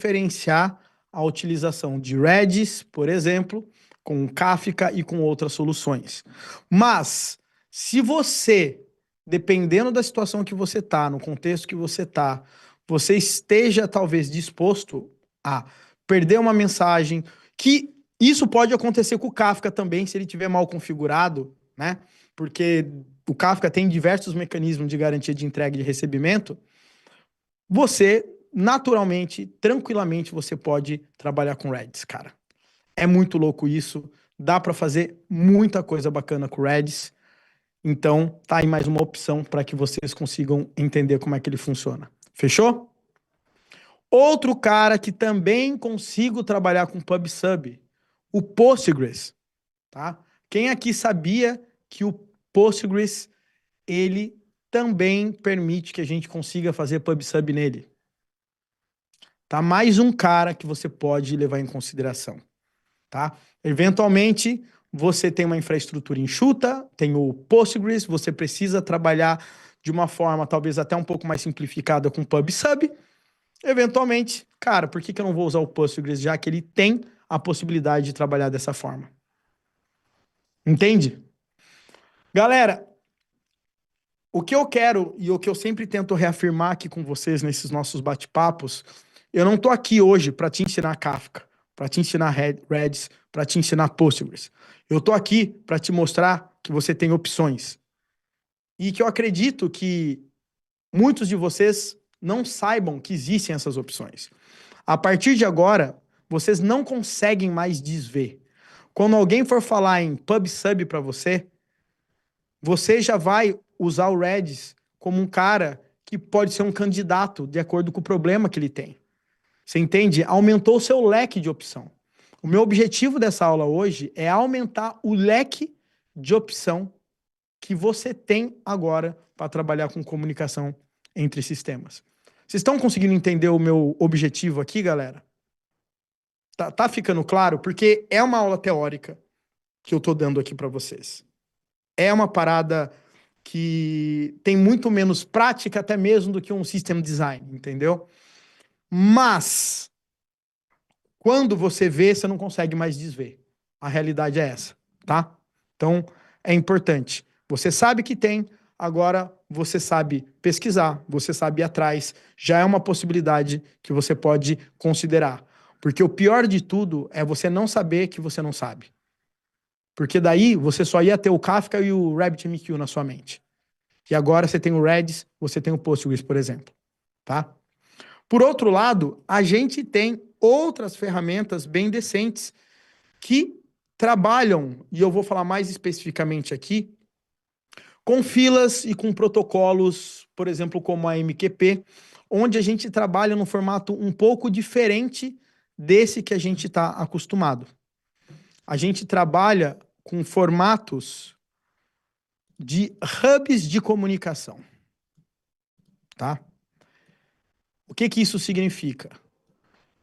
diferenciar a utilização de Redis, por exemplo, com Kafka e com outras soluções. Mas, se você, dependendo da situação que você está, no contexto que você está, você esteja talvez disposto a perder uma mensagem, que isso pode acontecer com o Kafka também, se ele tiver mal configurado, né? Porque o Kafka tem diversos mecanismos de garantia de entrega e de recebimento. Você, naturalmente, tranquilamente, você pode trabalhar com Redis, cara. É muito louco isso. Dá para fazer muita coisa bacana com Redis. Então, tá aí mais uma opção para que vocês consigam entender como é que ele funciona. Fechou? Outro cara que também consigo trabalhar com PubSub, o Postgres, tá? Quem aqui sabia que o Postgres, ele também permite que a gente consiga fazer PubSub nele? Tá? Mais um cara que você pode levar em consideração, tá? Eventualmente, você tem uma infraestrutura enxuta, tem o Postgres, você precisa trabalhar de uma forma talvez até um pouco mais simplificada com PubSub. Eventualmente, cara, por que eu não vou usar o Postgres, já que ele tem a possibilidade de trabalhar dessa forma? Entende? Galera, o que eu quero e o que eu sempre tento reafirmar aqui com vocês nesses nossos bate-papos, eu não estou aqui hoje para te ensinar Kafka, para te ensinar Redis, para te ensinar Postgres. Eu estou aqui para te mostrar que você tem opções. E que eu acredito que muitos de vocês não saibam que existem essas opções. A partir de agora, vocês não conseguem mais desver. Quando alguém for falar em PubSub para você, você já vai usar o Redis como um cara que pode ser um candidato de acordo com o problema que ele tem. Você entende? Aumentou o seu leque de opção. O meu objetivo dessa aula hoje é aumentar o leque de opção que você tem agora para trabalhar com comunicação entre sistemas. Vocês estão conseguindo entender o meu objetivo aqui, galera? Tá ficando claro? Porque é uma aula teórica que eu estou dando aqui para vocês. É uma parada que tem muito menos prática até mesmo do que um system design, entendeu? Mas quando você vê, você não consegue mais desver. A realidade é essa, tá? Então, é importante. Você sabe que tem, agora você sabe pesquisar, você sabe ir atrás, já é uma possibilidade que você pode considerar. Porque o pior de tudo é você não saber que você não sabe. Porque daí você só ia ter o Kafka e o RabbitMQ na sua mente. E agora você tem o Redis, você tem o Postgres, por exemplo, tá? Por outro lado, a gente tem outras ferramentas bem decentes que trabalham, e eu vou falar mais especificamente aqui, com filas e com protocolos, por exemplo, como a MQP, onde a gente trabalha num formato um pouco diferente desse que a gente está acostumado. A gente trabalha com formatos de hubs de comunicação, tá? O que que isso significa?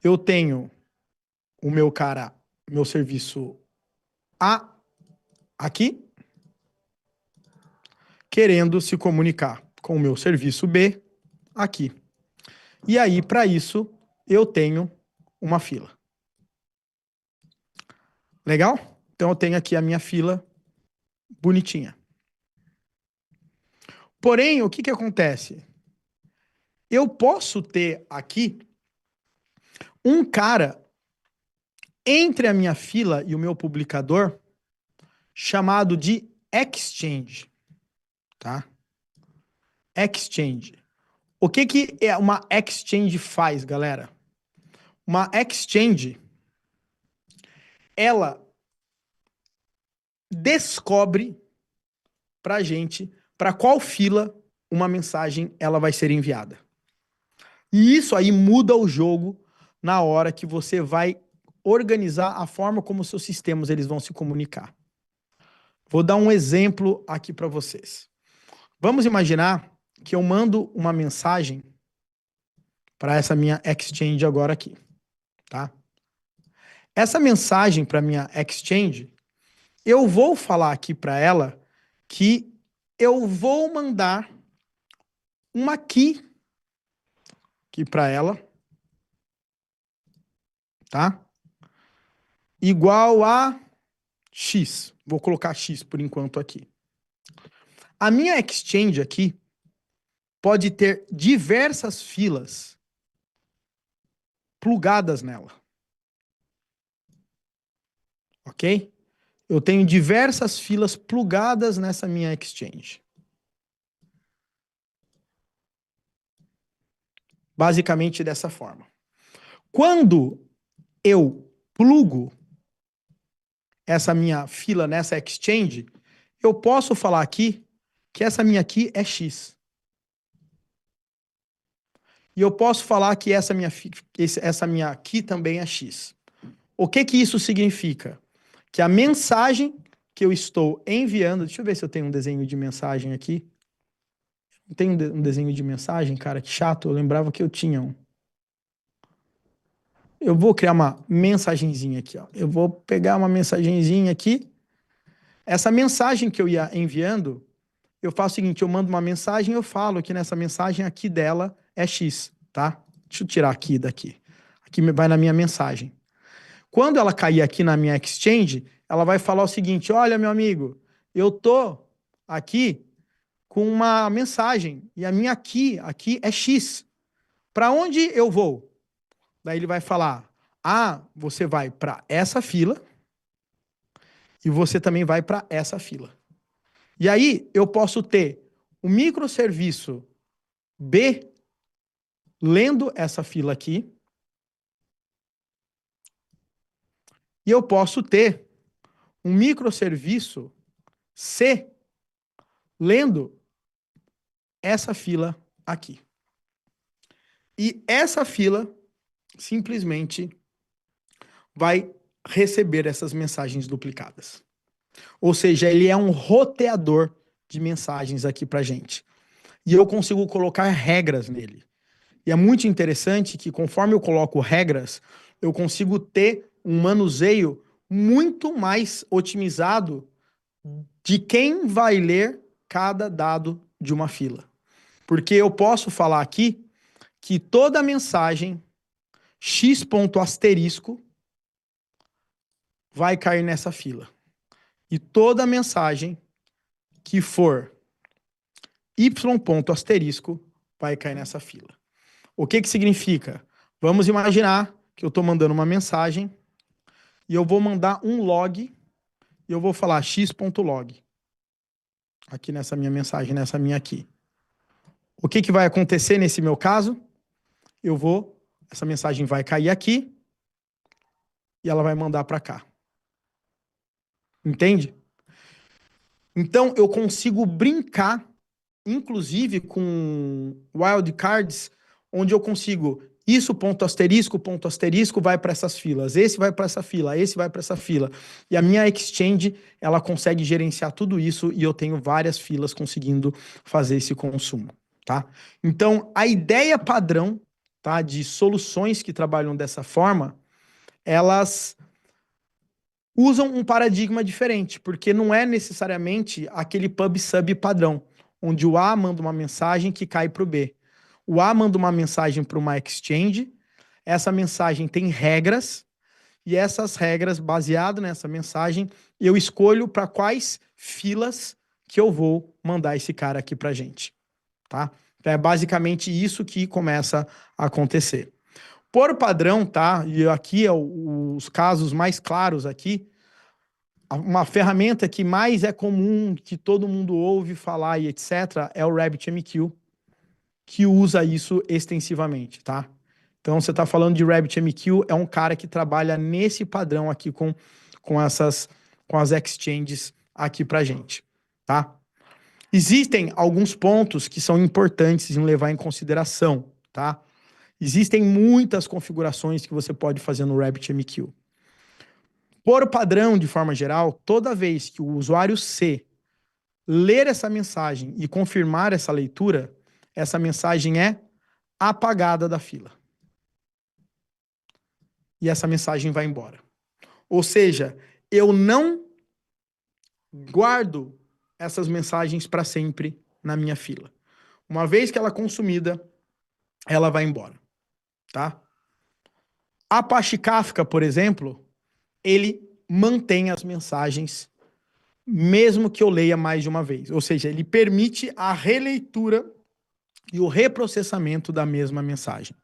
Eu tenho o meu cara, meu serviço A aqui, querendo se comunicar com o meu serviço B aqui. E aí, para isso, eu tenho uma fila. Legal? Então, eu tenho aqui a minha fila bonitinha. Porém, o que que acontece? Eu posso ter aqui um cara entre a minha fila e o meu publicador chamado de exchange, tá? Exchange. O que que é uma exchange faz, galera? Uma exchange, ela descobre pra gente para qual fila uma mensagem ela vai ser enviada. E isso aí muda o jogo na hora que você vai organizar a forma como seus sistemas eles vão se comunicar. Vou dar um exemplo aqui para vocês. Vamos imaginar que eu mando uma mensagem para essa minha exchange agora aqui, tá? Essa mensagem para minha exchange, eu vou falar aqui para ela que eu vou mandar uma key aqui para ela tá? Igual a X. Vou colocar X por enquanto aqui. A minha exchange aqui pode ter diversas filas plugadas nela. Ok? Eu tenho diversas filas plugadas nessa minha exchange. Basicamente dessa forma. Quando eu plugo essa minha fila nessa exchange, eu posso falar aqui que essa minha aqui é X. E eu posso falar que essa minha aqui também é X. O que que isso significa? Que a mensagem que eu estou enviando... Deixa eu ver se eu tenho um desenho de mensagem aqui. Não tem um desenho de mensagem, cara? Que chato, eu lembrava que eu tinha um. Eu vou criar uma mensagenzinha aqui, ó. Eu vou pegar uma mensagenzinha aqui. Essa mensagem que eu ia enviando, eu faço o seguinte, eu mando uma mensagem, eu falo que nessa mensagem aqui dela é X, tá? Deixa eu tirar aqui daqui. Aqui vai na minha mensagem. Quando ela cair aqui na minha exchange, ela vai falar o seguinte, olha, meu amigo, eu tô aqui com uma mensagem e a minha aqui é X. Para onde eu vou? Daí ele vai falar, você vai para essa fila e você também vai para essa fila. E aí eu posso ter o microserviço B lendo essa fila aqui e eu posso ter um microserviço C lendo essa fila aqui. E essa fila simplesmente vai receber essas mensagens duplicadas. Ou seja, ele é um roteador de mensagens aqui para gente. E eu consigo colocar regras nele. E é muito interessante que, conforme eu coloco regras, eu consigo ter um manuseio muito mais otimizado de quem vai ler cada dado de uma fila. Porque eu posso falar aqui que toda mensagem x ponto asterisco vai cair nessa fila. E toda mensagem que for y ponto asterisco vai cair nessa fila. O que que significa? Vamos imaginar que eu estou mandando uma mensagem e eu vou mandar um log e eu vou falar x.log aqui nessa minha mensagem, nessa minha aqui. O que que vai acontecer nesse meu caso? Essa mensagem vai cair aqui e ela vai mandar para cá. Entende? Então eu consigo brincar, inclusive com wildcards, onde eu consigo isso, ponto asterisco, vai para essas filas. Esse vai para essa fila, esse vai para essa fila. E a minha exchange, ela consegue gerenciar tudo isso e eu tenho várias filas conseguindo fazer esse consumo, tá? Então, a ideia padrão, tá, de soluções que trabalham dessa forma, elas usam um paradigma diferente, porque não é necessariamente aquele pub-sub padrão, onde o A manda uma mensagem que cai para o B. O A manda uma mensagem para uma exchange, essa mensagem tem regras, e essas regras, baseado nessa mensagem, eu escolho para quais filas que eu vou mandar esse cara aqui para gente, tá? Então é basicamente isso que começa a acontecer. Por padrão, tá? E aqui é os casos mais claros aqui, uma ferramenta que mais é comum, que todo mundo ouve falar e etc., é o RabbitMQ, que usa isso extensivamente, tá? Então, você está falando de RabbitMQ, é um cara que trabalha nesse padrão aqui com as exchanges aqui pra gente, tá? Existem alguns pontos que são importantes em levar em consideração, tá? Existem muitas configurações que você pode fazer no RabbitMQ. Por padrão, de forma geral, toda vez que o usuário C ler essa mensagem e confirmar essa leitura, essa mensagem é apagada da fila. E essa mensagem vai embora. Ou seja, eu não guardo essas mensagens para sempre na minha fila. Uma vez que ela é consumida, ela vai embora, tá? Apache Kafka, por exemplo, ele mantém as mensagens mesmo que eu leia mais de uma vez. Ou seja, ele permite a releitura e o reprocessamento da mesma mensagem.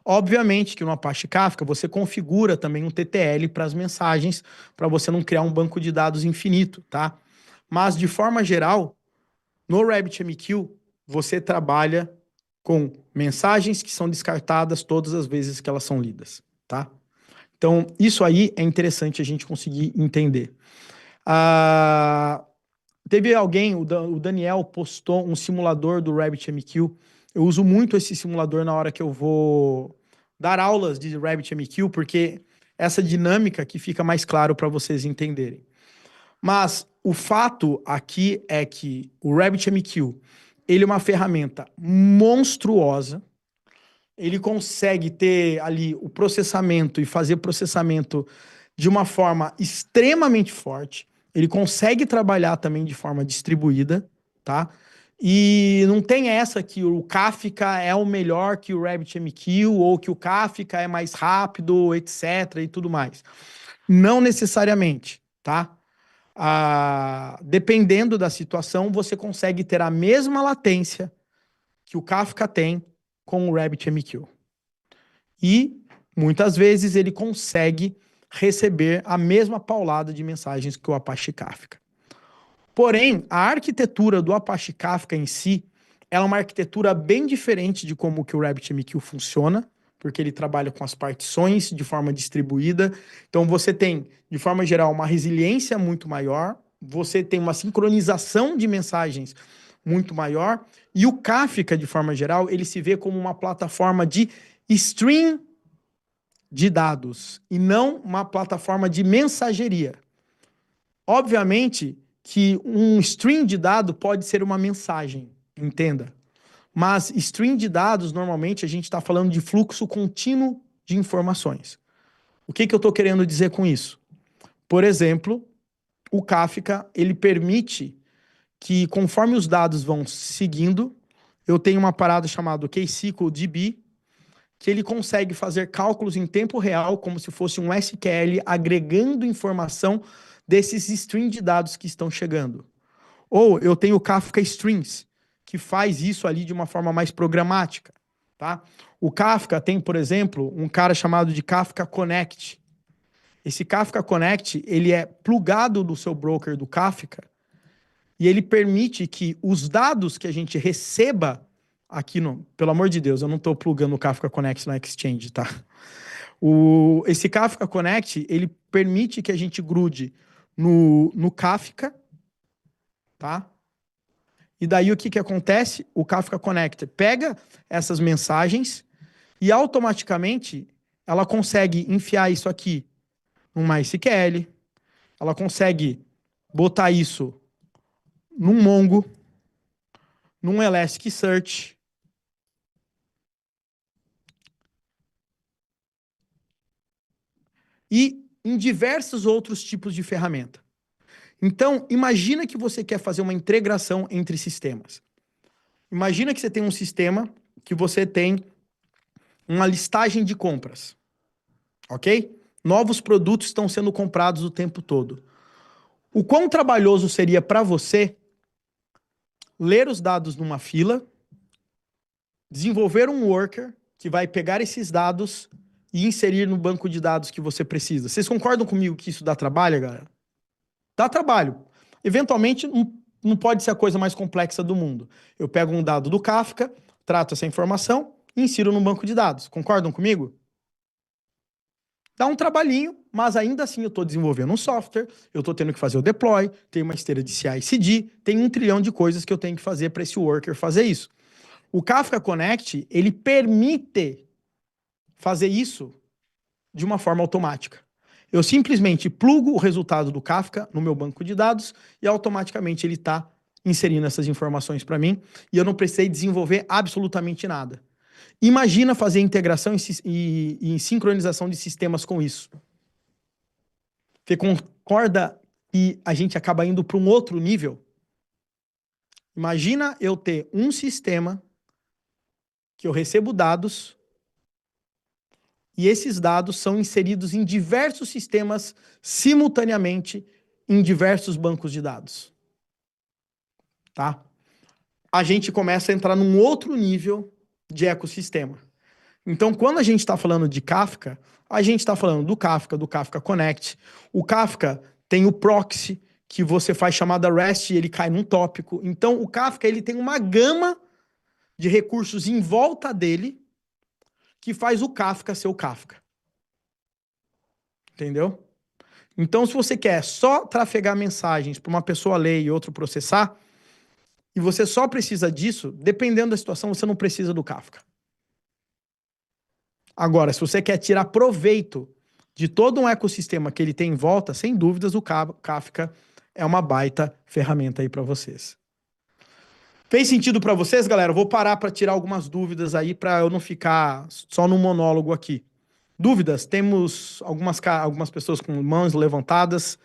Obviamente que no Apache Kafka você configura também um TTL para as mensagens, para você não criar um banco de dados infinito, tá? Mas de forma geral, no RabbitMQ você trabalha com mensagens que são descartadas todas as vezes que elas são lidas, tá? Então, isso aí é interessante a gente conseguir entender. Ah, teve alguém, o Daniel postou um simulador do RabbitMQ. Eu uso muito esse simulador na hora que eu vou dar aulas de RabbitMQ, porque essa dinâmica que fica mais claro para vocês entenderem. Mas o fato aqui é que o RabbitMQ, ele é uma ferramenta monstruosa. Ele consegue ter ali o processamento e fazer processamento de uma forma extremamente forte. Ele consegue trabalhar também de forma distribuída, tá? E não tem essa que o Kafka é o melhor que o RabbitMQ ou que o Kafka é mais rápido, etc. e tudo mais. Não necessariamente, tá? Dependendo da situação, você consegue ter a mesma latência que o Kafka tem com o RabbitMQ. E muitas vezes ele consegue receber a mesma paulada de mensagens que o Apache Kafka. Porém, a arquitetura do Apache Kafka em si, ela é uma arquitetura bem diferente de como que o RabbitMQ funciona, porque ele trabalha com as partições de forma distribuída. Então você tem, de forma geral, uma resiliência muito maior, você tem uma sincronização de mensagens muito maior, e o Kafka, de forma geral, ele se vê como uma plataforma de stream de dados e não uma plataforma de mensageria. Obviamente que um stream de dado pode ser uma mensagem, entenda. Mas stream de dados, normalmente, a gente está falando de fluxo contínuo de informações. O que eu estou querendo dizer com isso? Por exemplo, o Kafka, ele permite que, conforme os dados vão seguindo, eu tenho uma parada chamada KSQLDB, que ele consegue fazer cálculos em tempo real, como se fosse um SQL, agregando informação desses streams de dados que estão chegando. Ou eu tenho o Kafka Streams, que faz isso ali de uma forma mais programática, tá? O Kafka tem, por exemplo, um cara chamado de Kafka Connect. Esse Kafka Connect, ele é plugado no seu broker do Kafka e ele permite que os dados que a gente receba aqui no... Pelo amor de Deus, eu não estou plugando o Kafka Connect na Exchange, tá? Esse Kafka Connect, ele permite que a gente grude no Kafka, tá? E daí o que acontece? O Kafka Connect pega essas mensagens e automaticamente ela consegue enfiar isso aqui num MySQL, ela consegue botar isso num Mongo, num Elasticsearch, e em diversos outros tipos de ferramenta. Então, imagina que você quer fazer uma integração entre sistemas. Imagina que você tem um sistema que você tem uma listagem de compras, ok? Novos produtos estão sendo comprados o tempo todo. O quão trabalhoso seria para você ler os dados numa fila, desenvolver um worker que vai pegar esses dados e inserir no banco de dados que você precisa? Vocês concordam comigo que isso dá trabalho, galera? Dá trabalho. Eventualmente, não pode ser a coisa mais complexa do mundo. Eu pego um dado do Kafka, trato essa informação e insiro no banco de dados. Concordam comigo? Dá um trabalhinho, mas ainda assim eu estou desenvolvendo um software, eu estou tendo que fazer o deploy, tem uma esteira de CI/CD, tem 1 trilhão de coisas que eu tenho que fazer para esse worker fazer isso. O Kafka Connect, ele permite fazer isso de uma forma automática. Eu simplesmente plugo o resultado do Kafka no meu banco de dados e automaticamente ele está inserindo essas informações para mim e eu não precisei desenvolver absolutamente nada. Imagina fazer integração e sincronização de sistemas com isso. Você concorda que a gente acaba indo para um outro nível? Imagina eu ter um sistema que eu recebo dados e esses dados são inseridos em diversos sistemas simultaneamente em diversos bancos de dados, tá? A gente começa a entrar num outro nível de ecossistema. Então, quando a gente está falando de Kafka, a gente está falando do Kafka Connect. O Kafka tem o proxy, que você faz chamada REST e ele cai num tópico. Então, o Kafka ele tem uma gama de recursos em volta dele que faz o Kafka ser o Kafka. Entendeu? Então, se você quer só trafegar mensagens para uma pessoa ler e outro processar, e você só precisa disso, dependendo da situação, você não precisa do Kafka. Agora, se você quer tirar proveito de todo um ecossistema que ele tem em volta, sem dúvidas o Kafka é uma baita ferramenta aí para vocês. Fez sentido para vocês, galera? Eu vou parar para tirar algumas dúvidas aí para eu não ficar só no monólogo aqui. Dúvidas? Temos algumas pessoas com mãos levantadas.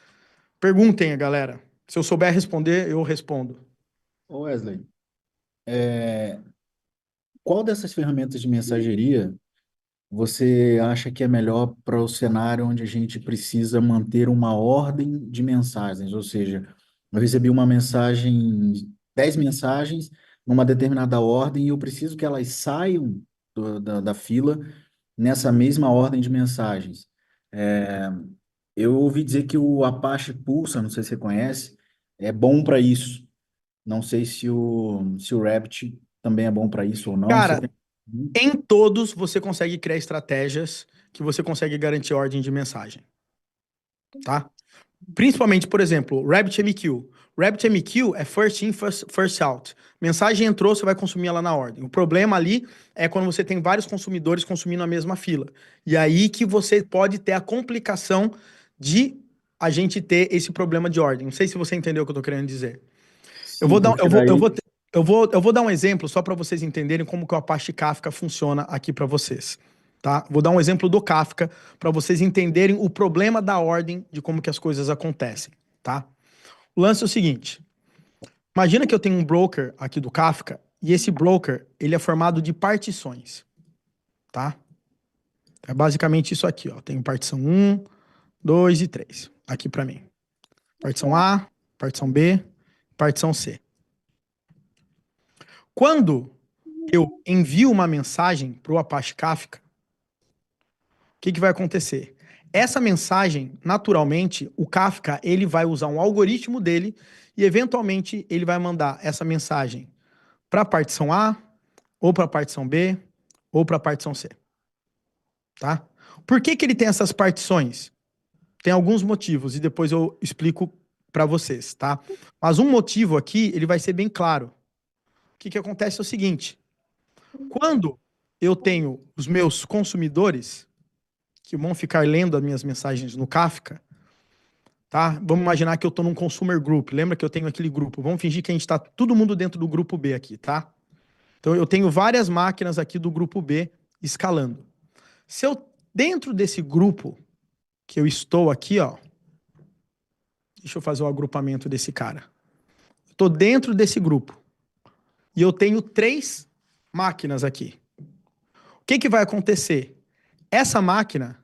Perguntem, galera. Se eu souber responder, eu respondo. Ô Wesley, qual dessas ferramentas de mensageria você acha que é melhor para o cenário onde a gente precisa manter uma ordem de mensagens? Ou seja, eu recebi uma mensagem, 10 mensagens numa determinada ordem e eu preciso que elas saiam da fila nessa mesma ordem de mensagens. Eu ouvi dizer que o Apache Pulsar, não sei se você conhece, é bom para isso. Não sei se o Rabbit também é bom para isso ou não. Você Cara, tem... em todos você consegue criar estratégias que você consegue garantir ordem de mensagem, tá? Principalmente, por exemplo, RabbitMQ. RabbitMQ é first in, first out. Mensagem entrou, você vai consumir ela na ordem. O problema ali é quando você tem vários consumidores consumindo a mesma fila. E aí que você pode ter a complicação de a gente ter esse problema de ordem. Não sei se você entendeu o que eu tô querendo dizer. Eu vou Sim, dar, porque daí eu vou dar um exemplo só para vocês entenderem como que o Apache Kafka funciona aqui para vocês, tá? Vou dar um exemplo do Kafka para vocês entenderem o problema da ordem de como que as coisas acontecem, tá? O lance é o seguinte: imagina que eu tenho um broker aqui do Kafka e esse broker ele é formado de partições, tá? É basicamente isso aqui, ó. Tem partição um, 2 e 3 aqui para mim. Partição A, partição B, partição C. Quando eu envio uma mensagem para o Apache Kafka, o que vai acontecer? Essa mensagem, naturalmente, o Kafka ele vai usar um algoritmo dele e, eventualmente, ele vai mandar essa mensagem para a partição A, ou para a partição B, ou para a partição C. Tá? Por que ele tem essas partições? Tem alguns motivos e depois eu explico para vocês, tá? Mas um motivo aqui, ele vai ser bem claro. O que acontece é o seguinte: quando eu tenho os meus consumidores que vão ficar lendo as minhas mensagens no Kafka, tá? Vamos imaginar que eu estou num consumer group. Lembra que eu tenho aquele grupo? Vamos fingir que a gente está todo mundo dentro do grupo B aqui, tá? Então eu tenho várias máquinas aqui do grupo B escalando. Se eu dentro desse grupo que eu estou aqui, ó, deixa eu fazer o agrupamento desse cara. Estou dentro desse grupo e eu tenho 3 máquinas aqui. O que vai acontecer? Essa máquina,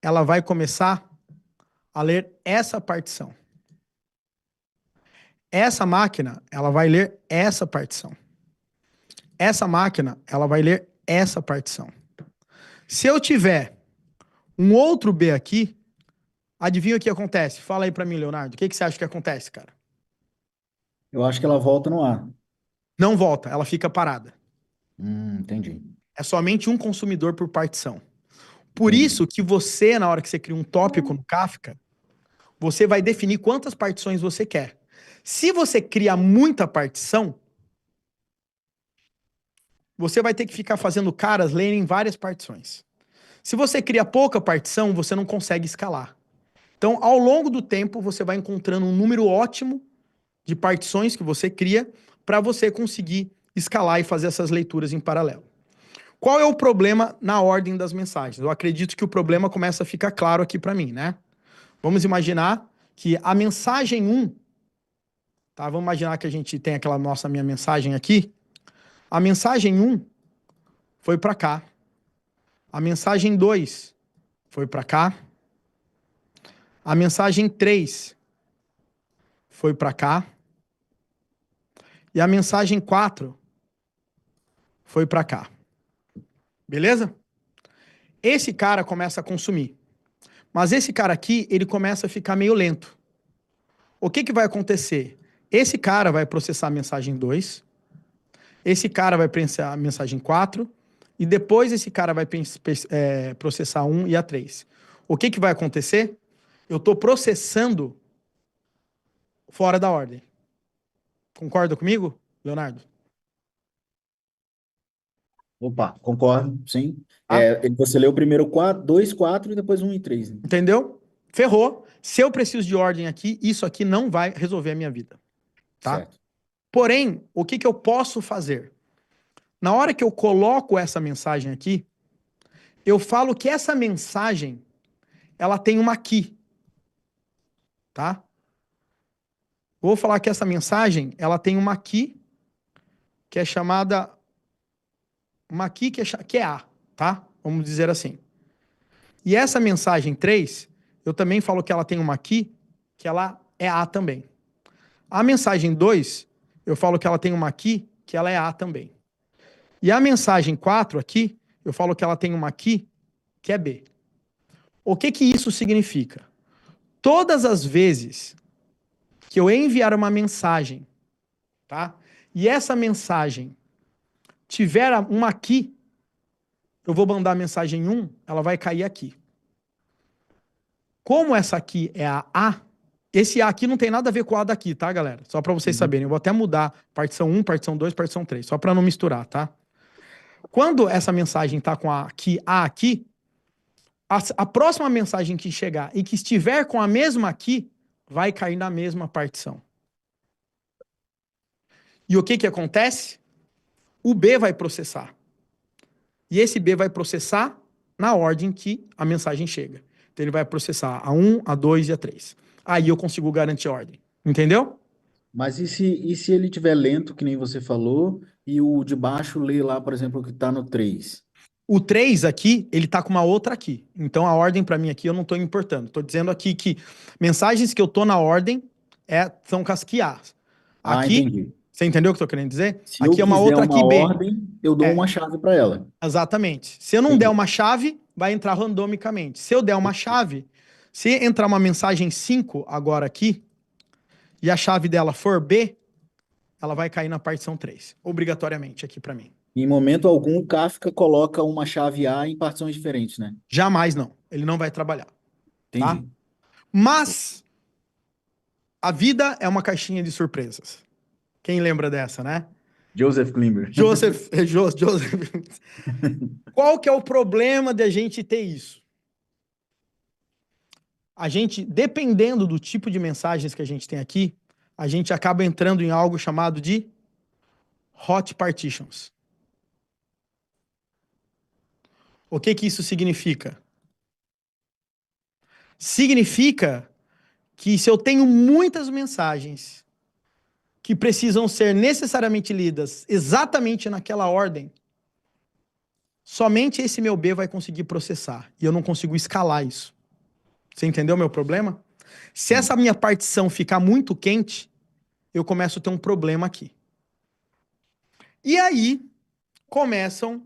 ela vai começar a ler essa partição. Essa máquina, ela vai ler essa partição. Essa máquina, ela vai ler essa partição. Se eu tiver um outro B aqui, adivinha o que acontece? Fala aí para mim, Leonardo. O que você acha que acontece, cara? eu acho que ela volta no ar. Não volta, ela fica parada. Entendi. É somente um consumidor por partição. Por Entendi. isso que você, na hora que você cria um tópico no Kafka, você vai definir quantas partições você quer. Se você cria muita partição, você vai ter que ficar fazendo caras lerem várias partições. Se você cria pouca partição, você não consegue escalar. Então, ao longo do tempo, você vai encontrando um número ótimo de partições que você cria para você conseguir escalar e fazer essas leituras em paralelo. Qual é o problema na ordem das mensagens? Eu acredito que o problema começa a ficar claro aqui para mim, né? Vamos imaginar que a mensagem 1, tá? Vamos imaginar que a gente tem aquela minha mensagem aqui. A mensagem 1 foi para cá. A mensagem 2 foi para cá. A mensagem 3 foi para cá. E a mensagem 4 foi para cá. Beleza? Esse cara começa a consumir. Mas esse cara aqui, ele começa a ficar meio lento. O que vai acontecer? Esse cara vai processar a mensagem 2, esse cara vai processar a mensagem 4, e depois esse cara vai processar 1 e a 3. O que vai acontecer? Eu estou processando fora da ordem. Concorda comigo, Leonardo? Opa, concordo, sim. Tá? Você leu primeiro 4, 2, 4 e depois 1 e 3, né? Entendeu? Ferrou. Se eu preciso de ordem aqui, isso aqui não vai resolver a minha vida. Tá? Certo. Porém, o que eu posso fazer? Na hora que eu coloco essa mensagem aqui, eu falo que essa mensagem ela tem uma key, tá? Vou falar que essa mensagem ela tem uma key que é chamada uma key que é A, tá? Vamos dizer assim. E essa mensagem 3, eu também falo que ela tem uma key que ela é A também. A mensagem 2, eu falo que ela tem uma key que ela é A também. E a mensagem 4 aqui, eu falo que ela tem uma key que é B. O que isso significa? Todas as vezes que eu enviar uma mensagem, tá? E essa mensagem tiver uma aqui, eu vou mandar a mensagem 1, ela vai cair aqui. Como essa aqui é a A, esse A aqui não tem nada a ver com o A daqui, tá, galera? Só para vocês saberem. Eu vou até mudar partição 1, partição 2, partição 3, só para não misturar, tá? Quando essa mensagem tá com a aqui, a próxima mensagem que chegar e que estiver com a mesma aqui, vai cair na mesma partição. E o que acontece? O B vai processar. E esse B vai processar na ordem que a mensagem chega. Então ele vai processar a 1, a 2 e a 3. Aí eu consigo garantir ordem. Entendeu? Mas e se ele tiver lento, que nem você falou, e o de baixo lê lá, por exemplo, o que está no 3? O 3 aqui, ele tá com uma outra aqui. Então a ordem para mim aqui eu não estou importando. Estou dizendo aqui que mensagens que eu tô na ordem são com as que A. Ah, Aqui, entendi. você entendeu o que eu tô querendo dizer? Se eu Aqui é uma quiser outra uma aqui B. ordem, eu dou É, uma chave para ela. exatamente. Se eu não der Entendi. uma chave, vai entrar randomicamente. Se eu der uma chave, se entrar uma mensagem 5 agora aqui, e a chave dela for B, ela vai cair na partição 3, obrigatoriamente aqui para mim. Em momento algum, o Kafka coloca uma chave A em partições diferentes, né? Jamais não. Ele não vai trabalhar, tá? Entendi. Mas a vida é uma caixinha de surpresas. Quem lembra dessa, né? Joseph Klimber. Joseph. Qual que é o problema de a gente ter isso? A gente, dependendo do tipo de mensagens que a gente tem aqui, a gente acaba entrando em algo chamado de hot partitions. O que isso significa? Significa que se eu tenho muitas mensagens que precisam ser necessariamente lidas exatamente naquela ordem, somente esse meu B vai conseguir processar. E eu não consigo escalar isso. Você entendeu o meu problema? Se essa minha partição ficar muito quente, eu começo a ter um problema aqui. E aí começam,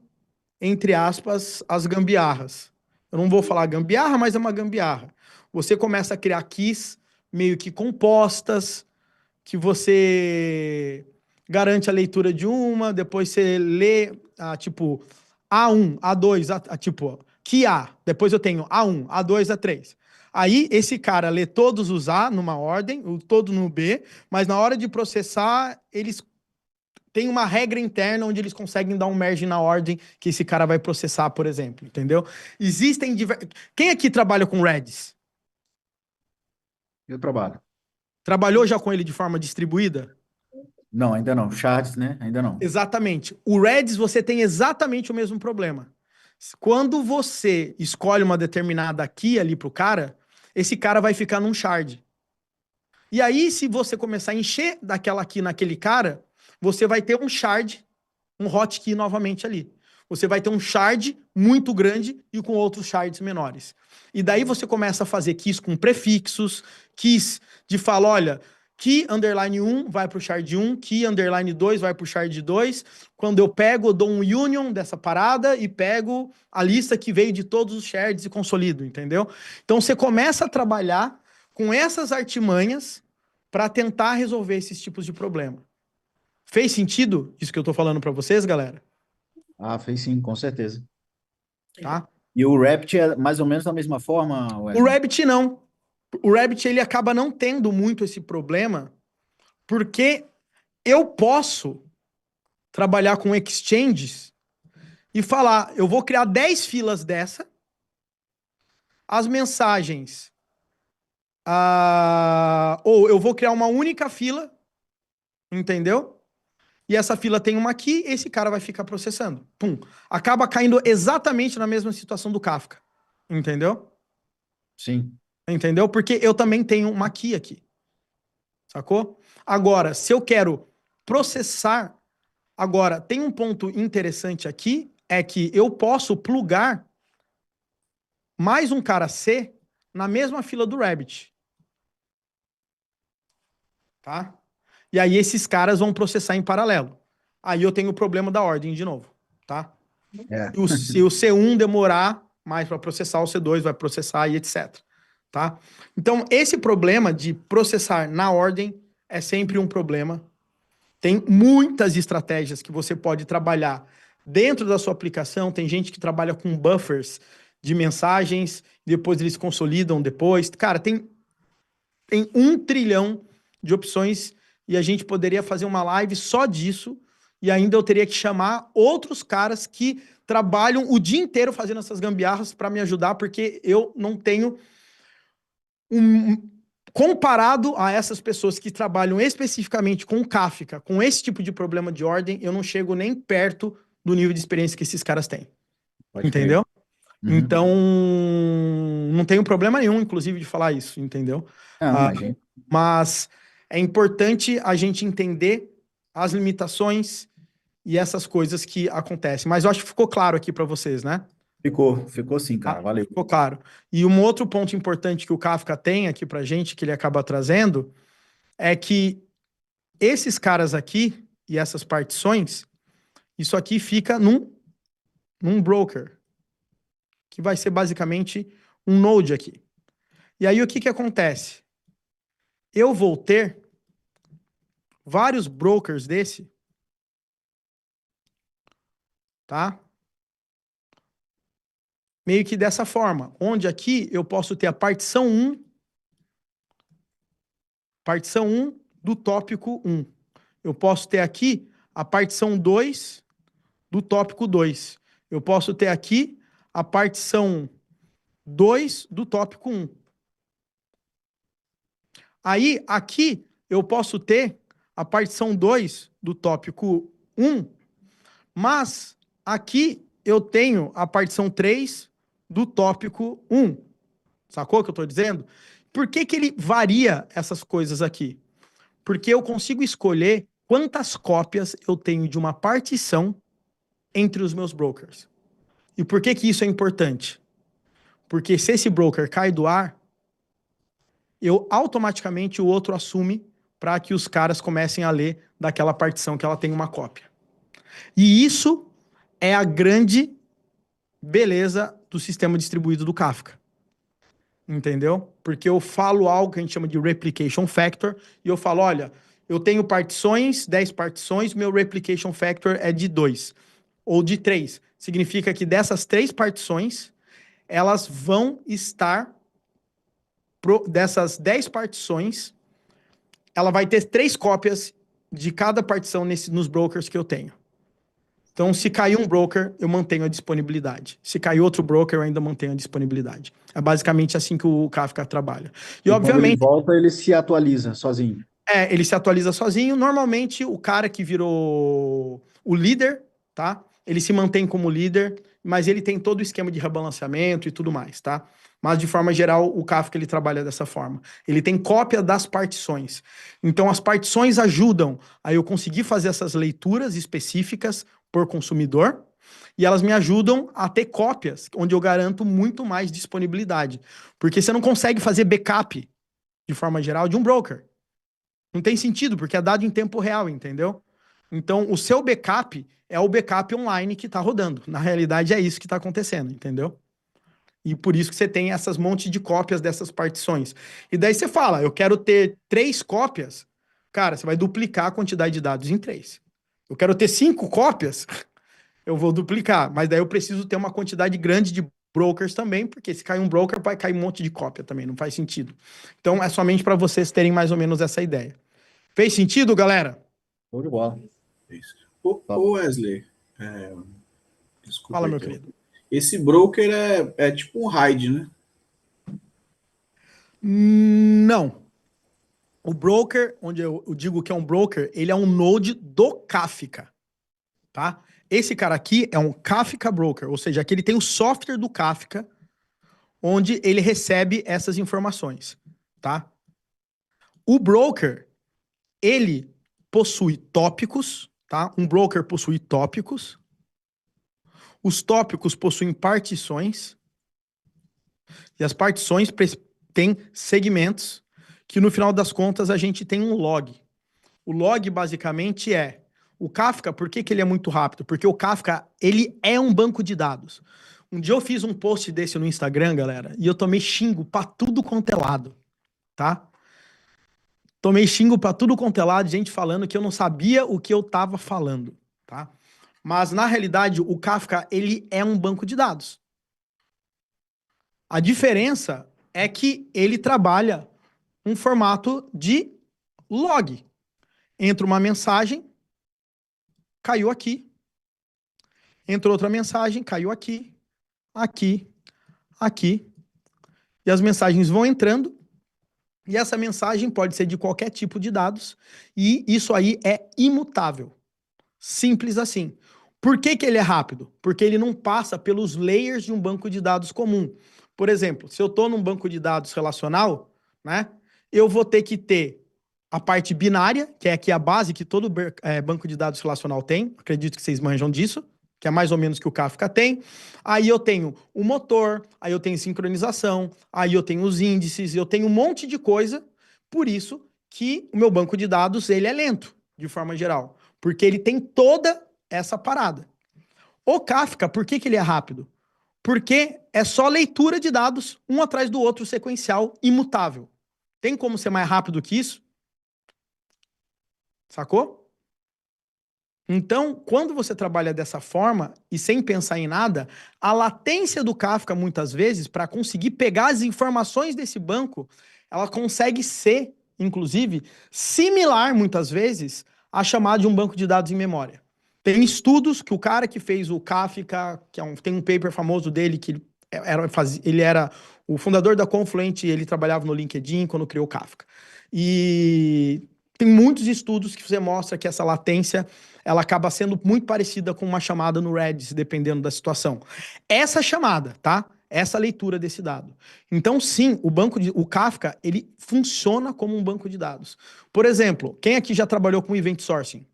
entre aspas, as gambiarras. Eu não vou falar gambiarra, mas é uma gambiarra. Você começa a criar keys meio que compostas, que você garante a leitura de uma, depois você lê, tipo, A1, A2, tipo, que A. Depois eu tenho A1, A2, A3. Aí esse cara lê todos os A numa ordem, o todo no B, mas na hora de processar, eles têm uma regra interna onde eles conseguem dar um merge na ordem que esse cara vai processar, por exemplo, entendeu? Existem Quem aqui trabalha com Redis? Eu trabalho. Trabalhou já com ele de forma distribuída? Não, ainda não. Shards, né? Ainda não. Exatamente. O Redis, você tem exatamente o mesmo problema. Quando você escolhe uma determinada key ali pro cara, esse cara vai ficar num shard. E aí, se você começar a encher daquela key naquele cara, você vai ter um shard, um hotkey novamente ali. Você vai ter um shard muito grande e com outros shards menores. E daí você começa a fazer keys com prefixos, keys de falar, olha, key underline 1 vai para o shard 1, key underline 2 vai para o shard 2. Quando eu pego, eu dou um union dessa parada e pego a lista que veio de todos os shards e consolido, entendeu? Então você começa a trabalhar com essas artimanhas para tentar resolver esses tipos de problema. Fez sentido isso que eu estou falando para vocês, galera? Ah, fez sim, com certeza. Tá? E o Rapt é mais ou menos da mesma forma, O Wesley? Rabbit não. O Rabbit ele acaba não tendo muito esse problema, porque eu posso trabalhar com exchanges e falar, eu vou criar 10 filas dessa, as mensagens, ou eu vou criar uma única fila, entendeu? E essa fila tem uma key, esse cara vai ficar processando. Pum. Acaba caindo exatamente na mesma situação do Kafka, entendeu? Sim. Entendeu? Porque eu também tenho uma key aqui. Sacou? Agora, se eu quero processar. Agora, tem um ponto interessante aqui, é que eu posso plugar mais um cara C na mesma fila do Rabbit. Tá? E aí esses caras vão processar em paralelo. Aí eu tenho o problema da ordem de novo. Tá? É. Se o C1 demorar mais para processar, o C2 vai processar e etc. Tá? Então, esse problema de processar na ordem é sempre um problema. Tem muitas estratégias que você pode trabalhar dentro da sua aplicação. Tem gente que trabalha com buffers de mensagens, depois eles consolidam depois. Cara, tem 1 trilhão de opções e a gente poderia fazer uma live só disso e ainda eu teria que chamar outros caras que trabalham o dia inteiro fazendo essas gambiarras para me ajudar, porque eu não tenho comparado a essas pessoas que trabalham especificamente com Kafka, com esse tipo de problema de ordem, eu não chego nem perto do nível de experiência que esses caras têm. Pode crer. Entendeu? Uhum. Então, não tenho problema nenhum, inclusive, de falar isso, entendeu? Não, Ah, imagina. mas é importante a gente entender as limitações e essas coisas que acontecem. Mas eu acho que ficou claro aqui para vocês, né? Ficou sim, cara. Ah, Valeu. ficou claro. E um outro ponto importante que o Kafka tem aqui pra gente, que ele acaba trazendo, é que esses caras aqui e essas partições, isso aqui fica num broker, que vai ser basicamente um node aqui. E aí o que acontece? Eu vou ter vários brokers desse, tá? Meio que dessa forma, onde aqui eu posso ter a partição 1 do tópico 1. Eu posso ter aqui a partição 2 do tópico 2. Eu posso ter aqui a partição 2 do tópico 1. Aí, aqui, eu posso ter a partição 2 do tópico 1, mas aqui eu tenho a partição 3 do tópico 1. Sacou o que eu estou dizendo? Por que ele varia essas coisas aqui? Porque eu consigo escolher quantas cópias eu tenho de uma partição entre os meus brokers. E por que isso é importante? Porque se esse broker cai do ar, eu automaticamente o outro assume para que os caras comecem a ler daquela partição que ela tem uma cópia. E isso é a grande beleza do sistema distribuído do Kafka. Entendeu? Porque eu falo algo que a gente chama de replication factor e eu falo, olha, eu tenho partições, 10 partições, meu replication factor é de 2 ou de 3. Significa que dessas 3 partições, elas vão estar dessas 10 partições, ela vai ter 3 cópias de cada partição nos brokers que eu tenho. Então, se cair um broker, eu mantenho a disponibilidade. Se cair outro broker, eu ainda mantenho a disponibilidade. É basicamente assim que o Kafka trabalha. E, E quando ele obviamente, volta, ele se atualiza sozinho. ele se atualiza sozinho. Normalmente, o cara que virou o líder, tá? Ele se mantém como líder, mas ele tem todo o esquema de rebalanceamento e tudo mais, tá? Mas, de forma geral, o Kafka ele trabalha dessa forma. Ele tem cópia das partições. Então, as partições ajudam a eu conseguir fazer essas leituras específicas por consumidor. E elas me ajudam a ter cópias, onde eu garanto muito mais disponibilidade. Porque você não consegue fazer backup, de forma geral, de um broker. Não tem sentido, porque é dado em tempo real, entendeu? Então, o seu backup é o backup online que está rodando. Na realidade, é isso que está acontecendo, entendeu? E por isso que você tem essas montes de cópias dessas partições. E daí você fala, eu quero ter 3 cópias. Cara, você vai duplicar a quantidade de dados em 3. Eu quero ter 5 cópias, eu vou duplicar. Mas daí eu preciso ter uma quantidade grande de brokers também, porque se cair um broker, vai cair um monte de cópia também, não faz sentido. Então, é somente para vocês terem mais ou menos essa ideia. Fez sentido, galera? Show de bola. Isso. Top. Wesley, Fala, desculpa meu então. querido. Esse broker é tipo um RAID, né? Não. O broker, onde eu digo que é um broker, ele é um node do Kafka, tá? Esse cara aqui é um Kafka broker, ou seja, aqui ele tem o software do Kafka, onde ele recebe essas informações, tá? O broker, ele possui tópicos, tá? Um broker possui tópicos. Os tópicos possuem partições. E as partições têm segmentos, que no final das contas a gente tem um log. O log basicamente é o Kafka. Por que ele é muito rápido? Porque o Kafka, ele é um banco de dados. Um dia eu fiz um post desse no Instagram, galera, e eu tomei xingo pra tudo quanto é lado, tá? Tomei xingo pra tudo quanto é lado, gente falando que eu não sabia o que eu tava falando, tá? Mas na realidade, o Kafka, ele é um banco de dados. A diferença é que ele trabalha um formato de log. Entra uma mensagem, caiu aqui. Entra outra mensagem, caiu aqui, aqui, aqui. E as mensagens vão entrando. E essa mensagem pode ser de qualquer tipo de dados. E isso aí é imutável. Simples assim. Por que ele é rápido? Porque ele não passa pelos layers de um banco de dados comum. Por exemplo, se eu estou num banco de dados relacional, né, eu vou ter que ter a parte binária, que é aqui a base que todo banco de dados relacional tem. Acredito que vocês manjam disso, que é mais ou menos o que o Kafka tem. Aí eu tenho o motor, aí eu tenho sincronização, aí eu tenho os índices, eu tenho um monte de coisa. Por isso que o meu banco de dados ele é lento, de forma geral. Porque ele tem toda essa parada. O Kafka, por que ele é rápido? Porque é só leitura de dados, um atrás do outro, sequencial, imutável. Tem como ser mais rápido que isso? Sacou? Então, quando você trabalha dessa forma e sem pensar em nada, a latência do Kafka, muitas vezes, para conseguir pegar as informações desse banco, ela consegue ser, inclusive, similar, muitas vezes, à chamada de um banco de dados em memória. Tem estudos que o cara que fez o Kafka, tem um paper famoso dele, que ele era o fundador da Confluent, ele trabalhava no LinkedIn quando criou o Kafka. E tem muitos estudos que você mostra que essa latência ela acaba sendo muito parecida com uma chamada no Redis, dependendo da situação. Essa chamada, tá? Essa leitura desse dado. Então, sim, o Kafka, ele funciona como um banco de dados. Por exemplo, quem aqui já trabalhou com Event Sourcing?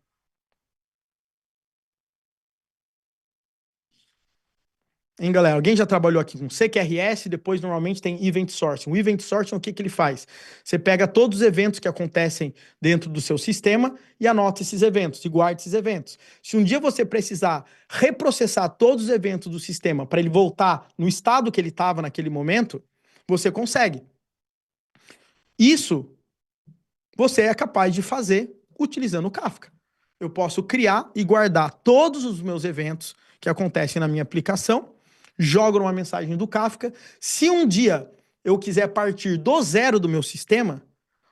Hein, galera? Alguém já trabalhou aqui com CQRS, depois normalmente tem Event Sourcing. O Event Sourcing, o que ele faz? Você pega todos os eventos que acontecem dentro do seu sistema e anota esses eventos, e guarda esses eventos. Se um dia você precisar reprocessar todos os eventos do sistema para ele voltar no estado que ele estava naquele momento, você consegue. Isso você é capaz de fazer utilizando o Kafka. Eu posso criar e guardar todos os meus eventos que acontecem na minha aplicação, jogo uma mensagem do Kafka. Se um dia eu quiser partir do zero do meu sistema,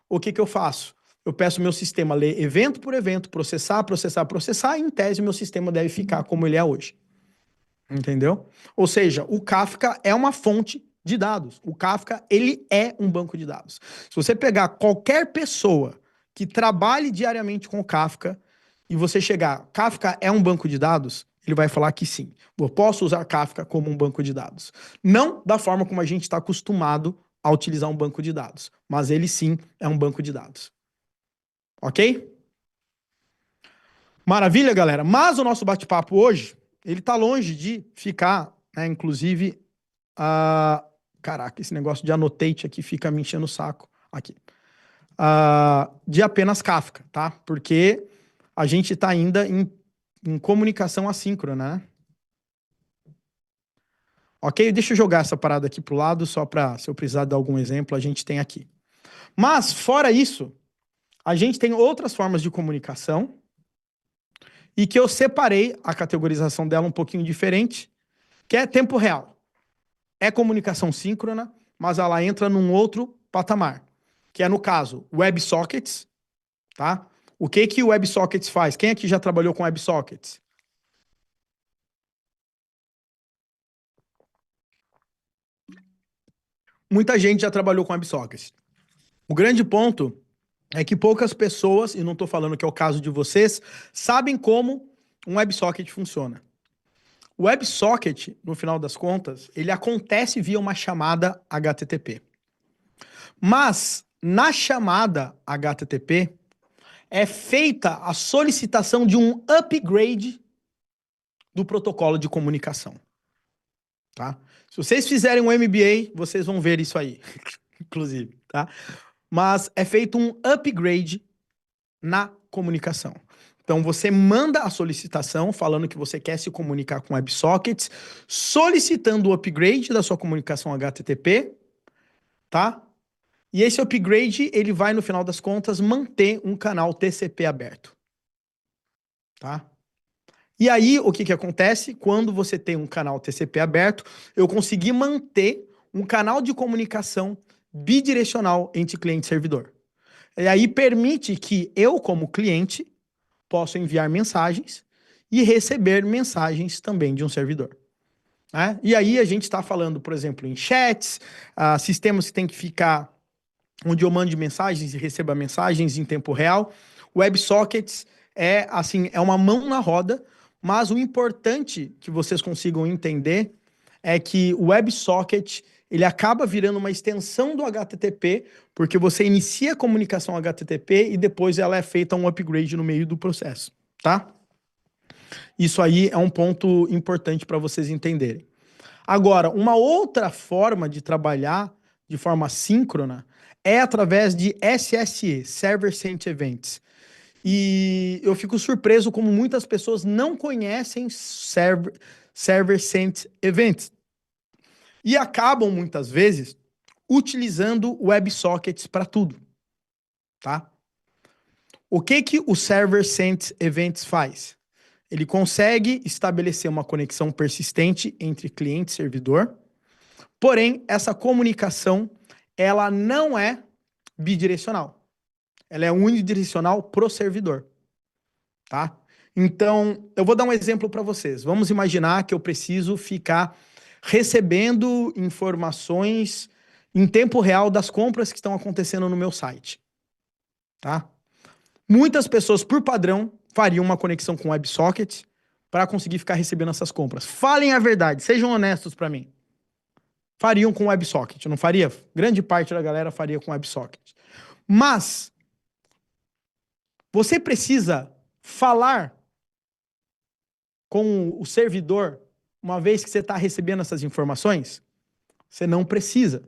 o que eu faço? Eu peço meu sistema ler evento por evento, processar, processar, processar, e em tese meu sistema deve ficar como ele é hoje. Entendeu? Ou seja, o Kafka é uma fonte de dados. O Kafka, ele é um banco de dados. Se você pegar qualquer pessoa que trabalhe diariamente com o Kafka e você chegar, Kafka é um banco de dados, ele vai falar que sim. Eu posso usar Kafka como um banco de dados. Não da forma como a gente está acostumado a utilizar um banco de dados, mas ele sim é um banco de dados. Ok? Maravilha, galera. Mas o nosso bate-papo hoje, ele tá longe de ficar, né, inclusive, caraca, esse negócio de annotate aqui fica me enchendo o saco, aqui, de apenas Kafka, tá? Porque a gente tá ainda em comunicação assíncrona, né? Ok? Deixa eu jogar essa parada aqui pro lado, só para, se eu precisar dar algum exemplo, a gente tem aqui. Mas, fora isso, a gente tem outras formas de comunicação e que eu separei a categorização dela um pouquinho diferente, que é tempo real. É comunicação síncrona, mas ela entra num outro patamar, que é, no caso, WebSockets, tá? O que que o WebSockets faz? Quem aqui já trabalhou com WebSockets? Muita gente já trabalhou com WebSockets. O grande ponto é que poucas pessoas, e não estou falando que é o caso de vocês, sabem como um WebSocket funciona. O WebSocket, no final das contas, ele acontece via uma chamada HTTP. Mas, na chamada HTTP, é feita a solicitação de um upgrade do protocolo de comunicação. Tá? Se vocês fizerem um MBA, vocês vão ver isso aí, inclusive. Tá? Mas é feito um upgrade na comunicação. Então você manda a solicitação falando que você quer se comunicar com WebSockets, solicitando o upgrade da sua comunicação HTTP, tá? E esse upgrade, ele vai, no final das contas, manter um canal TCP aberto, tá? E aí, o que que acontece? Quando você tem um canal TCP aberto, eu consegui manter um canal de comunicação bidirecional entre cliente e servidor. E aí permite que eu, como cliente, possa enviar mensagens e receber mensagens também de um servidor. Né? E aí a gente está falando, por exemplo, em chats, sistemas que tem que ficar onde eu mande mensagens e receba mensagens em tempo real. WebSockets é assim, é uma mão na roda, mas o importante que vocês consigam entender é que o WebSocket ele acaba virando uma extensão do HTTP, porque você inicia a comunicação HTTP e depois ela é feita um upgrade no meio do processo, tá? Isso aí é um ponto importante para vocês entenderem. Agora, uma outra forma de trabalhar de forma síncrona é através de SSE, Server Sent Events. E eu fico surpreso como muitas pessoas não conhecem Server Sent Events. E acabam, muitas vezes, utilizando WebSockets para tudo, tá? O que que o Server Sent Events faz? Ele consegue estabelecer uma conexão persistente entre cliente e servidor, porém, essa comunicação, ela não é bidirecional. Ela é unidirecional pro servidor, tá? Então, eu vou dar um exemplo para vocês. Vamos imaginar que eu preciso ficar recebendo informações em tempo real das compras que estão acontecendo no meu site, tá? Muitas pessoas, por padrão, fariam uma conexão com WebSocket para conseguir ficar recebendo essas compras. Falem a verdade, sejam honestos para mim. Fariam com WebSocket, não faria? Grande parte da galera faria com WebSocket. Mas você precisa falar com o servidor uma vez que você está recebendo essas informações? Você não precisa.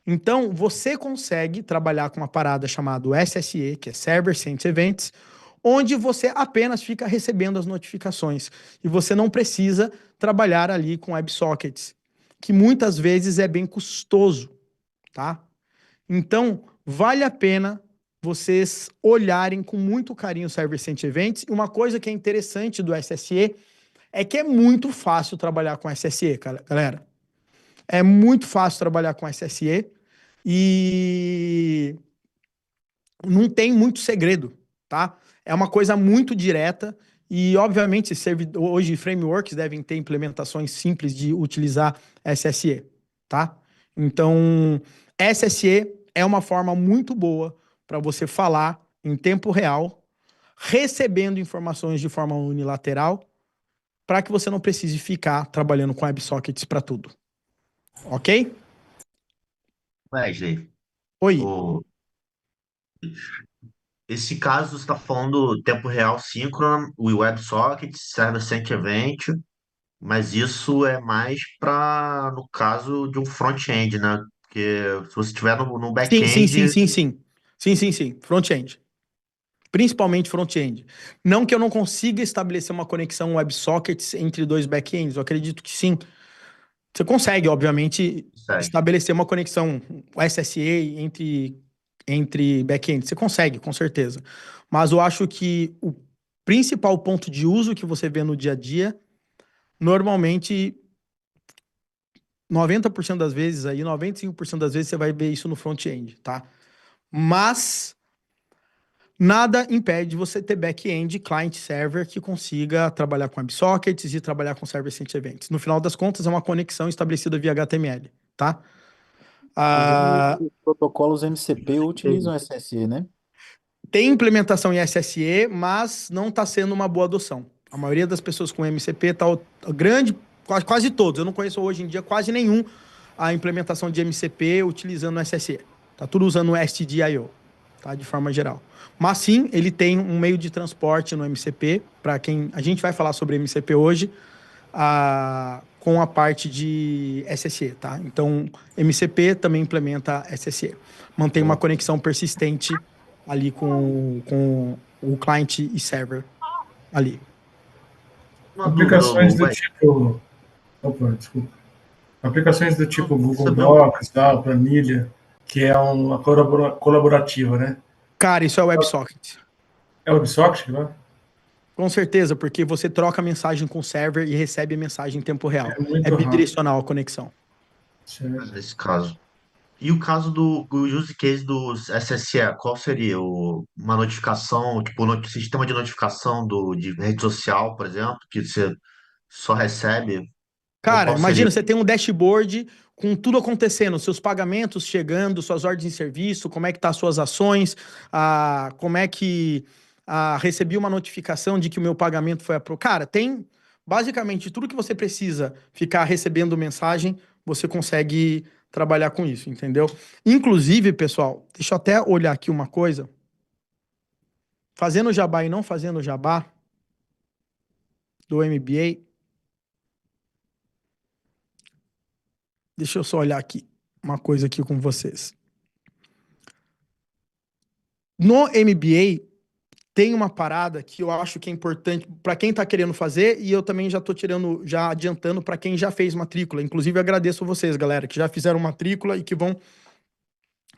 Então, você consegue trabalhar com uma parada chamada SSE, que é Server Sent Events, onde você apenas fica recebendo as notificações. E você não precisa trabalhar ali com WebSockets, que muitas vezes é bem custoso, tá? Então, vale a pena vocês olharem com muito carinho o Server Sent Events. E uma coisa que é interessante do SSE é que é muito fácil trabalhar com SSE, galera. É muito fácil trabalhar com SSE e não tem muito segredo, tá? É uma coisa muito direta e, obviamente, hoje frameworks devem ter implementações simples de utilizar SSE, tá? Então, SSE é uma forma muito boa para você falar em tempo real, recebendo informações de forma unilateral, para que você não precise ficar trabalhando com WebSockets para tudo. Ok? Wesley, Oi. o, esse caso você está falando tempo real síncrono, o WebSocket, Server Sent Event, mas isso é mais para no caso de um front-end, né? Porque se você estiver no Sim, sim, sim, back-end, sim, sim. Sim, sim, sim. Front-end. Principalmente front-end. Não que eu não consiga estabelecer uma conexão WebSockets entre dois back-ends, eu acredito que sim. Você consegue, obviamente, segue. estabelecer uma conexão SSA entre back-ends. Você consegue, com certeza. Mas eu acho que o principal ponto de uso que você vê no dia a dia, normalmente, 90% das vezes aí, 95% das vezes você vai ver isso no front-end, tá? Mas nada impede você ter back-end, client-server, que consiga trabalhar com WebSockets e trabalhar com Server-Sent Events. No final das contas, é uma conexão estabelecida via HTML, tá? Inclusive, Ah, os protocolos MCP utilizam SSE, né? tem implementação em SSE, mas não está sendo uma boa adoção. A maioria das pessoas com MCP está grande, quase todos. Eu não conheço hoje em dia quase nenhum a implementação de MCP utilizando SSE. Tá tudo usando o STDIO, tá? De forma geral. Mas sim, ele tem um meio de transporte no MCP, para quem a gente vai falar sobre MCP hoje, com a parte de SSE, tá? Então, MCP também implementa SSE. Mantém uma conexão persistente ali com o cliente e server ali. Uma dúvida, Aplicações do Web. tipo. Opa, desculpa. Aplicações do tipo Google Saber um. Docs, tal, planilha, que é uma colaborativa, né? Cara, isso é WebSocket. É o WebSocket, né? Com certeza, porque você troca mensagem com o server e recebe a mensagem em tempo real. É É muito rápido. bidirecional a conexão. Certo. Nesse caso. E o caso do use case do SSE, qual seria? Uma notificação, tipo, sistema de notificação de rede social, por exemplo, que você só recebe? Cara, Qual seria? imagina, você tem um dashboard com tudo acontecendo, seus pagamentos chegando, suas ordens de serviço, como é que tá as suas ações, como é que recebi uma notificação de que o meu pagamento foi aprovado. Cara, tem basicamente tudo que você precisa ficar recebendo mensagem, você consegue trabalhar com isso, entendeu? Inclusive, pessoal, deixa eu até olhar aqui uma coisa. Fazendo jabá e não fazendo jabá do MBA, deixa eu só olhar aqui uma coisa aqui com vocês. No MBA, tem uma parada que eu acho que é importante para quem está querendo fazer e eu também já estou tirando, já adiantando para quem já fez matrícula. Inclusive, eu agradeço vocês, galera, que já fizeram matrícula e que vão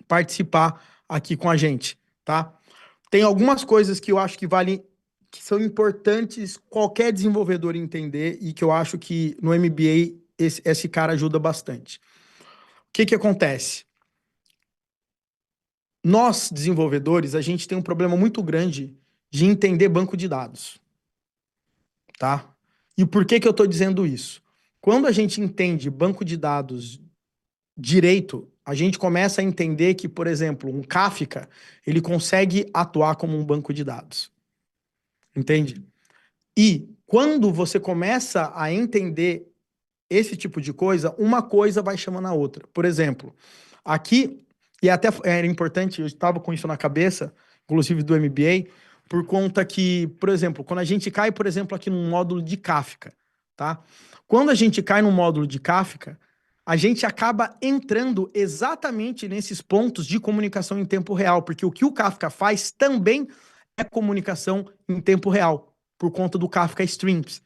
participar aqui com a gente, tá? Tem algumas coisas que eu acho que valem, que são importantes qualquer desenvolvedor entender e que eu acho que no MBA esse cara ajuda bastante. O que que acontece? Nós, desenvolvedores, a gente tem um problema muito grande de entender banco de dados, tá? E por que que eu estou dizendo isso? Quando a gente entende banco de dados direito, a gente começa a entender que, por exemplo, um Kafka, ele consegue atuar como um banco de dados, entende? E quando você começa a entender esse tipo de coisa, uma coisa vai chamando a outra. Por exemplo, aqui, e até era importante, eu estava com isso na cabeça, inclusive do MBA, por conta que, por exemplo, quando a gente cai, por exemplo, aqui num módulo de Kafka, tá? Quando a gente cai num módulo de Kafka, a gente acaba entrando exatamente nesses pontos de comunicação em tempo real, porque o que o Kafka faz também é comunicação em tempo real, por conta do Kafka Streams.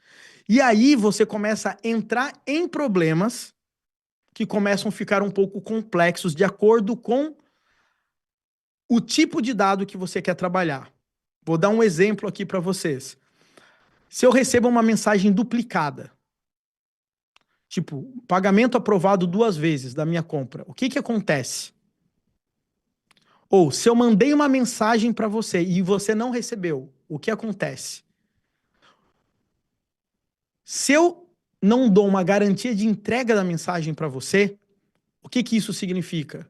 E aí você começa a entrar em problemas que começam a ficar um pouco complexos de acordo com o tipo de dado que você quer trabalhar. Vou dar um exemplo aqui para vocês. Se eu recebo uma mensagem duplicada, tipo, pagamento aprovado 2 vezes da minha compra, o que que acontece? Ou se eu mandei uma mensagem para você e você não recebeu, o que acontece? Se eu não dou uma garantia de entrega da mensagem para você, o que que isso significa?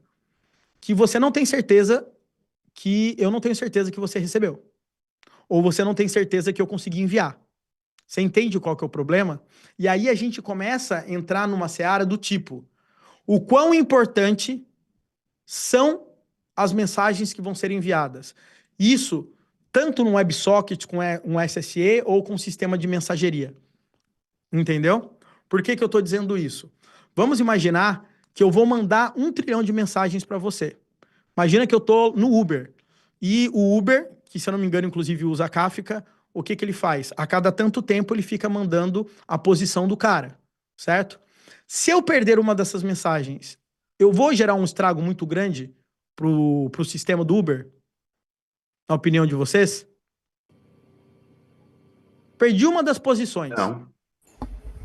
Que você não tem certeza que eu não tenho certeza que você recebeu. Ou você não tem certeza que eu consegui enviar. Você entende qual que é o problema? E aí a gente começa a entrar numa seara do tipo: o quão importante são as mensagens que vão ser enviadas? Isso tanto no WebSocket com um SSE ou com sistema de mensageria. Entendeu? Por que que eu estou dizendo isso? Vamos imaginar que eu vou mandar 1 trilhão de mensagens para você. Imagina que eu estou no Uber. E o Uber, que se eu não me engano, inclusive usa a Kafka, o que que ele faz? A cada tanto tempo ele fica mandando a posição do cara, certo? Se eu perder uma dessas mensagens, eu vou gerar um estrago muito grande pro sistema do Uber? Na opinião de vocês? Perdi uma das posições. Não.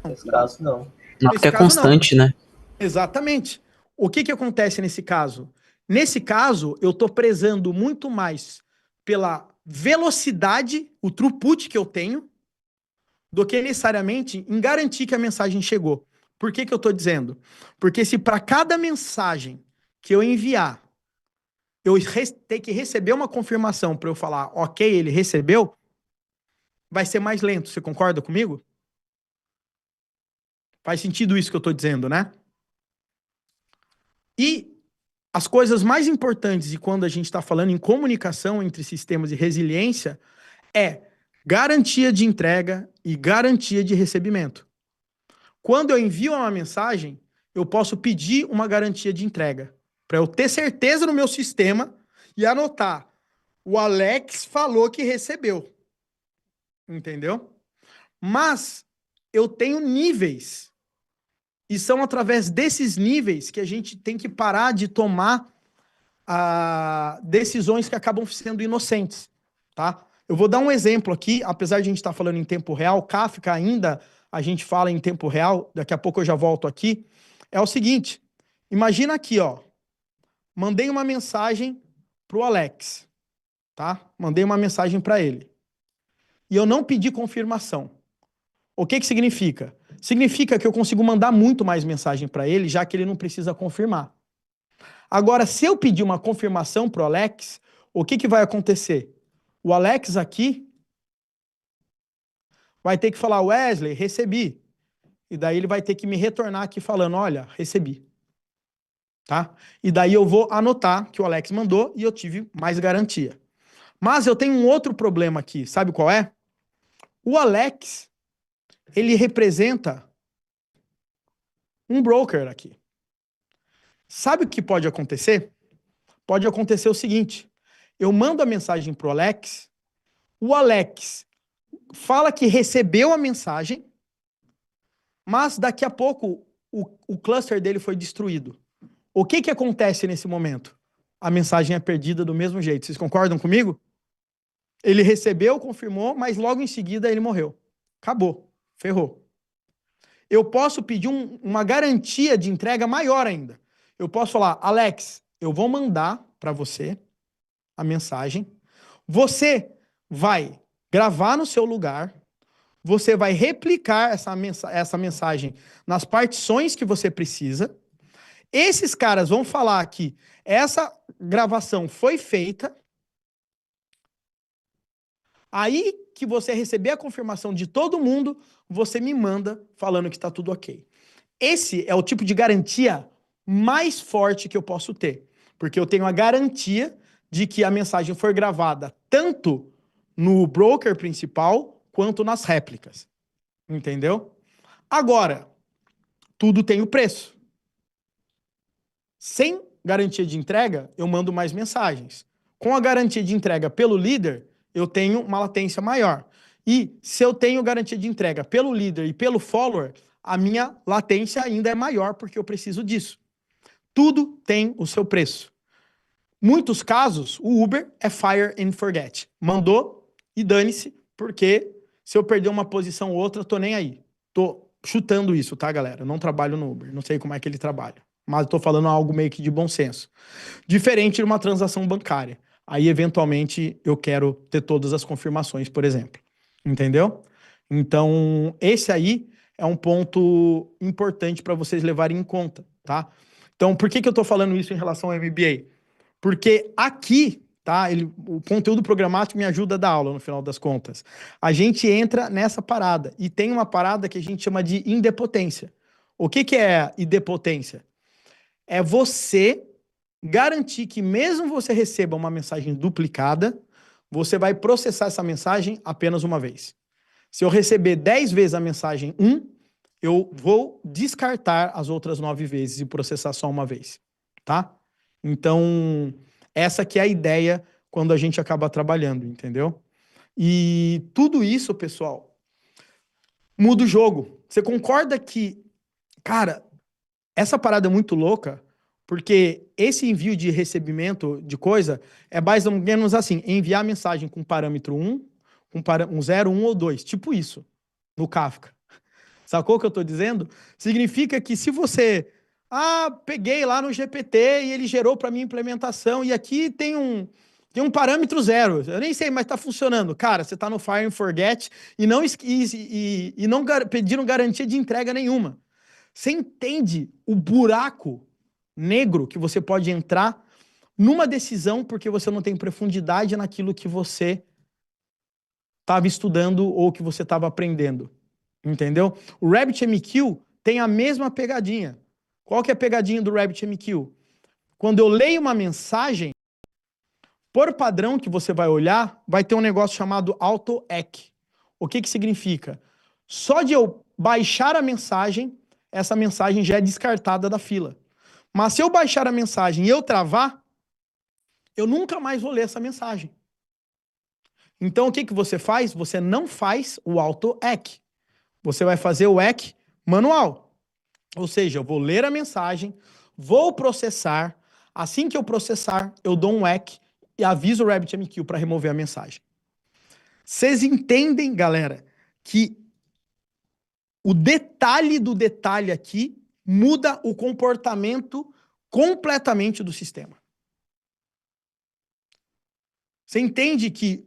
Nesse caso, não. Não, Nesse porque é caso, não. constante, né? Exatamente. O que que acontece nesse caso? Nesse caso, eu estou prezando muito mais pela velocidade, o throughput que eu tenho, do que necessariamente em garantir que a mensagem chegou. Por que que eu estou dizendo? Porque se para cada mensagem que eu enviar, eu ter que receber uma confirmação para eu falar, ok, ele recebeu, vai ser mais lento. Você concorda comigo? Faz sentido isso que eu estou dizendo, né? E as coisas mais importantes de quando a gente está falando em comunicação entre sistemas e resiliência é garantia de entrega e garantia de recebimento. Quando eu envio uma mensagem, eu posso pedir uma garantia de entrega, para eu ter certeza no meu sistema e anotar. O Alex falou que recebeu. Entendeu? Mas eu tenho níveis. E são através desses níveis que a gente tem que parar de tomar decisões que acabam sendo inocentes, tá? Eu vou dar um exemplo aqui, apesar de a gente estar falando em tempo real, Kafka ainda a gente fala em tempo real, daqui a pouco eu já volto aqui. É o seguinte, imagina aqui, ó, mandei uma mensagem pro Alex, tá? Mandei uma mensagem para ele. E eu não pedi confirmação. O que que significa? Significa que eu consigo mandar muito mais mensagem para ele, já que ele não precisa confirmar. Agora, se eu pedir uma confirmação para o Alex, o que que vai acontecer? O Alex aqui vai ter que falar, Wesley, recebi. E daí ele vai ter que me retornar aqui falando, olha, recebi. Tá? E daí eu vou anotar que o Alex mandou e eu tive mais garantia. Mas eu tenho um outro problema aqui, sabe qual é? O Alex, ele representa um broker aqui. Sabe o que pode acontecer? Pode acontecer o seguinte, eu mando a mensagem para o Alex fala que recebeu a mensagem, mas daqui a pouco o cluster dele foi destruído. O que que acontece nesse momento? A mensagem é perdida do mesmo jeito. Vocês concordam comigo? Ele recebeu, confirmou, mas logo em seguida ele morreu. Acabou. Ferrou. Eu posso pedir uma garantia de entrega maior ainda. Eu posso falar, Alex, eu vou mandar para você a mensagem. Você vai gravar no seu lugar. Você vai replicar essa mensagem nas partições que você precisa. Esses caras vão falar que essa gravação foi feita. Aí que você receber a confirmação de todo mundo, você me manda falando que está tudo ok. Esse é o tipo de garantia mais forte que eu posso ter. Porque eu tenho a garantia de que a mensagem foi gravada tanto no broker principal quanto nas réplicas. Entendeu? Agora, tudo tem o preço. Sem garantia de entrega, eu mando mais mensagens. Com a garantia de entrega pelo líder, eu tenho uma latência maior. E se eu tenho garantia de entrega pelo líder e pelo follower, a minha latência ainda é maior porque eu preciso disso. Tudo tem o seu preço. Muitos casos, o Uber é fire and forget. Mandou e dane-se, porque se eu perder uma posição ou outra, eu tô nem aí. Tô chutando isso, tá, galera? Eu não trabalho no Uber, não sei como é que ele trabalha. Mas eu tô falando algo meio que de bom senso. Diferente de uma transação bancária. Aí, eventualmente, eu quero ter todas as confirmações, por exemplo. Entendeu? Então, esse aí é um ponto importante para vocês levarem em conta, tá? Então, por que eu tô falando isso em relação ao MBA? Porque aqui, tá? O conteúdo programático me ajuda a dar aula, no final das contas. A gente entra nessa parada. E tem uma parada que a gente chama de idempotência. O que é idempotência? É você garantir que mesmo você receba uma mensagem duplicada, você vai processar essa mensagem apenas uma vez. Se eu receber 10 vezes a mensagem 1, eu vou descartar as outras 9 vezes e processar só uma vez, tá? Então, essa que é a ideia quando a gente acaba trabalhando, entendeu? E tudo isso, pessoal, muda o jogo. Você concorda que, cara, essa parada é muito louca, porque esse envio de recebimento de coisa é mais ou menos assim, enviar mensagem com parâmetro 1, um 0, 1 ou 2, tipo isso, no Kafka. Sacou o que eu estou dizendo? Significa que se você... peguei lá no GPT e ele gerou para mim implementação e aqui tem um parâmetro 0. Eu nem sei, mas está funcionando. Cara, você está no Fire and Forget e não, não pediram garantia de entrega nenhuma. Você entende o buraco negro que você pode entrar numa decisão porque você não tem profundidade naquilo que você estava estudando ou que você estava aprendendo? Entendeu? O RabbitMQ tem a mesma pegadinha. Qual que é a pegadinha do RabbitMQ? Quando eu leio uma mensagem, por padrão que você vai olhar, vai ter um negócio chamado AutoEC. O que que significa? Só de eu baixar a mensagem, essa mensagem já é descartada da fila. Mas se eu baixar a mensagem e eu travar, eu nunca mais vou ler essa mensagem. Então o que que você faz? Você não faz o AutoEC. Você vai fazer o EC manual. Ou seja, eu vou ler a mensagem, vou processar. Assim que eu processar, eu dou um EC e aviso o RabbitMQ para remover a mensagem. Vocês entendem, galera, que o detalhe do detalhe aqui muda o comportamento completamente do sistema. Você entende que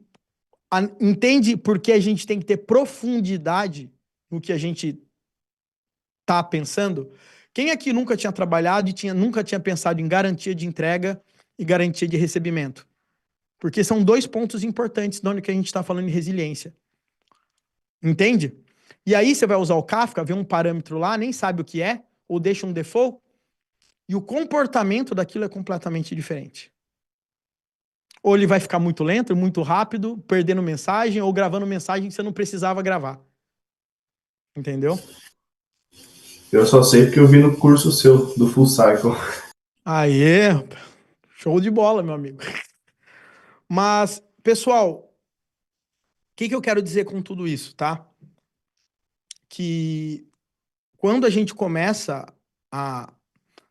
entende porque a gente tem que ter profundidade no que a gente tá pensando? Quem aqui nunca tinha trabalhado e nunca tinha pensado em garantia de entrega e garantia de recebimento? Porque são 2 pontos importantes de onde que a gente está falando em resiliência. Entende? E aí você vai usar o Kafka, vê um parâmetro lá, nem sabe o que é, ou deixa um default, e o comportamento daquilo é completamente diferente. Ou ele vai ficar muito lento, muito rápido, perdendo mensagem, ou gravando mensagem que você não precisava gravar. Entendeu? Eu só sei porque eu vi no curso seu, do Full Cycle. Aê, show de bola, meu amigo. Mas, pessoal, o que eu quero dizer com tudo isso, tá? Que quando a gente começa a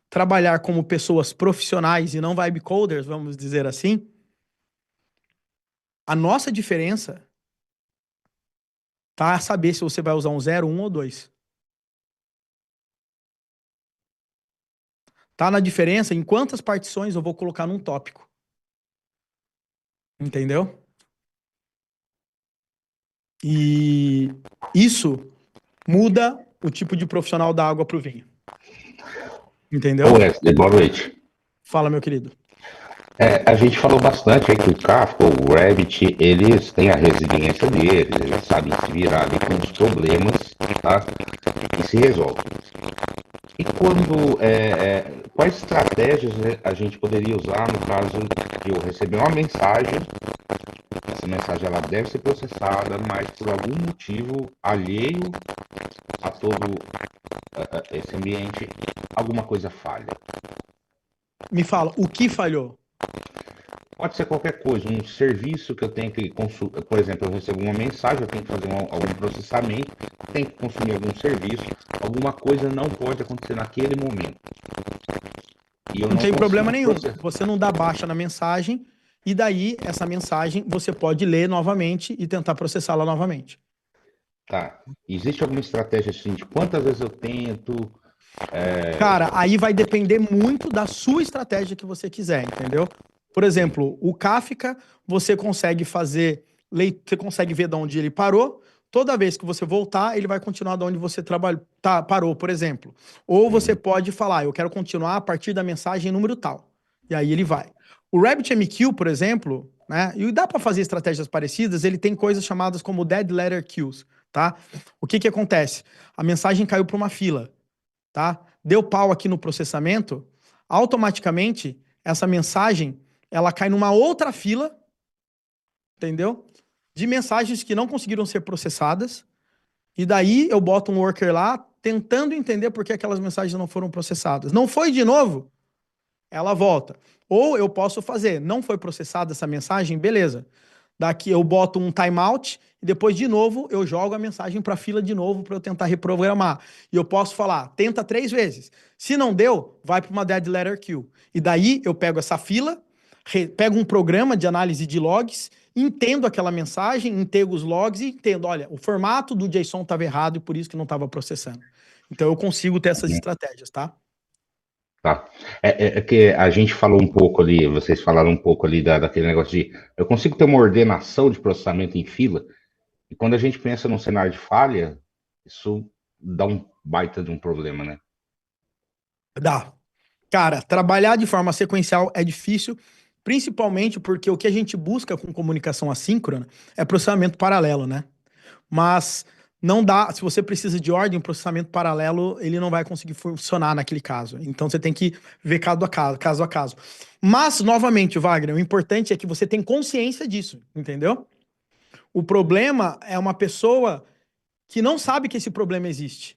trabalhar como pessoas profissionais e não vibe coders, vamos dizer assim, a nossa diferença tá a saber se você vai usar um 0, 1 ou 2. Tá na diferença em quantas partições eu vou colocar num tópico. Entendeu? E isso muda o tipo de profissional da água pro vinho. Entendeu? Ô, Wesley, boa noite. Fala, meu querido. A gente falou bastante aí que o Kafka, o Rabbit, eles têm a resiliência deles, eles sabem se virar ali com os problemas, tá? E se resolvem. E quais estratégias a gente poderia usar no caso de eu receber uma mensagem, essa mensagem ela deve ser processada, mas por algum motivo alheio a todo esse ambiente, alguma coisa falha. Me fala, o que falhou? Pode ser qualquer coisa, um serviço que eu tenho que consultar, por exemplo, eu recebo uma mensagem, eu tenho que fazer algum processamento, tenho que consumir algum serviço, alguma coisa não pode acontecer naquele momento. E eu Não tem problema nenhum. processar. Você não dá baixa na mensagem e daí essa mensagem você pode ler novamente e tentar processá-la novamente. Tá. Existe alguma estratégia assim de quantas vezes eu tento? Cara, aí vai depender muito da sua estratégia que você quiser, entendeu? Por exemplo, o Kafka, você consegue você consegue ver de onde ele parou. Toda vez que você voltar, ele vai continuar de onde você parou, por exemplo. Ou você pode falar, eu quero continuar a partir da mensagem número tal. E aí ele vai. O RabbitMQ, por exemplo, né? E dá para fazer estratégias parecidas, ele tem coisas chamadas como dead letter queues, tá? O que acontece? A mensagem caiu para uma fila, tá? Deu pau aqui no processamento, automaticamente essa mensagem ela cai numa outra fila entendeu? De mensagens que não conseguiram ser processadas, e daí eu boto um worker lá tentando entender por que aquelas mensagens não foram processadas. Não foi de novo? Ela volta. Ou eu posso fazer, não foi processada essa mensagem, beleza. Daqui eu boto um timeout e depois de novo eu jogo a mensagem para a fila de novo para eu tentar reprogramar. E eu posso falar, tenta 3 vezes. Se não deu, vai para uma dead letter queue. E daí eu pego essa fila, pego um programa de análise de logs, entendo aquela mensagem, entendo os logs e entendo, olha, o formato do JSON estava errado e por isso que não estava processando. Então eu consigo ter essas estratégias, tá? Tá. É que a gente falou um pouco ali, vocês falaram um pouco ali daquele negócio de eu consigo ter uma ordenação de processamento em fila, e quando a gente pensa num cenário de falha, isso dá um baita de um problema, né? Dá. Cara, trabalhar de forma sequencial é difícil, principalmente porque o que a gente busca com comunicação assíncrona é processamento paralelo, né? Mas não dá, se você precisa de ordem, o processamento paralelo, ele não vai conseguir funcionar naquele caso. Então você tem que ver caso a caso. Mas, novamente, Wagner, o importante é que você tem consciência disso, entendeu? O problema é uma pessoa que não sabe que esse problema existe.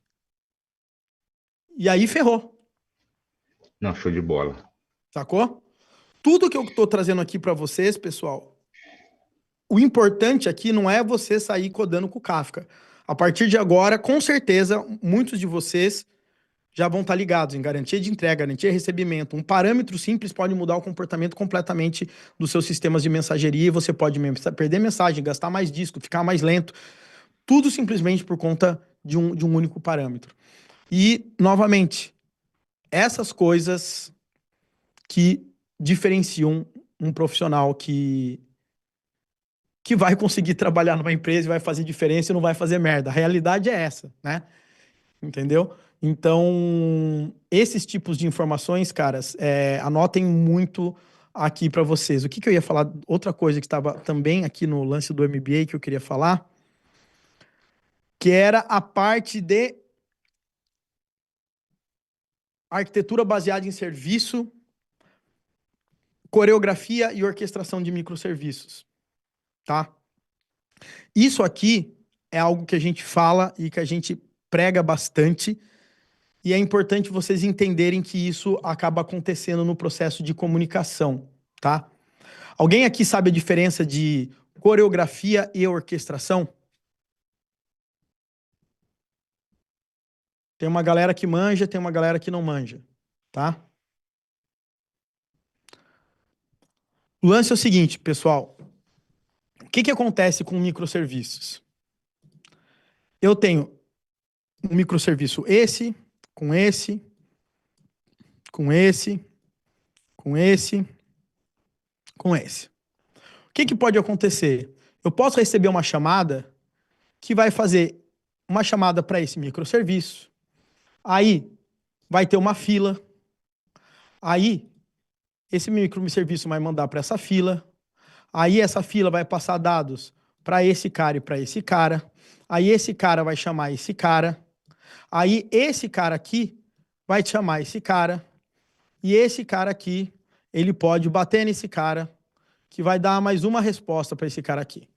E aí ferrou, Não, show de bola. sacou? Tudo que eu tô trazendo aqui para vocês, pessoal, o importante aqui não é você sair codando com o Kafka. A partir de agora, com certeza, muitos de vocês já vão estar ligados em garantia de entrega, garantia de recebimento. Um parâmetro simples pode mudar o comportamento completamente dos seus sistemas de mensageria e você pode perder mensagem, gastar mais disco, ficar mais lento. Tudo simplesmente por conta de um único parâmetro. E, novamente, essas coisas que diferenciam um profissional que vai conseguir trabalhar numa empresa e vai fazer diferença e não vai fazer merda. A realidade é essa, né? Entendeu? Então, esses tipos de informações, caras, anotem muito aqui para vocês. O que eu ia falar? Outra coisa que estava também aqui no lance do MBA que eu queria falar, que era a parte de arquitetura baseada em serviço, coreografia e orquestração de microserviços, tá? Isso aqui é algo que a gente fala e que a gente prega bastante, e é importante vocês entenderem que isso acaba acontecendo no processo de comunicação, tá? Alguém aqui sabe a diferença de coreografia e orquestração? Tem uma galera que manja, tem uma galera que não manja, tá? O lance é o seguinte, pessoal. O que acontece com microserviços? Eu tenho um microserviço esse, com esse, com esse, com esse, com esse. O que pode acontecer? Eu posso receber uma chamada que vai fazer uma chamada para esse microserviço. Aí vai ter uma fila. Aí esse microserviço vai mandar para essa fila. Aí essa fila vai passar dados para esse cara e para esse cara. Aí esse cara vai chamar esse cara. Aí esse cara aqui vai chamar esse cara. E esse cara aqui, ele pode bater nesse cara, que vai dar mais uma resposta para esse cara aqui.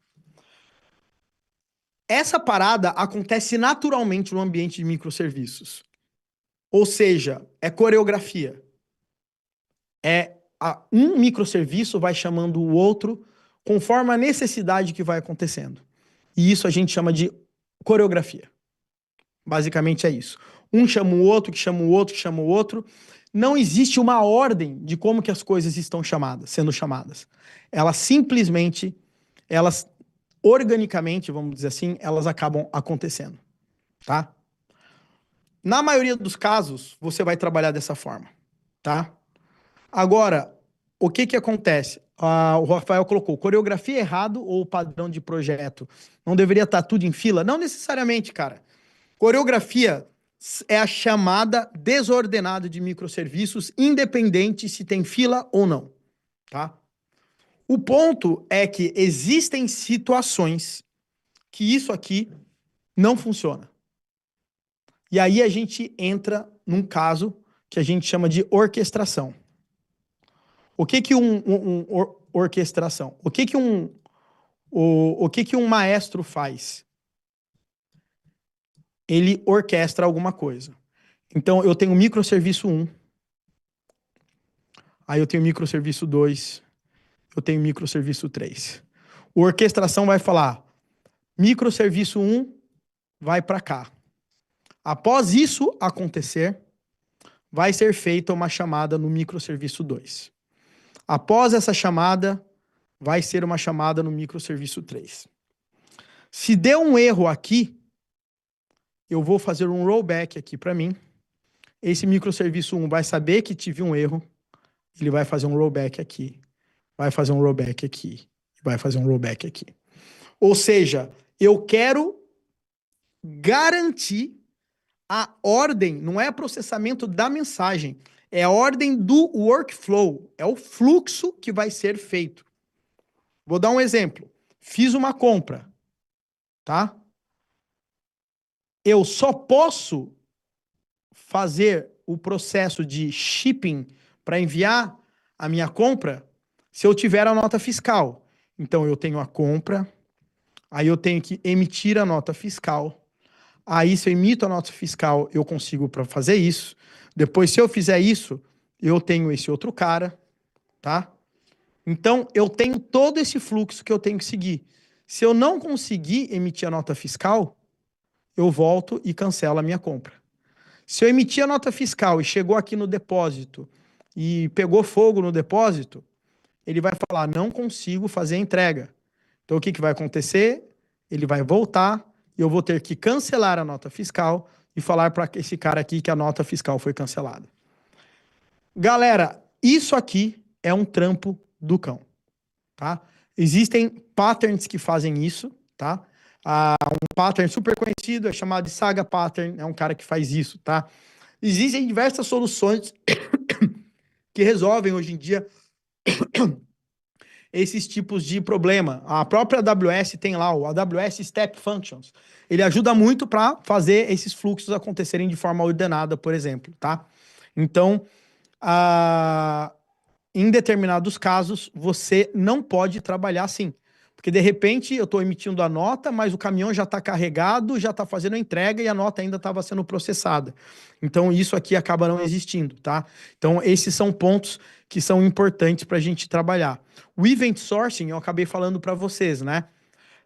Essa parada acontece naturalmente no ambiente de microserviços. Ou seja, é coreografia. Um microserviço vai chamando o outro conforme a necessidade que vai acontecendo. E isso a gente chama de coreografia. Basicamente é isso. Um chama o outro, que chama o outro, que chama o outro. Não existe uma ordem de como que as coisas estão sendo chamadas. Elas simplesmente, organicamente, vamos dizer assim, elas acabam acontecendo, tá? Na maioria dos casos, você vai trabalhar dessa forma, tá? Agora, o que acontece? O Rafael colocou coreografia errado ou padrão de projeto. Não deveria estar tudo em fila? Não necessariamente, cara. Coreografia é a chamada desordenada de microserviços, independente se tem fila ou não, tá? O ponto é que existem situações que isso aqui não funciona. E aí a gente entra num caso que a gente chama de orquestração. O que orquestração? O que O que um maestro faz? Ele orquestra alguma coisa. Então, eu tenho microserviço 1, aí eu tenho microserviço 2, eu tenho microserviço 3. O orquestração vai falar, microserviço 1 vai para cá. Após isso acontecer, vai ser feita uma chamada no microserviço 2. Após essa chamada, vai ser uma chamada no microserviço 3. Se der um erro aqui, eu vou fazer um rollback aqui para mim. Esse microserviço 1 vai saber que tive um erro, ele vai fazer um rollback aqui, vai fazer um rollback aqui, vai fazer um rollback aqui. Ou seja, eu quero garantir a ordem, não é processamento da mensagem, é a ordem do workflow, é o fluxo que vai ser feito. Vou dar um exemplo. Fiz uma compra, tá? Eu só posso fazer o processo de shipping para enviar a minha compra se eu tiver a nota fiscal. Então, eu tenho a compra, aí eu tenho que emitir a nota fiscal. Aí, se eu emito a nota fiscal, eu consigo para fazer isso. Depois, se eu fizer isso, eu tenho esse outro cara, tá? Então, eu tenho todo esse fluxo que eu tenho que seguir. Se eu não conseguir emitir a nota fiscal, eu volto e cancelo a minha compra. Se eu emitir a nota fiscal e chegou aqui no depósito e pegou fogo no depósito, ele vai falar, não consigo fazer a entrega. Então, o que vai acontecer? Ele vai voltar e eu vou ter que cancelar a nota fiscal e falar para esse cara aqui que a nota fiscal foi cancelada. Galera, isso aqui é um trampo do cão, tá? Existem patterns que fazem isso, tá? Um pattern super conhecido é chamado de Saga Pattern, é um cara que faz isso, tá? Existem diversas soluções que resolvem hoje em dia esses tipos de problema. A própria AWS tem lá o AWS Step Functions. Ele ajuda muito para fazer esses fluxos acontecerem de forma ordenada, por exemplo, tá? Então, em determinados casos, você não pode trabalhar assim. Porque, de repente, eu estou emitindo a nota, mas o caminhão já está carregado, já está fazendo a entrega e a nota ainda estava sendo processada. Então, isso aqui acaba não existindo, tá? Então, esses são pontos que são importantes para a gente trabalhar. O Event Sourcing, eu acabei falando para vocês, né?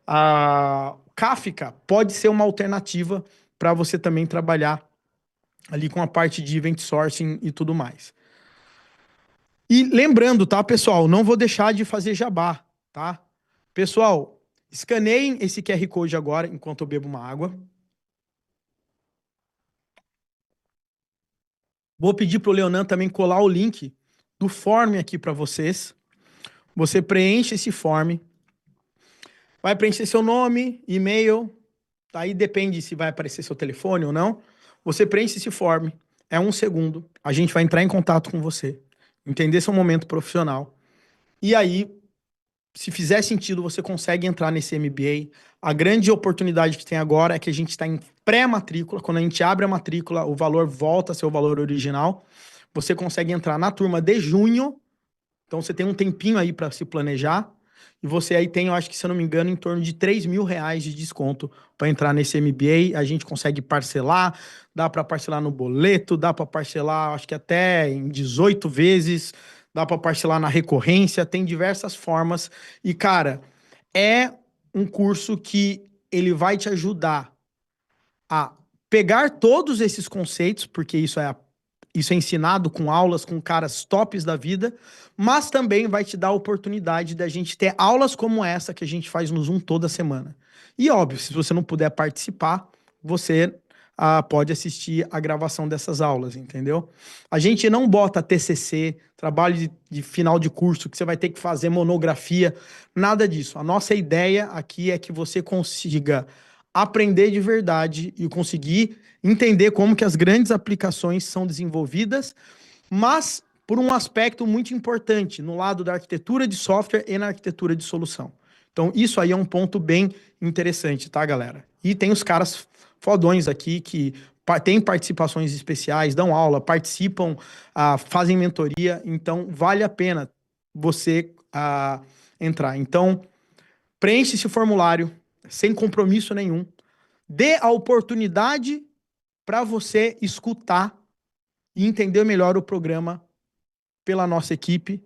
A Kafka pode ser uma alternativa para você também trabalhar ali com a parte de Event Sourcing e tudo mais. E lembrando, tá, pessoal? Não vou deixar de fazer jabá, tá? Pessoal, escaneiem esse QR Code agora, enquanto eu bebo uma água. Vou pedir para o Leonan também colar o link do form aqui para vocês. Você preenche esse form. Vai preencher seu nome, e-mail. Aí depende se vai aparecer seu telefone ou não. Você preenche esse form. É 1 segundo. A gente vai entrar em contato com você. Entender seu momento profissional. E aí, se fizer sentido, você consegue entrar nesse MBA. A grande oportunidade que tem agora é que a gente está em pré-matrícula. Quando a gente abre a matrícula, o valor volta a ser o valor original. Você consegue entrar na turma de junho. Então, você tem um tempinho aí para se planejar. E você aí tem, eu acho que, se eu não me engano, em torno de R$3.000 de desconto para entrar nesse MBA. A gente consegue parcelar, dá para parcelar no boleto, dá para parcelar, acho que até em 18 vezes, dá para parcelar na recorrência, tem diversas formas. E, cara, é um curso que ele vai te ajudar a pegar todos esses conceitos, porque isso é ensinado com aulas com caras tops da vida, mas também vai te dar a oportunidade da gente ter aulas como essa que a gente faz no Zoom toda semana. E óbvio, se você não puder participar, você pode assistir a gravação dessas aulas, entendeu? A gente não bota TCC, trabalho de final de curso, que você vai ter que fazer monografia, nada disso. A nossa ideia aqui é que você consiga aprender de verdade e conseguir entender como que as grandes aplicações são desenvolvidas, mas por um aspecto muito importante, no lado da arquitetura de software e na arquitetura de solução. Então, isso aí é um ponto bem interessante, tá, galera? E tem os caras fodões aqui que têm participações especiais, dão aula, participam, fazem mentoria, então vale a pena você entrar. Então, Preenche esse formulário, sem compromisso nenhum. Dê a oportunidade para você escutar e entender melhor o programa pela nossa equipe,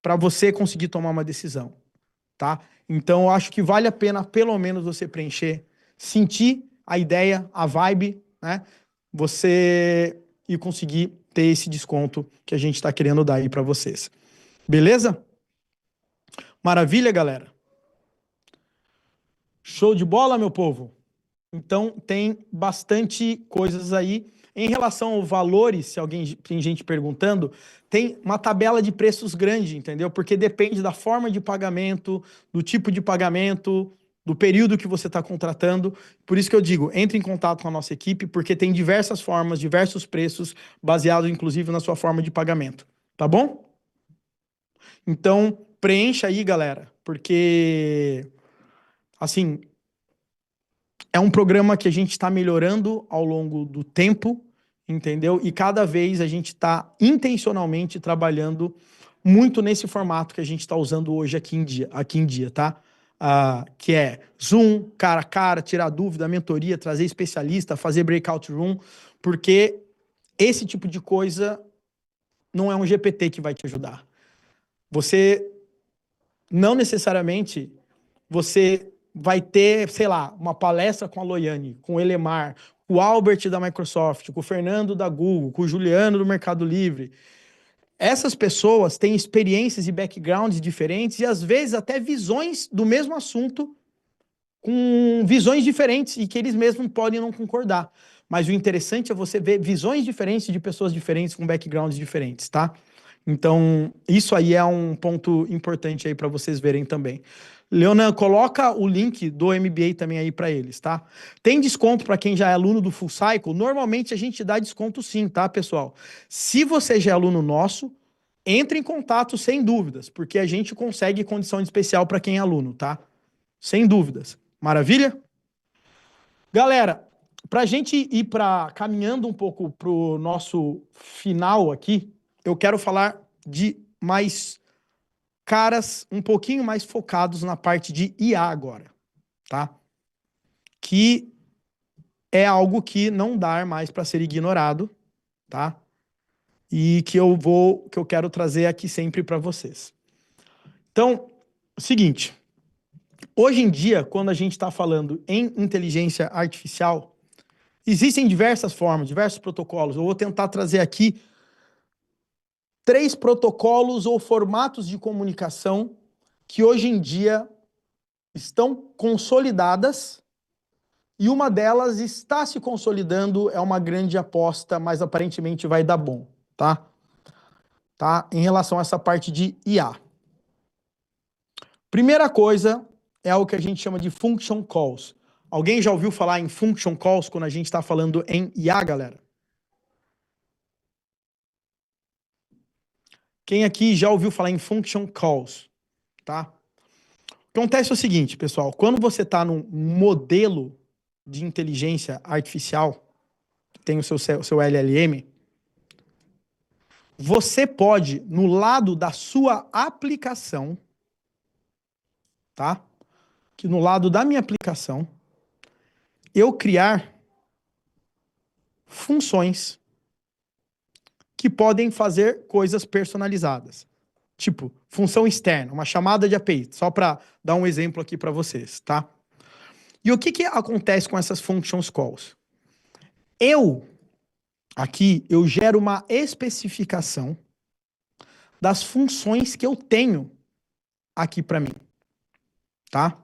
para você conseguir tomar uma decisão, tá? Então, eu acho que vale a pena, pelo menos, você preencher, sentir a ideia, a vibe, né? Você e conseguir ter esse desconto que a gente está querendo dar aí para vocês. Beleza? Maravilha, galera? Show de bola, meu povo? Então, tem bastante coisas aí. Em relação aos valores, se alguém tem gente perguntando, tem uma tabela de preços grande, entendeu? Porque depende da forma de pagamento, do tipo de pagamento, do período que você está contratando. Por isso que eu digo, entre em contato com a nossa equipe, porque tem diversas formas, diversos preços, baseados inclusive na sua forma de pagamento. Tá bom? Então, preencha aí, galera, porque, assim, é um programa que a gente está melhorando ao longo do tempo, entendeu? E cada vez a gente está intencionalmente trabalhando muito nesse formato que a gente está usando hoje aqui em dia, tá? Que é Zoom, cara a cara, tirar dúvida, mentoria, trazer especialista, fazer breakout room, porque esse tipo de coisa não é um GPT que vai te ajudar. Você, não necessariamente, você vai ter, sei lá, uma palestra com a Loiane, com o Elemar, com o Albert da Microsoft, com o Fernando da Google, com o Juliano do Mercado Livre. Essas pessoas têm experiências e backgrounds diferentes e, às vezes, até visões do mesmo assunto com visões diferentes e que eles mesmos podem não concordar. Mas o interessante é você ver visões diferentes de pessoas diferentes com backgrounds diferentes, tá? Então, isso aí é um ponto importante aí para vocês verem também. Leonan, coloca o link do MBA também aí para eles, tá? Tem desconto para quem já é aluno do Full Cycle? Normalmente a gente dá desconto sim, tá, pessoal? Se você já é aluno nosso, entre em contato sem dúvidas, porque a gente consegue condição especial para quem é aluno, tá? Sem dúvidas. Maravilha? Galera, para a gente ir caminhando um pouco para o nosso final aqui, eu quero falar de mais caras um pouquinho mais focados na parte de IA agora, tá? Que é algo que não dá mais para ser ignorado, tá? E que eu quero trazer aqui sempre para vocês. Então, seguinte, hoje em dia, quando a gente está falando em inteligência artificial, existem diversas formas, diversos protocolos. Eu vou tentar trazer aqui 3 protocolos ou formatos de comunicação que hoje em dia estão consolidadas e uma delas está se consolidando, é uma grande aposta, mas aparentemente vai dar bom, tá? Em relação a essa parte de IA. Primeira coisa é o que a gente chama de function calls. Alguém já ouviu falar em function calls quando a gente está falando em IA, galera? Quem aqui já ouviu falar em function calls, tá? Acontece o seguinte, pessoal, quando você está num modelo de inteligência artificial, que tem o seu LLM, você pode, no lado da sua aplicação, tá? Que no lado da minha aplicação, eu criar funções que podem fazer coisas personalizadas. Tipo, função externa, uma chamada de API, só para dar um exemplo aqui para vocês, tá? E o que acontece com essas functions calls? Aqui, eu gero uma especificação das funções que eu tenho aqui para mim, tá?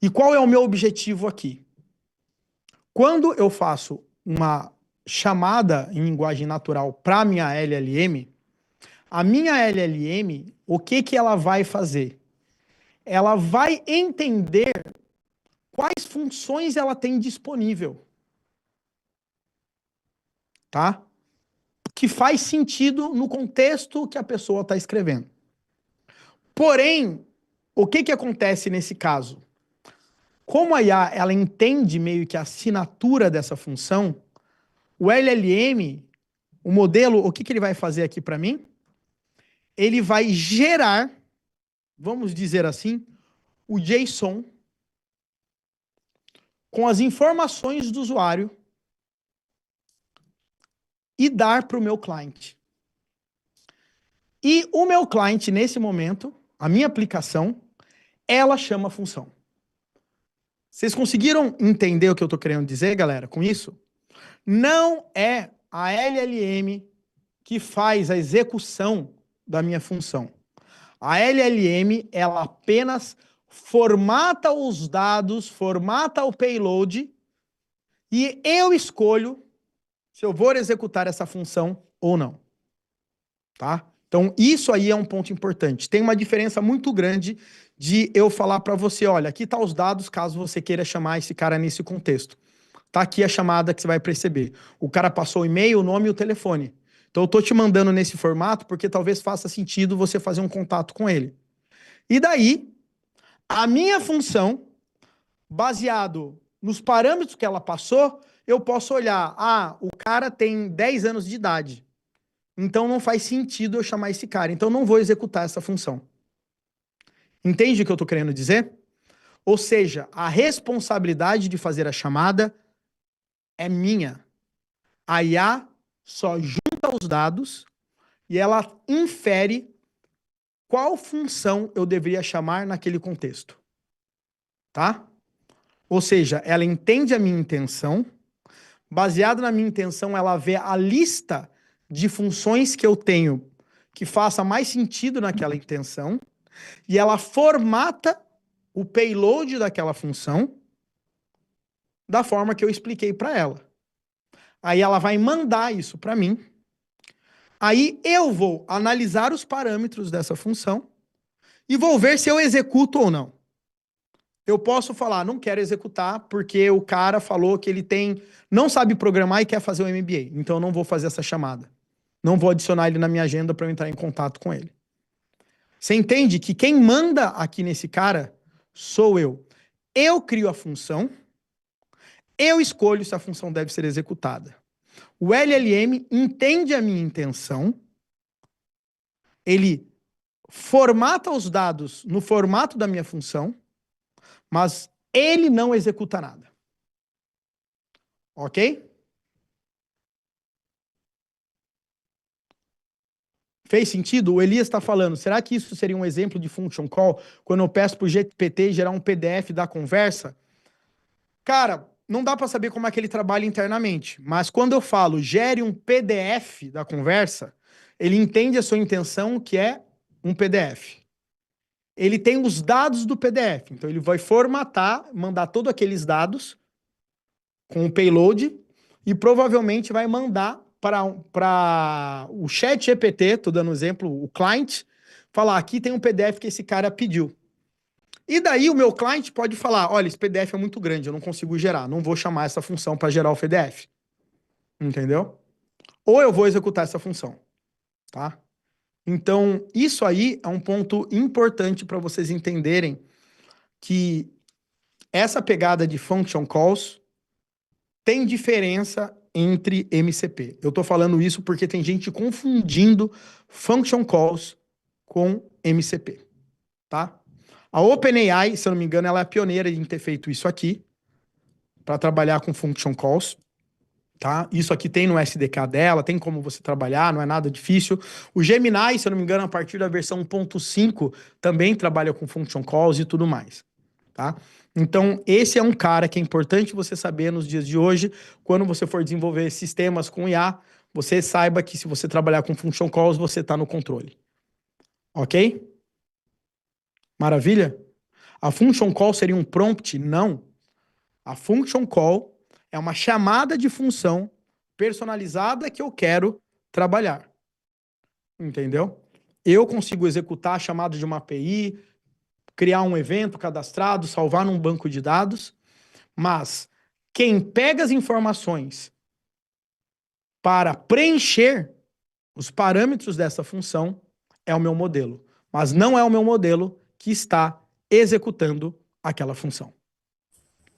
E qual é o meu objetivo aqui? Quando eu faço uma chamada em linguagem natural para minha LLM, a minha LLM, o que ela vai fazer? Ela vai entender quais funções ela tem disponível, tá? Que faz sentido no contexto que a pessoa está escrevendo. Porém, o que acontece nesse caso? Como a IA, ela entende meio que a assinatura dessa função, o LLM, o modelo, o que ele vai fazer aqui para mim? Ele vai gerar, vamos dizer assim, o JSON com as informações do usuário e dar para o meu cliente. E o meu cliente, nesse momento, a minha aplicação, ela chama a função. Vocês conseguiram entender o que eu estou querendo dizer, galera, com isso? Não é a LLM que faz a execução da minha função. A LLM, ela apenas formata os dados, formata o payload, e eu escolho se eu vou executar essa função ou não. Tá? Então, isso aí é um ponto importante. Tem uma diferença muito grande de eu falar para você, olha, aqui tá os dados, caso você queira chamar esse cara nesse contexto. Tá aqui a chamada que você vai perceber. O cara passou o e-mail, o nome e o telefone. Então, eu tô te mandando nesse formato porque talvez faça sentido você fazer um contato com ele. E daí, a minha função, baseado nos parâmetros que ela passou, eu posso olhar, o cara tem 10 anos de idade. Então não faz sentido eu chamar esse cara. Então não vou executar essa função. Entende o que eu estou querendo dizer? Ou seja, a responsabilidade de fazer a chamada é minha. A IA só junta os dados e ela infere qual função eu deveria chamar naquele contexto. Tá? Ou seja, ela entende a minha intenção. Baseado na minha intenção, ela vê a lista de funções que eu tenho que faça mais sentido naquela intenção, e ela formata o payload daquela função da forma que eu expliquei para ela. Aí ela vai mandar isso para mim, aí eu vou analisar os parâmetros dessa função e vou ver se eu executo ou não. Eu posso falar, não quero executar porque o cara falou que ele não sabe programar e quer fazer o MBA, então eu não vou fazer essa chamada. Não vou adicionar ele na minha agenda para eu entrar em contato com ele. Você entende que quem manda aqui nesse cara sou eu. Eu crio a função, eu escolho se a função deve ser executada. O LLM entende a minha intenção, ele formata os dados no formato da minha função, mas ele não executa nada. Ok? Fez sentido? O Elias está falando, será que isso seria um exemplo de function call quando eu peço para o GPT gerar um PDF da conversa? Cara, não dá para saber como é que ele trabalha internamente, mas quando eu falo gere um PDF da conversa, ele entende a sua intenção, que é um PDF. Ele tem os dados do PDF, então ele vai formatar, mandar todos aqueles dados com o payload e provavelmente vai mandar para o chat GPT, estou dando um exemplo, o client, falar, aqui tem um PDF que esse cara pediu. E daí o meu cliente pode falar, olha, esse PDF é muito grande, eu não consigo gerar, não vou chamar essa função para gerar o PDF. Entendeu? Ou eu vou executar essa função. Tá? Então, isso aí é um ponto importante para vocês entenderem que essa pegada de function calls tem diferença entre MCP. Eu estou falando isso porque tem gente confundindo function calls com MCP, tá? A OpenAI, se eu não me engano, ela é a pioneira em ter feito isso aqui, para trabalhar com function calls, tá? Isso aqui tem no SDK dela, tem como você trabalhar, não é nada difícil. O Gemini, se eu não me engano, a partir da versão 1.5, também trabalha com function calls e tudo mais, tá? Então, esse é um cara que é importante você saber nos dias de hoje, quando você for desenvolver sistemas com IA, você saiba que se você trabalhar com function calls, você está no controle. Ok? Maravilha? A function call seria um prompt? Não. A function call é uma chamada de função personalizada que eu quero trabalhar. Entendeu? Eu consigo executar a chamada de uma API, criar um evento cadastrado, salvar num banco de dados, mas quem pega as informações para preencher os parâmetros dessa função é o meu modelo, mas não é o meu modelo que está executando aquela função.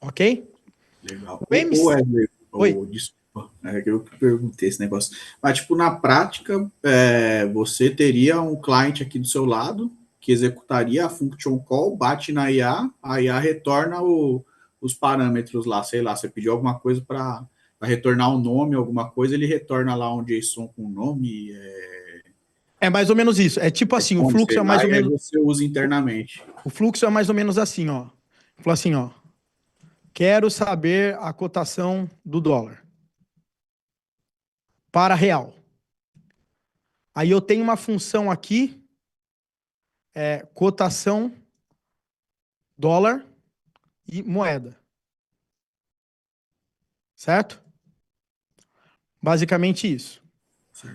Ok? Legal. O MC... Wesley, Oi. Desculpa, é que eu perguntei esse negócio. Mas, tipo, na prática, você teria um cliente aqui do seu lado, que executaria a function call, bate na IA, a IA retorna os parâmetros lá, sei lá, você pediu alguma coisa para retornar um nome, alguma coisa, ele retorna lá um JSON com o nome, É mais ou menos isso. É tipo assim, o responde, fluxo sei é mais lá, ou e aí menos, você usa internamente. o fluxo é mais ou menos assim, ó. Falou assim, ó. Quero saber a cotação do dólar para real. Aí eu tenho uma função aqui, cotação dólar e moeda. Certo? Basicamente isso.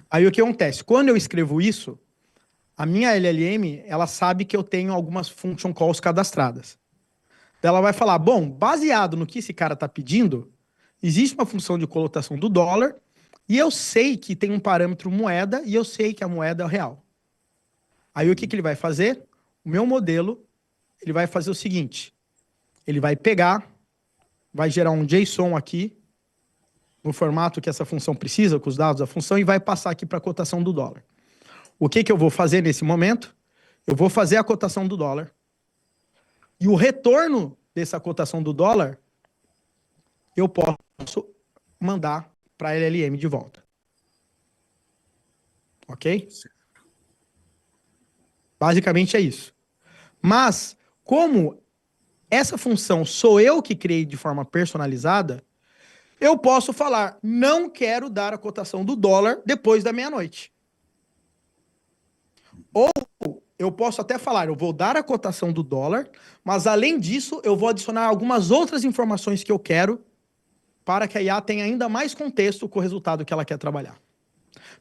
Aí o que acontece? Quando eu escrevo isso, a minha LLM, ela sabe que eu tenho algumas function calls cadastradas. Ela vai falar, bom, baseado no que esse cara está pedindo, existe uma função de cotação do dólar e eu sei que tem um parâmetro moeda e eu sei que a moeda é real. Aí o que, que ele vai fazer? O meu modelo, ele vai fazer o seguinte, ele vai pegar, vai gerar um JSON aqui, no formato que essa função precisa, com os dados da função, e vai passar aqui para a cotação do dólar. O que, que eu vou fazer nesse momento? Eu vou fazer a cotação do dólar. E o retorno dessa cotação do dólar, eu posso mandar para a LLM de volta. Ok? Basicamente é isso. Mas, como essa função sou eu que criei de forma personalizada, eu posso falar, não quero dar a cotação do dólar depois da meia-noite. Ou eu posso até falar, eu vou dar a cotação do dólar, mas além disso, eu vou adicionar algumas outras informações que eu quero para que a IA tenha ainda mais contexto com o resultado que ela quer trabalhar.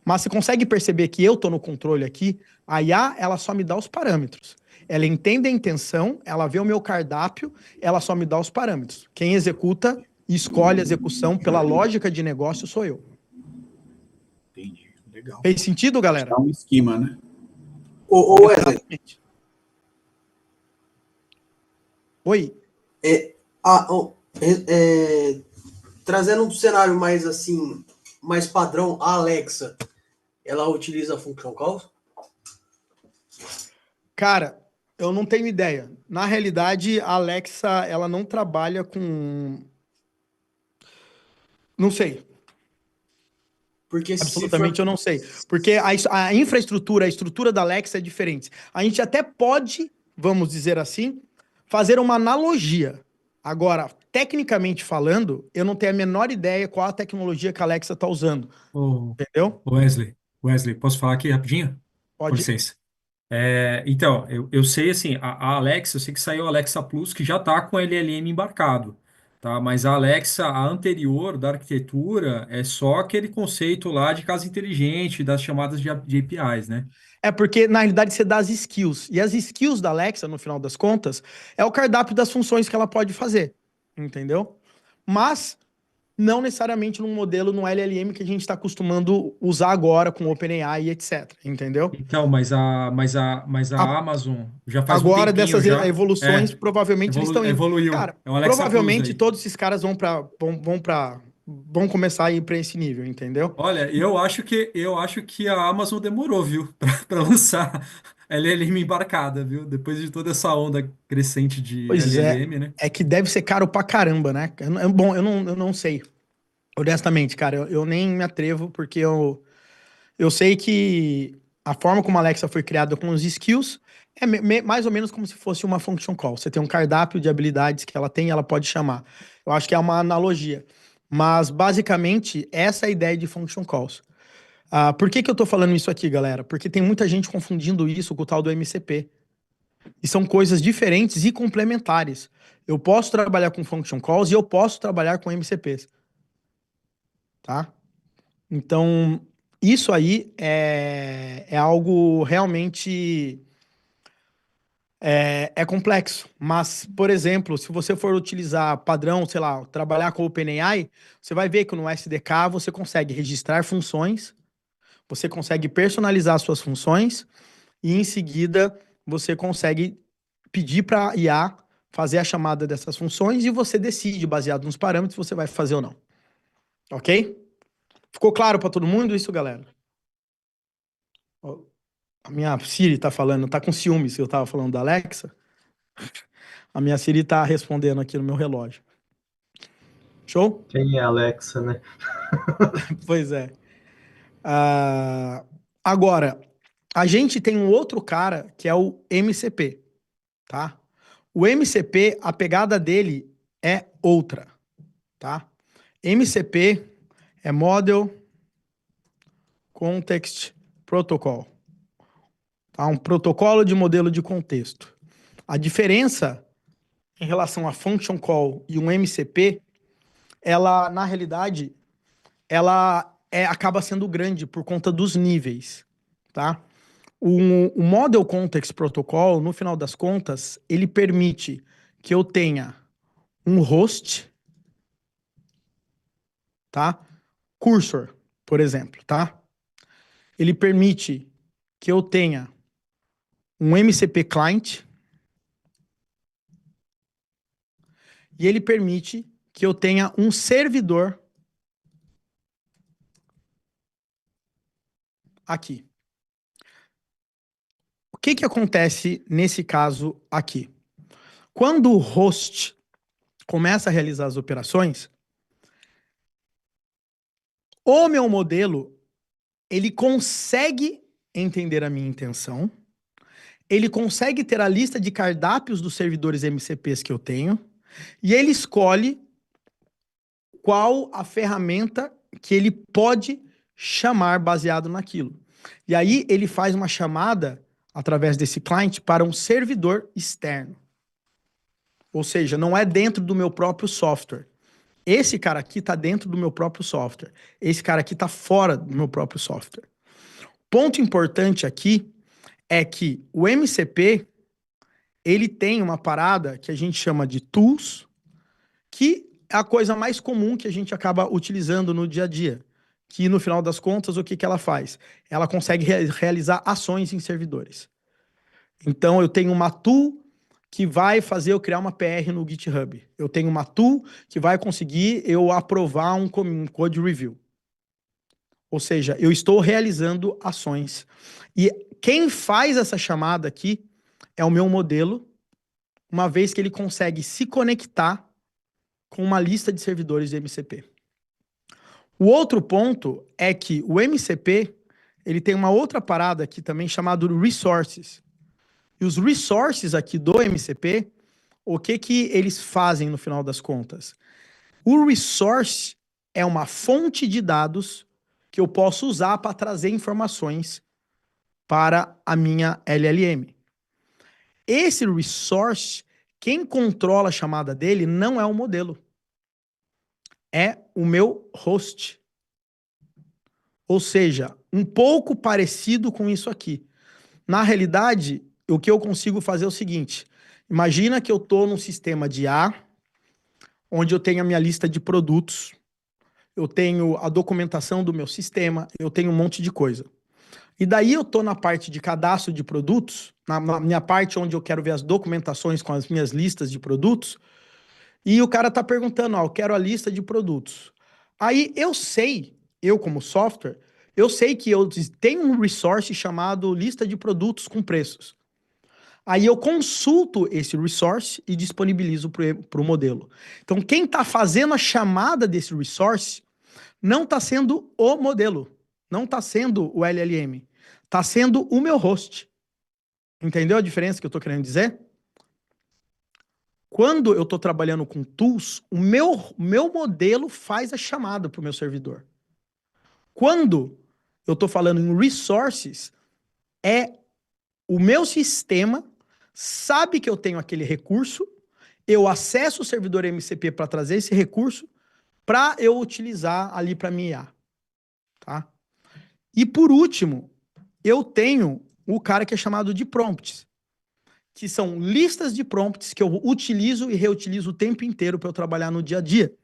Mas você consegue perceber que eu estou no controle aqui? A IA, ela só me dá os parâmetros. Ela entende a intenção, ela vê o meu cardápio, ela só me dá os parâmetros. Quem executa e escolhe a execução pela lógica de negócio sou eu. Entendi, legal. Fez sentido, galera? É um esquema, né? Ô Wesley, Exatamente. Oi. Trazendo um cenário mais assim, mais padrão, a Alexa, ela utiliza a function call? Cara, eu não tenho ideia. Na realidade, a Alexa, ela não trabalha com... Não sei. Porque se Absolutamente for... eu não sei. Porque a infraestrutura, a estrutura da Alexa é diferente. A gente até pode, vamos dizer assim, fazer uma analogia. Agora, tecnicamente falando, eu não tenho a menor ideia qual a tecnologia que a Alexa está usando. Ô, Entendeu? Wesley, posso falar aqui rapidinho? Com Pode. licença. Então, eu sei assim, a Alexa, eu sei que saiu a Alexa Plus, que já está com LLM embarcado, tá? Mas a Alexa, a anterior da arquitetura, é só aquele conceito lá de casa inteligente, das chamadas de APIs, né? É porque, na realidade, você dá as skills. E as skills da Alexa, no final das contas, é o cardápio das funções que ela pode fazer. Entendeu? Mas não necessariamente num modelo, no LLM que a gente está acostumando usar agora com OpenAI e etc. Entendeu? Então, mas a Amazon já faz um Agora, tempinho dessas já, evoluções, provavelmente eles estão indo. evoluiu. Cara, É o Alexa Plus provavelmente daí. todos esses caras vão começar a ir para esse nível, entendeu? Olha, eu acho que a Amazon demorou, viu, para lançar LLM embarcada, viu? Depois de toda essa onda crescente de Pois é, LLM, né? é que deve ser caro pra caramba, né? Bom, eu não sei. Honestamente, cara, eu nem me atrevo, porque eu sei que a forma como a Alexa foi criada com os skills é mais ou menos como se fosse uma function call. Você tem um cardápio de habilidades que ela tem e ela pode chamar. Eu acho que é uma analogia. Mas, basicamente, essa é a ideia de function calls. Por que que eu tô falando isso aqui, galera? Porque tem muita gente confundindo isso com o tal do MCP. E são coisas diferentes e complementares. Eu posso trabalhar com function calls e eu posso trabalhar com MCPs. Tá? Então, isso aí é algo realmente é complexo. Mas, por exemplo, se você for utilizar padrão, sei lá, trabalhar com o OpenAI, você vai ver que no SDK você consegue registrar funções, você consegue personalizar suas funções e, em seguida, você consegue pedir para a IA fazer a chamada dessas funções e você decide, baseado nos parâmetros, se você vai fazer ou não. Ok? Ficou claro para todo mundo isso, galera? A minha Siri tá falando, tá com ciúmes que eu tava falando da Alexa. A minha Siri tá respondendo aqui no meu relógio. Show? Quem é Alexa, né? Pois é. Agora, a gente tem um outro cara que é o MCP, tá? O MCP, a pegada dele é outra, tá? MCP é Model Context Protocol, tá? Um protocolo de modelo de contexto. A diferença em relação a Function Call e um MCP, ela, na realidade, acaba sendo grande por conta dos níveis, tá? O Model Context Protocol, no final das contas, ele permite que eu tenha um host, tá? Cursor, por exemplo, tá? Ele permite que eu tenha um MCP client e ele permite que eu tenha um servidor aqui. O que que acontece nesse caso aqui? Quando o host começa a realizar as operações, o meu modelo, ele consegue entender a minha intenção, ele consegue ter a lista de cardápios dos servidores MCPs que eu tenho, e ele escolhe qual a ferramenta que ele pode chamar baseado naquilo. E aí ele faz uma chamada através desse client para um servidor externo. Ou seja, não é dentro do meu próprio software. Esse cara aqui está dentro do meu próprio software. Esse cara aqui está fora do meu próprio software. Ponto importante aqui é que o MCP, ele tem uma parada que a gente chama de tools, que é a coisa mais comum que a gente acaba utilizando no dia a dia. Que no final das contas, o que que ela faz? Ela consegue realizar ações em servidores. Então, eu tenho uma tool que vai fazer eu criar uma PR no GitHub. Eu tenho uma tool que vai conseguir eu aprovar um code review. Ou seja, eu estou realizando ações. E quem faz essa chamada aqui é o meu modelo, uma vez que ele consegue se conectar com uma lista de servidores de MCP. O outro ponto é que o MCP, ele tem uma outra parada aqui também chamada resources. E os resources aqui do MCP, o que que eles fazem no final das contas? O resource é uma fonte de dados que eu posso usar para trazer informações para a minha LLM. Esse resource, quem controla a chamada dele não é o modelo. É o meu host. Ou seja, um pouco parecido com isso aqui. Na realidade, o que eu consigo fazer é o seguinte. Imagina que eu estou num sistema de IA, onde eu tenho a minha lista de produtos, eu tenho a documentação do meu sistema, eu tenho um monte de coisa. E daí eu estou na parte de cadastro de produtos, na minha parte onde eu quero ver as documentações com as minhas listas de produtos, e o cara está perguntando, eu quero a lista de produtos. Aí eu sei, eu como software, eu sei que eu tenho um resource chamado lista de produtos com preços. Aí eu consulto esse resource e disponibilizo para o modelo. Então, quem está fazendo a chamada desse resource não está sendo o modelo, não está sendo o LLM, está sendo o meu host. Entendeu a diferença que eu estou querendo dizer? Quando eu estou trabalhando com tools, o meu modelo faz a chamada para o meu servidor. Quando eu estou falando em resources, é o meu sistema sabe que eu tenho aquele recurso, eu acesso o servidor MCP para trazer esse recurso para eu utilizar ali para minha IA. Tá? E por último, eu tenho o cara que é chamado de prompts, que são listas de prompts que eu utilizo e reutilizo o tempo inteiro para eu trabalhar no dia a dia.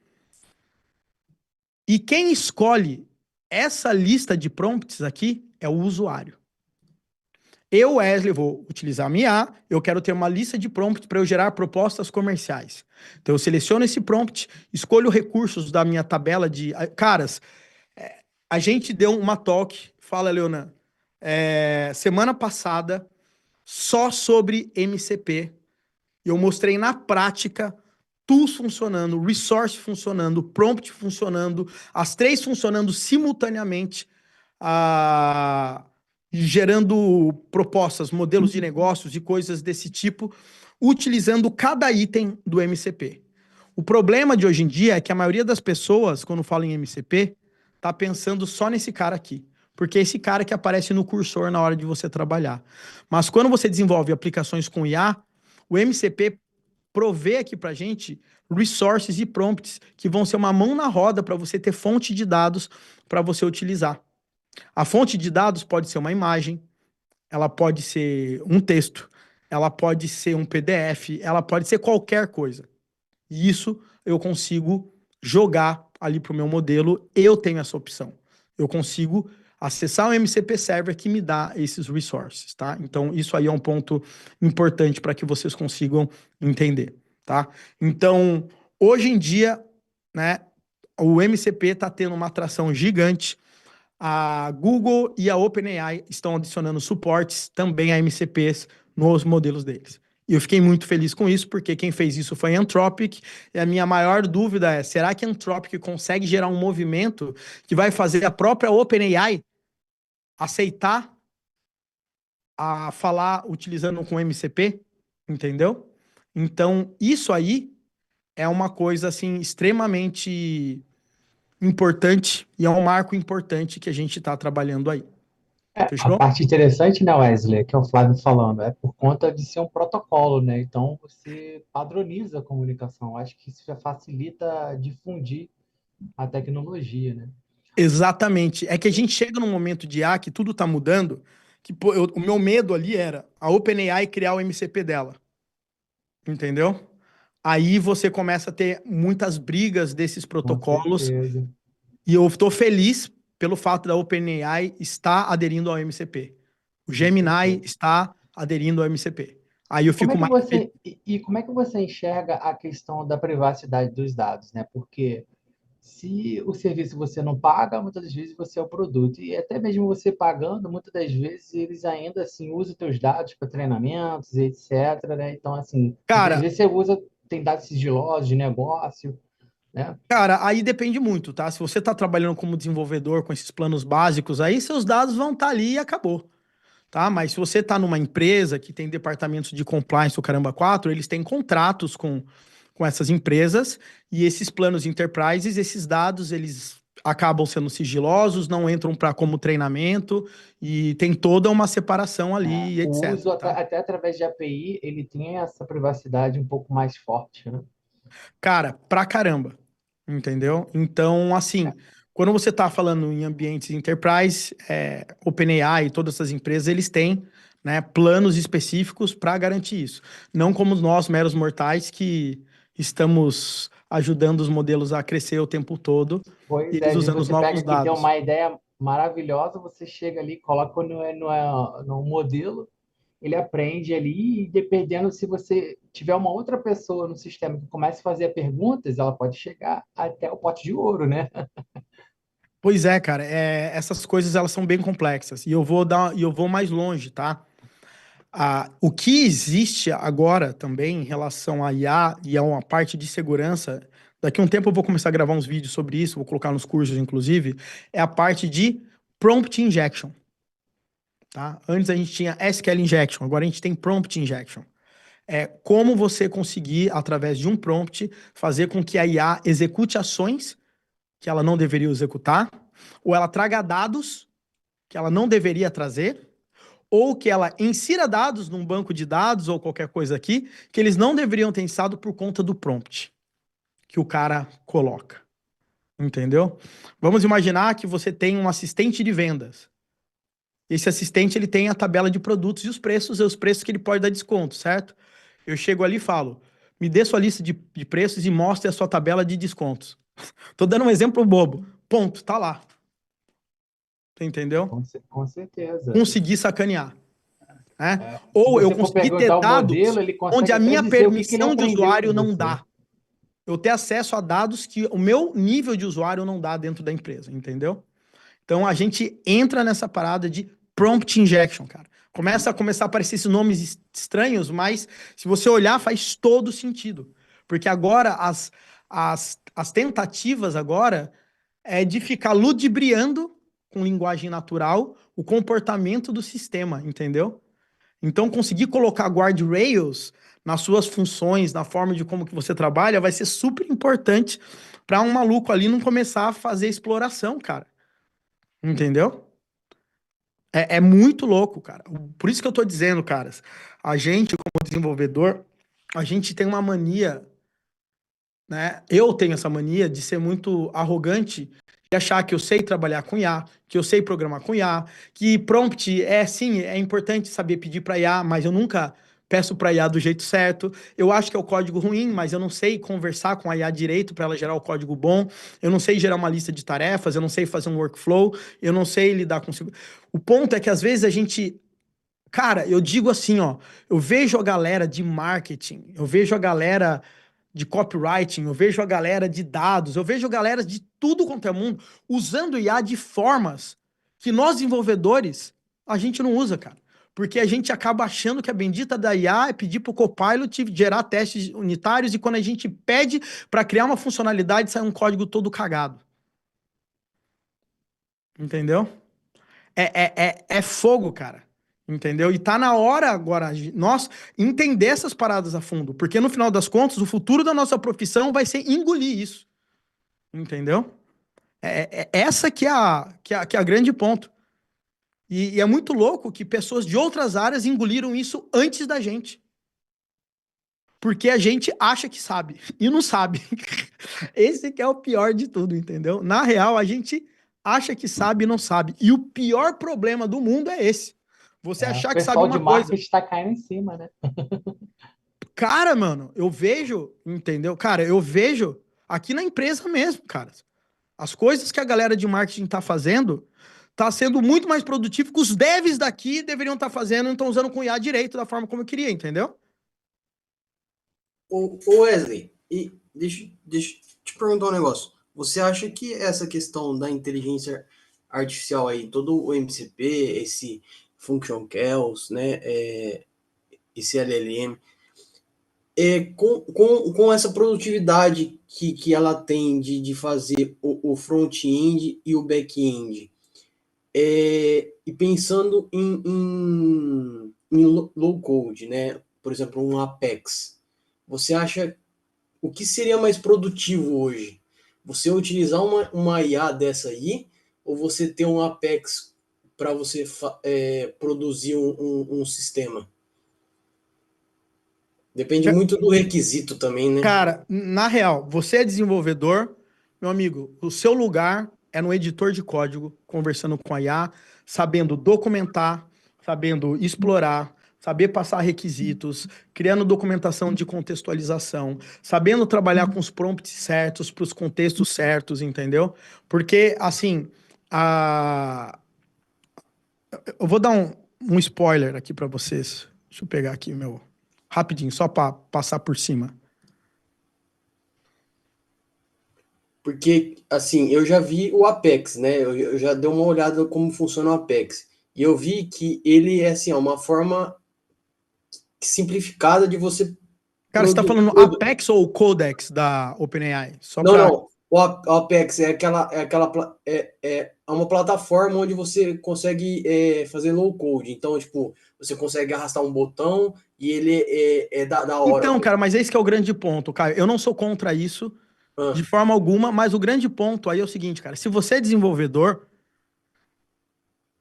E quem escolhe essa lista de prompts aqui é o usuário. Eu, Wesley, vou utilizar a minha IA, eu quero ter uma lista de prompts para eu gerar propostas comerciais. Então eu seleciono esse prompt, escolho recursos da minha tabela de... Caras, a gente deu uma talk, fala, Leonan, semana passada só sobre MCP. Eu mostrei na prática tools funcionando, resource funcionando, prompt funcionando, as 3 funcionando simultaneamente, gerando propostas, modelos de negócios e coisas desse tipo, utilizando cada item do MCP. O problema de hoje em dia é que a maioria das pessoas, quando fala em MCP, tá pensando só nesse cara aqui. Porque é esse cara que aparece no cursor na hora de você trabalhar. Mas quando você desenvolve aplicações com IA, o MCP provê aqui pra gente resources e prompts que vão ser uma mão na roda para você ter fonte de dados para você utilizar. A fonte de dados pode ser uma imagem, ela pode ser um texto, ela pode ser um PDF, ela pode ser qualquer coisa. E isso eu consigo jogar ali para o meu modelo, eu tenho essa opção. Eu consigo acessar o MCP Server que me dá esses resources, tá? Então, isso aí é um ponto importante para que vocês consigam entender, tá? Então, hoje em dia, né, o MCP está tendo uma atração gigante. A Google e a OpenAI estão adicionando suportes também a MCPs nos modelos deles. E eu fiquei muito feliz com isso, porque quem fez isso foi a Anthropic, e a minha maior dúvida é, será que a Anthropic consegue gerar um movimento que vai fazer a própria OpenAI aceitar a falar utilizando com MCP? Entendeu? Então, isso aí é uma coisa, assim, extremamente importante, e é um marco importante que a gente está trabalhando aí. A Fechou? parte interessante, né, Wesley, que é o Flávio falando, é por conta de ser um protocolo, né? Então você padroniza a comunicação. Acho que isso já facilita difundir a tecnologia, né? Exatamente. É que a gente chega num momento de IA que tudo tá mudando, que pô, o meu medo ali era a OpenAI criar o MCP dela. Entendeu? Aí você começa a ter muitas brigas desses Com protocolos, certeza. e eu estou feliz pelo fato da OpenAI estar aderindo ao MCP. O Com Gemini certeza. está aderindo ao MCP. Aí eu Como é fico que mais feliz. como é que você enxerga a questão da privacidade dos dados, né? Porque se o serviço você não paga, muitas das vezes você é o produto. E até mesmo você pagando, muitas das vezes eles ainda assim usam os teus dados para treinamentos, etc, né? Então, assim, muitas das Cara, vezes você usa, tem dados sigilosos de negócio, né? Cara, aí depende muito, tá? Se você está trabalhando como desenvolvedor com esses planos básicos, aí seus dados vão estar ali e acabou, tá? Mas se você está numa empresa que tem departamentos de compliance, o caramba 4, eles têm contratos com essas empresas, e esses planos enterprises, esses dados, eles acabam sendo sigilosos, não entram para como treinamento, e tem toda uma separação ali, e O etc, uso tá? até através de API, ele tem essa privacidade um pouco mais forte, né? Cara, pra caramba, entendeu? Então, assim, quando você tá falando em ambientes enterprise, OpenAI e todas essas empresas, eles têm, né, planos específicos para garantir isso. Não como nós, meros mortais, que estamos ajudando os modelos a crescer o tempo todo, Pois é, eles às vezes usando os você pega novos aqui, tem dados. uma ideia maravilhosa, você chega ali, coloca no modelo, ele aprende ali, e dependendo se você tiver uma outra pessoa no sistema que comece a fazer perguntas, ela pode chegar até o pote de ouro, né? Pois é, cara, essas coisas elas são bem complexas. E eu vou mais longe, tá? O que existe agora também em relação à IA e a uma parte de segurança, daqui a um tempo eu vou começar a gravar uns vídeos sobre isso, vou colocar nos cursos, inclusive, é a parte de prompt injection, tá? Antes a gente tinha SQL injection, agora a gente tem prompt injection. É como você conseguir, através de um prompt, fazer com que a IA execute ações que ela não deveria executar, ou ela traga dados que ela não deveria trazer, ou que ela insira dados num banco de dados ou qualquer coisa aqui, que eles não deveriam ter inserido por conta do prompt que o cara coloca. Entendeu? Vamos imaginar que você tem um assistente de vendas. Esse assistente ele tem a tabela de produtos e os preços que ele pode dar desconto, certo? Eu chego ali e falo: me dê sua lista de preços e mostre a sua tabela de descontos. Tô dando um exemplo bobo. Ponto, tá lá. Entendeu? Com certeza. Consegui sacanear. Né? Se Ou eu você for consegui ter perguntar o dados modelo, ele onde consegue a até minha dizer o que ele permissão de aprendeu usuário com não você. dá. Eu ter acesso a dados que o meu nível de usuário não dá dentro da empresa, entendeu? Então a gente entra nessa parada de prompt injection, cara. Começa a aparecer esses nomes estranhos, mas se você olhar, faz todo sentido. Porque agora as tentativas agora é de ficar ludibriando com linguagem natural o comportamento do sistema, entendeu? Então, conseguir colocar guardrails nas suas funções, na forma de como que você trabalha, vai ser super importante para um maluco ali não começar a fazer exploração, cara. Entendeu? É muito louco, cara. Por isso que eu tô dizendo, caras, a gente, como desenvolvedor, a gente tem uma mania, né? Eu tenho essa mania de ser muito arrogante e achar que eu sei trabalhar com IA, que eu sei programar com IA, que prompt sim, é importante saber pedir para IA, mas eu nunca peço para IA do jeito certo. Eu acho que é o código ruim, mas eu não sei conversar com a IA direito para ela gerar o código bom. Eu não sei gerar uma lista de tarefas, eu não sei fazer um workflow, eu não sei lidar com... O ponto é que às vezes a gente... Cara, eu digo assim, ó, eu vejo a galera de marketing, eu vejo a galera de copywriting, eu vejo a galera de dados, eu vejo a galera de tudo quanto é mundo usando IA de formas que nós desenvolvedores a gente não usa, cara. Porque a gente acaba achando que a bendita da IA é pedir pro Copilot gerar testes unitários e quando a gente pede para criar uma funcionalidade sai um código todo cagado. Entendeu? É fogo, cara. Entendeu? E tá na hora agora de nós entender essas paradas a fundo, porque no final das contas, o futuro da nossa profissão vai ser engolir isso. Entendeu? Essa que é a grande ponto. E é muito louco que pessoas de outras áreas engoliram isso antes da gente. Porque a gente acha que sabe e não sabe. Esse que é o pior de tudo, entendeu? Na real, a gente acha que sabe e não sabe. E o pior problema do mundo é esse. Você O achar que sabe pessoal de uma coisa. marketing está caindo em cima, né? Cara, mano, eu vejo, entendeu? Cara, eu vejo aqui na empresa mesmo, cara. As coisas que a galera de marketing tá fazendo tá sendo muito mais produtivo que os devs daqui deveriam estar fazendo, não estão usando com IA direito da forma como eu queria, entendeu? Ô Wesley, e deixa eu te perguntar um negócio. Você acha que essa questão da inteligência artificial aí, todo o MCP, esse Function Calls, né, esse LLM, com essa produtividade que ela tem de fazer o front-end e o back-end, e pensando em low-code, né, por exemplo, um Apex, você acha o que seria mais produtivo hoje? Você utilizar uma IA dessa aí, ou você ter um Apex para você produzir um sistema? Depende muito do requisito também, né? Cara, na real, você é desenvolvedor, meu amigo, o seu lugar é no editor de código, conversando com a IA, sabendo documentar, sabendo explorar, saber passar requisitos, criando documentação de contextualização, sabendo trabalhar com os prompts certos, para os contextos certos, entendeu? Porque, assim, eu vou dar um spoiler aqui para vocês. Deixa eu pegar aqui meu... Rapidinho, só para passar por cima. Porque, assim, eu já vi o Apex, né? Eu já dei uma olhada como funciona o Apex. E eu vi que ele é, assim, uma forma simplificada de você... Cara, você tá falando Apex ou Codex da OpenAI? Não. O Apex é uma plataforma onde você consegue fazer low code. Então, tipo, você consegue arrastar um botão e ele é da hora. Então, cara, mas esse que é o grande ponto, cara. Eu não sou contra isso de forma alguma, mas o grande ponto aí é o seguinte, cara. Se você é desenvolvedor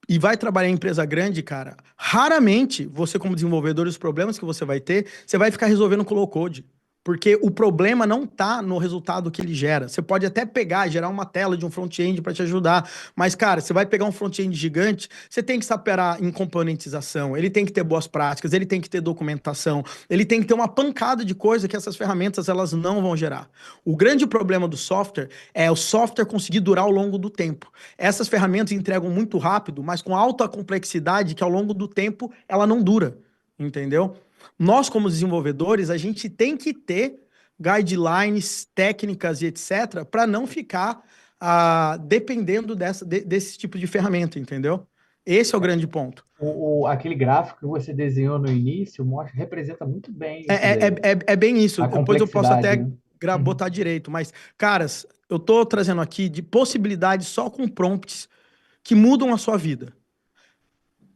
e vai trabalhar em empresa grande, cara, raramente você, como desenvolvedor, os problemas que você vai ter, você vai ficar resolvendo com low code. Porque o problema não tá no resultado que ele gera. Você pode até pegar, gerar uma tela de um front-end para te ajudar, mas, cara, você vai pegar um front-end gigante, você tem que saber em componentização, ele tem que ter boas práticas, ele tem que ter documentação, ele tem que ter uma pancada de coisa que essas ferramentas elas não vão gerar. O grande problema do software é o software conseguir durar ao longo do tempo. Essas ferramentas entregam muito rápido, mas com alta complexidade que ao longo do tempo ela não dura, entendeu? Nós, como desenvolvedores, a gente tem que ter guidelines, técnicas e etc., para não ficar dependendo desse tipo de ferramenta, entendeu? Esse é o grande ponto. Aquele gráfico que você desenhou no início representa muito bem isso É, daí. é bem isso. A Depois eu posso complexidade, até né? botar direito. Mas, caras, eu tô trazendo aqui de possibilidades só com prompts que mudam a sua vida.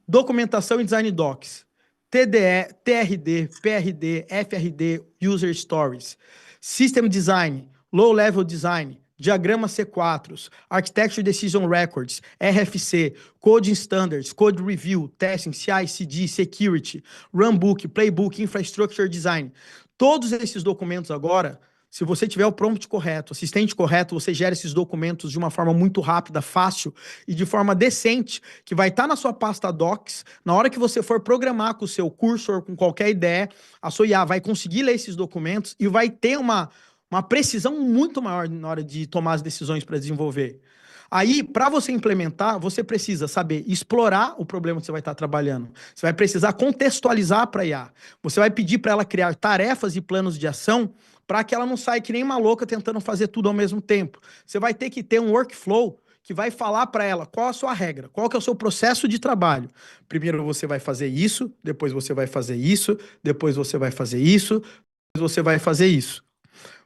Documentação e design docs. TDE, TRD, PRD, FRD, User Stories. System Design, Low Level Design, Diagrama C4, Architecture Decision Records, RFC, Coding Standards, Code Review, Testing, CI/CD, Security, Runbook, Playbook, Infrastructure Design. Todos esses documentos agora, se você tiver o prompt correto, assistente correto, você gera esses documentos de uma forma muito rápida, fácil e de forma decente, que vai estar na sua pasta Docs. Na hora que você for programar com o seu cursor, com qualquer ideia, a sua IA vai conseguir ler esses documentos e vai ter uma precisão muito maior na hora de tomar as decisões para desenvolver. Aí, para você implementar, você precisa saber explorar o problema que você vai estar trabalhando. Você vai precisar contextualizar para a IA. Você vai pedir para ela criar tarefas e planos de ação para que ela não saia que nem uma louca tentando fazer tudo ao mesmo tempo. Você vai ter que ter um workflow que vai falar para ela qual a sua regra, qual que é o seu processo de trabalho. Primeiro você vai fazer isso, depois você vai fazer isso, depois você vai fazer isso, depois você vai fazer isso.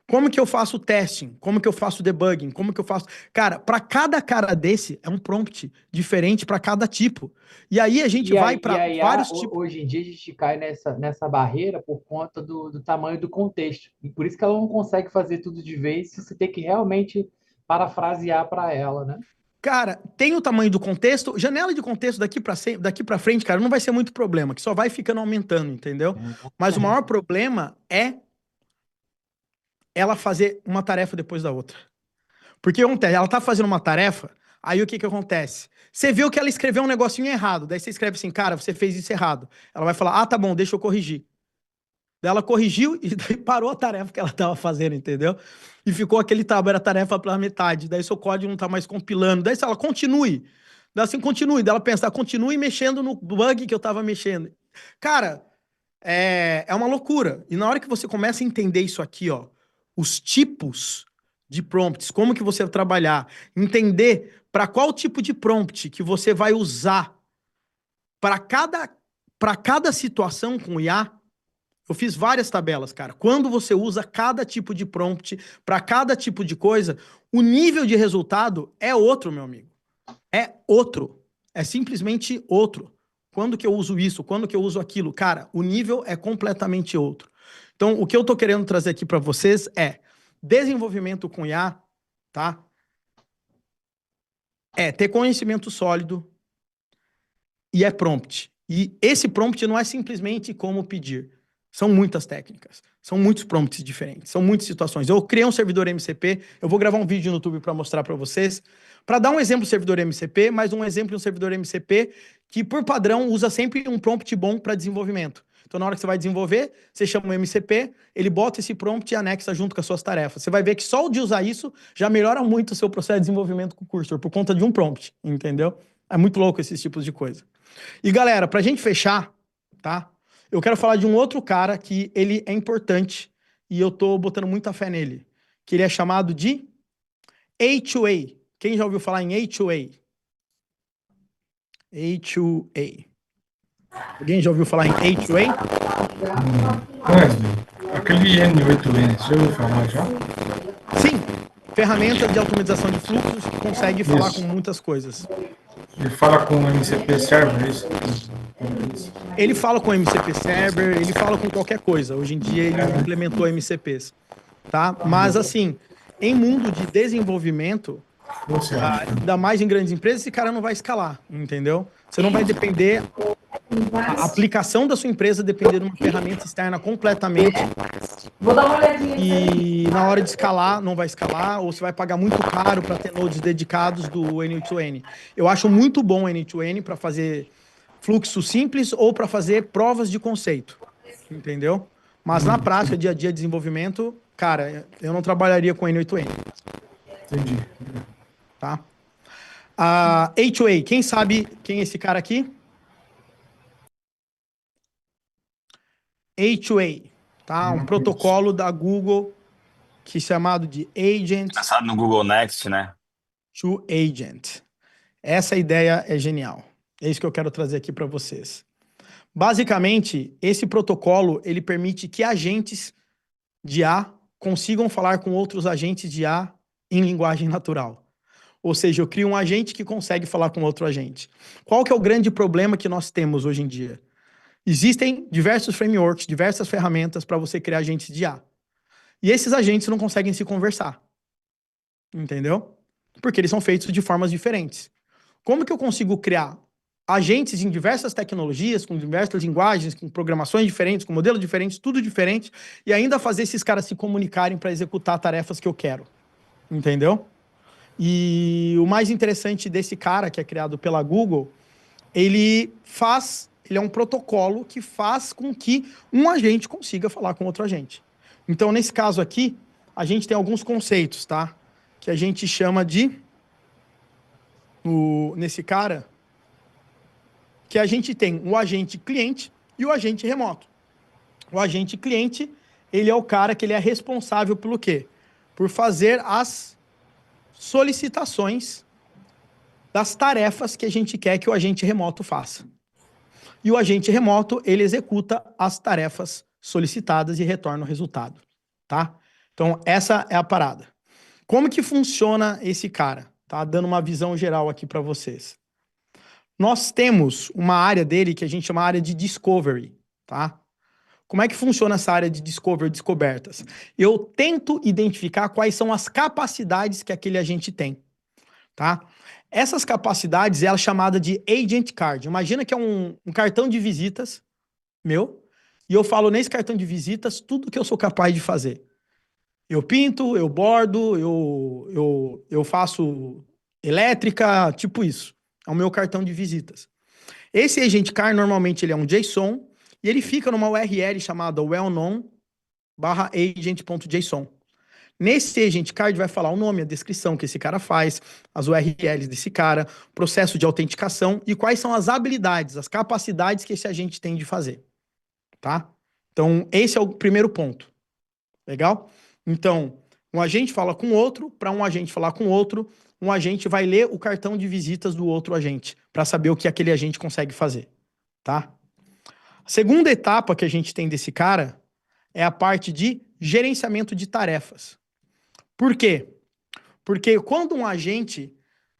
Como que eu faço testing? Como que eu faço debugging? Como que eu faço... Cara, para cada cara desse, é um prompt diferente para cada tipo. E aí a gente vai para vários tipos. Hoje em dia a gente cai nessa barreira por conta do tamanho do contexto. E por isso que ela não consegue fazer tudo de vez, você tem que realmente parafrasear para ela, né? Cara, tem o tamanho do contexto, janela de contexto daqui para frente, cara, não vai ser muito problema, que só vai ficando aumentando, entendeu? Mas o maior problema é ela fazer uma tarefa depois da outra. Porque acontece, ela tá fazendo uma tarefa, aí o que que acontece? Você viu que ela escreveu um negocinho errado, daí você escreve assim, cara, você fez isso errado. Ela vai falar, ah, tá bom, deixa eu corrigir. Daí ela corrigiu e daí parou a tarefa que ela tava fazendo, entendeu? E ficou aquele era a tarefa pela metade, daí seu código não tá mais compilando. Daí se ela continue, daí assim, continue, daí ela pensa, continue mexendo no bug que eu tava mexendo. Cara, é uma loucura. E na hora que você começa a entender isso aqui, ó, os tipos de prompts, como que você vai trabalhar, entender para qual tipo de prompt que você vai usar para cada situação com o IA. Eu fiz várias tabelas, cara. Quando você usa cada tipo de prompt para cada tipo de coisa, o nível de resultado é outro, meu amigo. É outro. É simplesmente outro. Quando que eu uso isso? Quando que eu uso aquilo? Cara, o nível é completamente outro. Então, o que eu tô querendo trazer aqui para vocês é desenvolvimento com IA, tá? É ter conhecimento sólido e é prompt. E esse prompt não é simplesmente como pedir. São muitas técnicas, são muitos prompts diferentes, são muitas situações. Eu criei um servidor MCP, eu vou gravar um vídeo no YouTube para mostrar para vocês, para dar um exemplo do servidor MCP, mas um exemplo de um servidor MCP que, por padrão, usa sempre um prompt bom para desenvolvimento. Então, na hora que você vai desenvolver, você chama um MCP, ele bota esse prompt e anexa junto com as suas tarefas. Você vai ver que só o de usar isso já melhora muito o seu processo de desenvolvimento com o cursor, por conta de um prompt, entendeu? É muito louco esses tipos de coisa. E, galera, pra gente fechar, tá? Eu quero falar de um outro cara que ele é importante e eu tô botando muita fé nele, que ele é chamado de A2A. Quem já ouviu falar em A2A? A2A. Alguém já ouviu falar em A2A? Aquele N8N, você já ouviu falar já? Sim, ferramenta de automatização de fluxos que consegue falar Isso. com muitas coisas. Ele fala com o MCP Server, isso? Ele fala com MCP Server, ele fala com qualquer coisa. Hoje em dia ele implementou MCPs, tá? Mas assim, em mundo de desenvolvimento, ainda mais em grandes empresas, esse cara não vai escalar, entendeu? Você não vai depender, a aplicação da sua empresa depender de uma ferramenta externa completamente. Vou dar uma olhadinha. E na hora de escalar, não vai escalar, ou você vai pagar muito caro para ter nodes dedicados do N8N. Eu acho muito bom o N8N para fazer fluxo simples ou para fazer provas de conceito, entendeu? Mas na prática, dia a dia de desenvolvimento, cara, eu não trabalharia com N8N. Entendi. Tá? A2A, quem sabe quem é esse cara aqui? A2A, tá? Um protocolo da Google que é chamado de Agent Pensado no Google Next, né? to Agent. Essa ideia é genial. É isso que eu quero trazer aqui para vocês. Basicamente, esse protocolo, ele permite que agentes de IA consigam falar com outros agentes de IA em linguagem natural. Ou seja, eu crio um agente que consegue falar com outro agente. Qual que é o grande problema que nós temos hoje em dia? Existem diversos frameworks, diversas ferramentas para você criar agentes de IA. E esses agentes não conseguem se conversar. Entendeu? Porque eles são feitos de formas diferentes. Como que eu consigo criar agentes em diversas tecnologias, com diversas linguagens, com programações diferentes, com modelos diferentes, tudo diferente, e ainda fazer esses caras se comunicarem para executar tarefas que eu quero? Entendeu? E o mais interessante desse cara, que é criado pela Google, ele é um protocolo que faz com que um agente consiga falar com outro agente. Então, nesse caso aqui, a gente tem alguns conceitos, tá? Que a gente chama de, nesse cara, que a gente tem o agente cliente e o agente remoto. O agente cliente, ele é o cara que ele é responsável pelo quê? Por fazer as solicitações das tarefas que a gente quer que o agente remoto faça. E o agente remoto, ele executa as tarefas solicitadas e retorna o resultado, tá? Então, essa é a parada. Como que funciona esse cara? Tá dando uma visão geral aqui para vocês. Nós temos uma área dele que a gente chama área de discovery, tá? Como é que funciona essa área de discovery, descobertas? Eu tento identificar quais são as capacidades que aquele agente tem, tá? Essas capacidades, ela é chamada de agent card. Imagina que é um cartão de visitas meu, e eu falo nesse cartão de visitas tudo que eu sou capaz de fazer. Eu pinto, eu bordo, eu faço elétrica, tipo isso. É o meu cartão de visitas. Esse agent card, normalmente, ele é um JSON, e ele fica numa URL chamada wellknown/agent.json. Nesse agent card vai falar o nome, a descrição que esse cara faz, as URLs desse cara, processo de autenticação e quais são as habilidades, as capacidades que esse agente tem de fazer, tá? Então, esse é o primeiro ponto. Legal? Então, um agente fala com outro, para um agente falar com outro, um agente vai ler o cartão de visitas do outro agente, para saber o que aquele agente consegue fazer, tá? A segunda etapa que a gente tem desse cara é a parte de gerenciamento de tarefas. Por quê? Porque quando um agente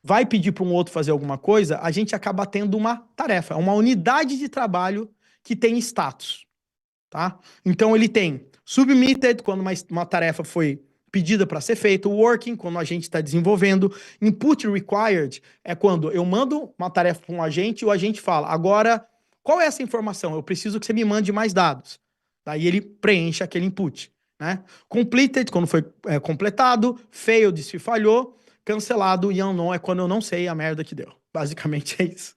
vai pedir para um outro fazer alguma coisa, a gente acaba tendo uma tarefa, uma unidade de trabalho que tem status, tá? Então ele tem submitted, quando uma tarefa foi pedida para ser feita, working, quando a gente está desenvolvendo, input required é quando eu mando uma tarefa para um agente e o agente fala, agora, qual é essa informação? Eu preciso que você me mande mais dados. Daí ele preenche aquele input, né? Completed, quando foi completado, failed, se falhou, cancelado e unknown é quando eu não sei a merda que deu. Basicamente é isso,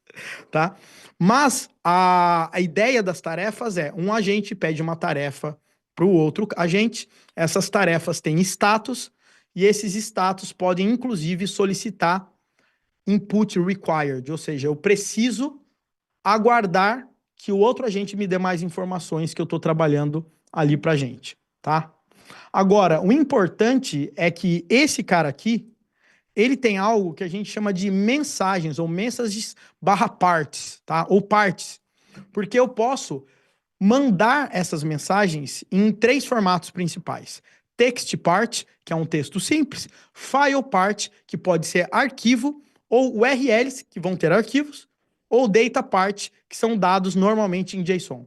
tá? Mas a ideia das tarefas é, um agente pede uma tarefa para o outro agente, essas tarefas têm status, e esses status podem, inclusive, solicitar input required, ou seja, eu preciso aguardar que o outro agente me dê mais informações que eu estou trabalhando ali para a gente, tá? Agora, o importante é que esse cara aqui, ele tem algo que a gente chama de mensagens, ou mensagens/parts, tá? Ou partes, porque eu posso mandar essas mensagens em 3 formatos principais. Text part, que é um texto simples, file part, que pode ser arquivo, ou URLs, que vão ter arquivos, ou data part, que são dados normalmente em JSON,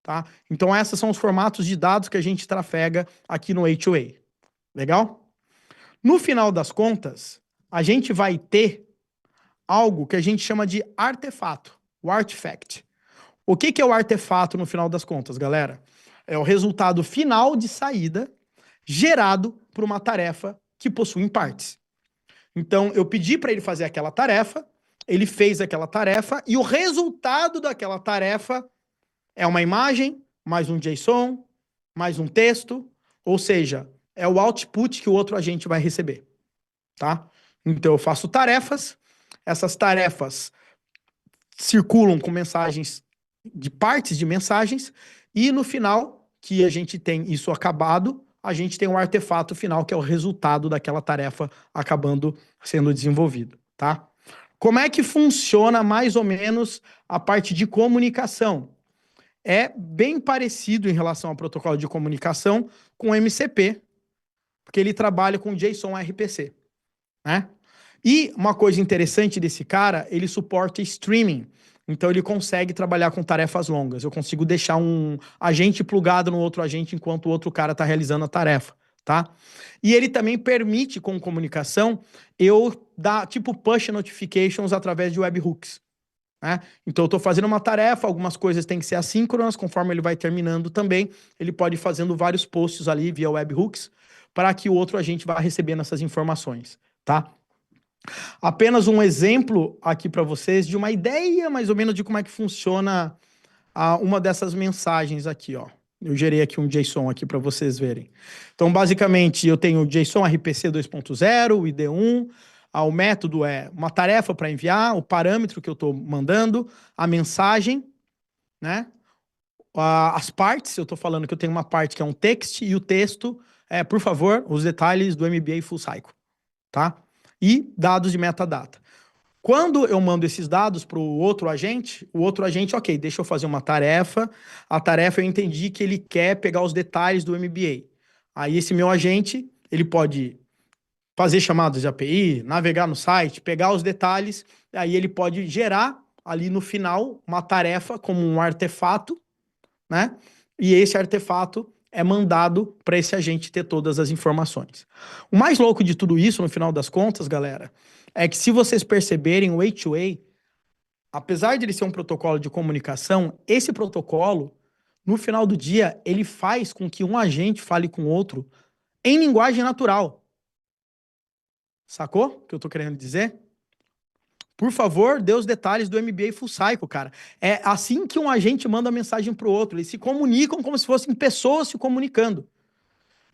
tá? Então, esses são os formatos de dados que a gente trafega aqui no A2A. Legal? No final das contas, a gente vai ter algo que a gente chama de artefato, o artifact. O que é o artefato no final das contas, galera? É o resultado final de saída gerado por uma tarefa que possui partes. Então, eu pedi para ele fazer aquela tarefa, ele fez aquela tarefa, e o resultado daquela tarefa é uma imagem, mais um JSON, mais um texto, ou seja, é o output que o outro agente vai receber, tá? Então, eu faço tarefas, essas tarefas circulam com mensagens de partes de mensagens, e no final, que a gente tem isso acabado, a gente tem um artefato final, que é o resultado daquela tarefa acabando sendo desenvolvido, tá? Como é que funciona mais ou menos a parte de comunicação? É bem parecido em relação ao protocolo de comunicação com o MCP, porque ele trabalha com JSON RPC, né? E uma coisa interessante desse cara, ele suporta streaming. Então ele consegue trabalhar com tarefas longas. Eu consigo deixar um agente plugado no outro agente enquanto o outro cara está realizando a tarefa, tá? E ele também permite, com comunicação, eu dar tipo push notifications através de webhooks, né? Então eu estou fazendo uma tarefa, algumas coisas têm que ser assíncronas, conforme ele vai terminando também, ele pode ir fazendo vários posts ali via webhooks para que o outro agente vá recebendo essas informações, tá? Apenas um exemplo aqui para vocês de uma ideia mais ou menos de como é que funciona uma dessas mensagens aqui, ó. Eu gerei aqui um JSON aqui para vocês verem. Então, basicamente, eu tenho o JSON RPC 2.0, o ID1, o método é uma tarefa para enviar, o parâmetro que eu estou mandando, a mensagem, né? As partes, eu estou falando que eu tenho uma parte que é um text e o texto é, por favor, os detalhes do MBA Full Cycle, tá? E dados de metadata. Quando eu mando esses dados para o outro agente, ok, deixa eu fazer uma tarefa. A tarefa eu entendi que ele quer pegar os detalhes do MBA. Aí esse meu agente, ele pode fazer chamadas de API, navegar no site, pegar os detalhes, aí ele pode gerar ali no final uma tarefa como um artefato, né? E esse artefato é mandado para esse agente ter todas as informações. O mais louco de tudo isso, no final das contas, galera, é que se vocês perceberem, o A2A, apesar de ele ser um protocolo de comunicação, esse protocolo, no final do dia, ele faz com que um agente fale com o outro em linguagem natural. Sacou o que eu tô querendo dizer? Por favor, dê os detalhes do MBA Full Cycle, cara. É assim que um agente manda mensagem para o outro. Eles se comunicam como se fossem pessoas se comunicando.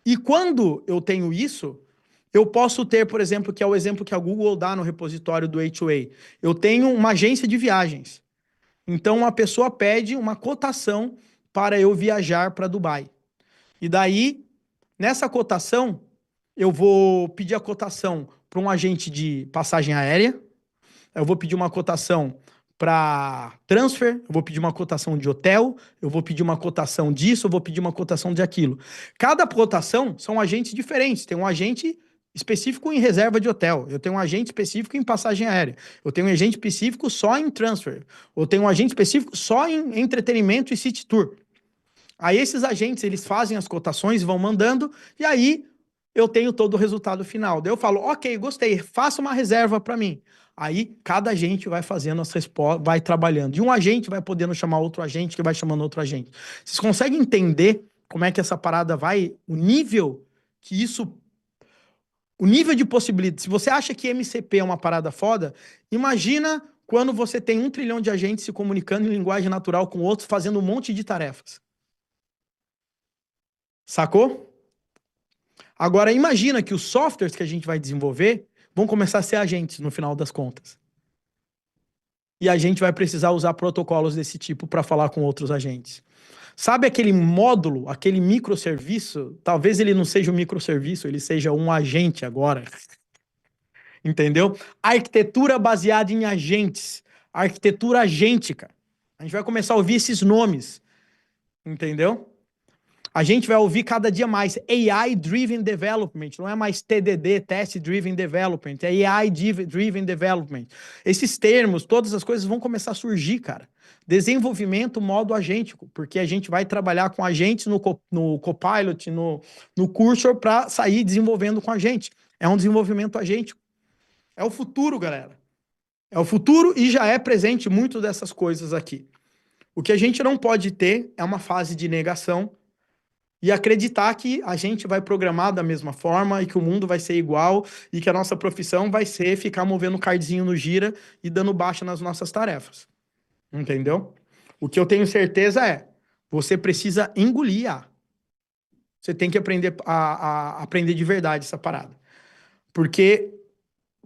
E quando eu tenho isso, eu posso ter, por exemplo, que é o exemplo que a Google dá no repositório do A2A. Eu tenho uma agência de viagens. Então, uma pessoa pede uma cotação para eu viajar para Dubai. E daí, nessa cotação, eu vou pedir a cotação para um agente de passagem aérea, eu vou pedir uma cotação para transfer, eu vou pedir uma cotação de hotel, eu vou pedir uma cotação disso, eu vou pedir uma cotação de aquilo. Cada cotação são agentes diferentes. Tem um agente específico em reserva de hotel, eu tenho um agente específico em passagem aérea, eu tenho um agente específico só em transfer, eu tenho um agente específico só em entretenimento e city tour. Aí esses agentes, eles fazem as cotações, vão mandando, e aí eu tenho todo o resultado final. Daí eu falo, ok, gostei, faça uma reserva para mim. Aí cada agente vai fazendo as respostas, vai trabalhando. E um agente vai podendo chamar outro agente, que vai chamando outro agente. Vocês conseguem entender como é que essa parada vai, o nível que isso, o nível de possibilidade. Se você acha que MCP é uma parada foda, imagina quando você tem 1 trilhão de agentes se comunicando em linguagem natural com outros, fazendo um monte de tarefas. Sacou? Agora, imagina que os softwares que a gente vai desenvolver vão começar a ser agentes no final das contas. E a gente vai precisar usar protocolos desse tipo para falar com outros agentes. Sabe aquele módulo, aquele microserviço? Talvez ele não seja um microserviço, ele seja um agente agora. Entendeu? Arquitetura baseada em agentes. Arquitetura agêntica. A gente vai começar a ouvir esses nomes. Entendeu? A gente vai ouvir cada dia mais AI-Driven Development, não é mais TDD, Test Driven Development, é AI-Driven Development. Esses termos, todas as coisas vão começar a surgir, cara. Desenvolvimento modo agêntico, porque a gente vai trabalhar com agentes no Copilot, no Cursor, para sair desenvolvendo com a gente. É um desenvolvimento agêntico. É o futuro, galera. É o futuro e já é presente muito dessas coisas aqui. O que a gente não pode ter é uma fase de negação e acreditar que a gente vai programar da mesma forma e que o mundo vai ser igual e que a nossa profissão vai ser ficar movendo o cardzinho no gira e dando baixa nas nossas tarefas. Entendeu? O que eu tenho certeza é, você precisa engolir IA. Você tem que aprender a aprender de verdade essa parada. Porque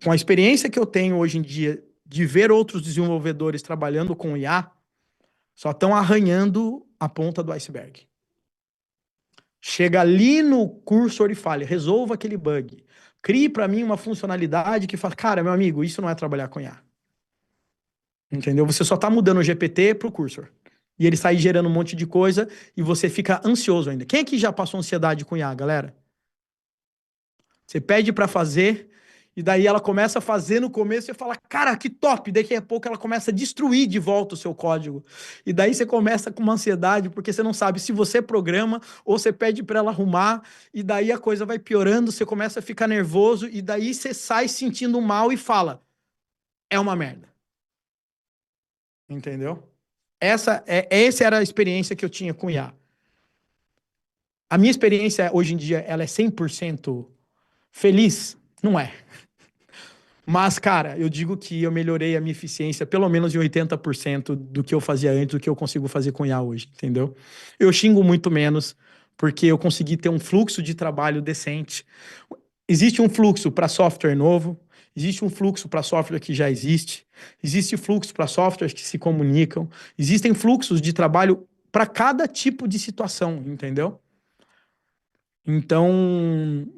com a experiência que eu tenho hoje em dia de ver outros desenvolvedores trabalhando com IA, só estão arranhando a ponta do iceberg. Chega ali no cursor e fala, resolva aquele bug. Crie para mim uma funcionalidade que fala, cara, meu amigo, isso não é trabalhar com IA. Entendeu? Você só tá mudando o GPT pro cursor. E ele sai gerando um monte de coisa e você fica ansioso ainda. Quem aqui já passou ansiedade com IA, galera? Você pede para fazer e daí ela começa a fazer no começo e você fala, cara, que top! Daqui a pouco ela começa a destruir de volta o seu código. E daí você começa com uma ansiedade porque você não sabe se você programa ou você pede para ela arrumar e daí a coisa vai piorando, você começa a ficar nervoso e daí você sai sentindo mal e fala, é uma merda. Entendeu? Essa era a experiência que eu tinha com IA. A minha experiência hoje em dia, ela é 100% feliz? Não é. Mas, cara, eu digo que eu melhorei a minha eficiência pelo menos em 80% do que eu fazia antes, do que eu consigo fazer com IA hoje, entendeu? Eu xingo muito menos, porque eu consegui ter um fluxo de trabalho decente. Existe um fluxo para software novo, existe um fluxo para software que já existe fluxo para softwares que se comunicam, existem fluxos de trabalho para cada tipo de situação, entendeu? Então,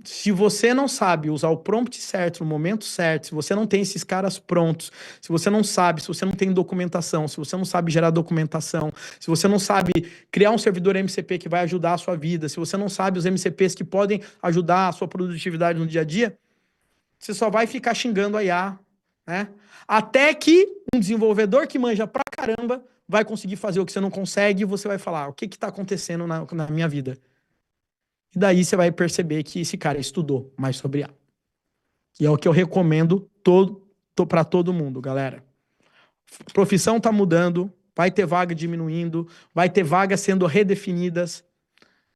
se você não sabe usar o prompt certo no momento certo, se você não tem esses caras prontos, se você não sabe, se você não tem documentação, se você não sabe gerar documentação, se você não sabe criar um servidor MCP que vai ajudar a sua vida, se você não sabe os MCPs que podem ajudar a sua produtividade no dia a dia, você só vai ficar xingando a IA, né? Até que um desenvolvedor que manja pra caramba vai conseguir fazer o que você não consegue e você vai falar, o que está acontecendo na minha vida? E daí você vai perceber que esse cara estudou mais sobre IA. E é o que eu recomendo para todo mundo, galera. A profissão está mudando, vai ter vaga diminuindo, vai ter vagas sendo redefinidas.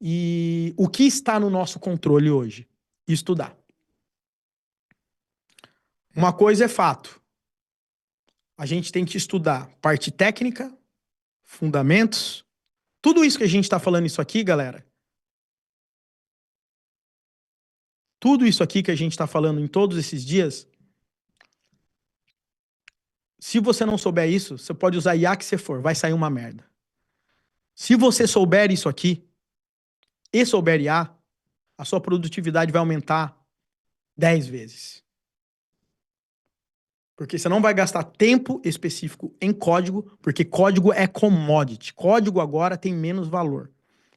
E o que está no nosso controle hoje? Estudar. Uma coisa é fato. A gente tem que estudar parte técnica, fundamentos. Tudo isso que a gente está falando isso aqui, galera. Tudo isso aqui que a gente está falando em todos esses dias. Se você não souber isso, você pode usar IA que você for, vai sair uma merda. Se você souber isso aqui e souber IA, a sua produtividade vai aumentar 10 vezes. Porque você não vai gastar tempo específico em código, porque código é commodity. Código agora tem menos valor.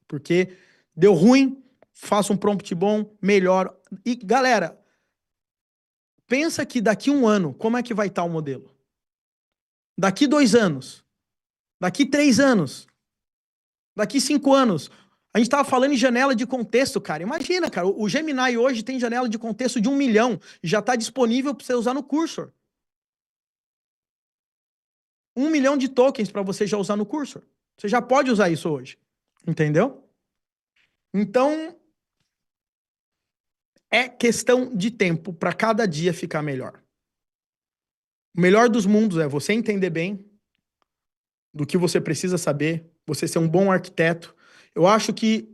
Porque deu ruim, faça um prompt bom, melhor. E, galera, pensa que daqui 1 ano, como é que vai estar o modelo? Daqui 2 anos? Daqui 3 anos? Daqui 5 anos? A gente estava falando em janela de contexto, cara. Imagina, cara, o Gemini hoje tem janela de contexto de 1 milhão e já está disponível para você usar no cursor. 1 milhão de tokens para você já usar no cursor. Você já pode usar isso hoje. Entendeu? Então, é questão de tempo para cada dia ficar melhor. O melhor dos mundos é você entender bem do que você precisa saber, você ser um bom arquiteto. Eu acho que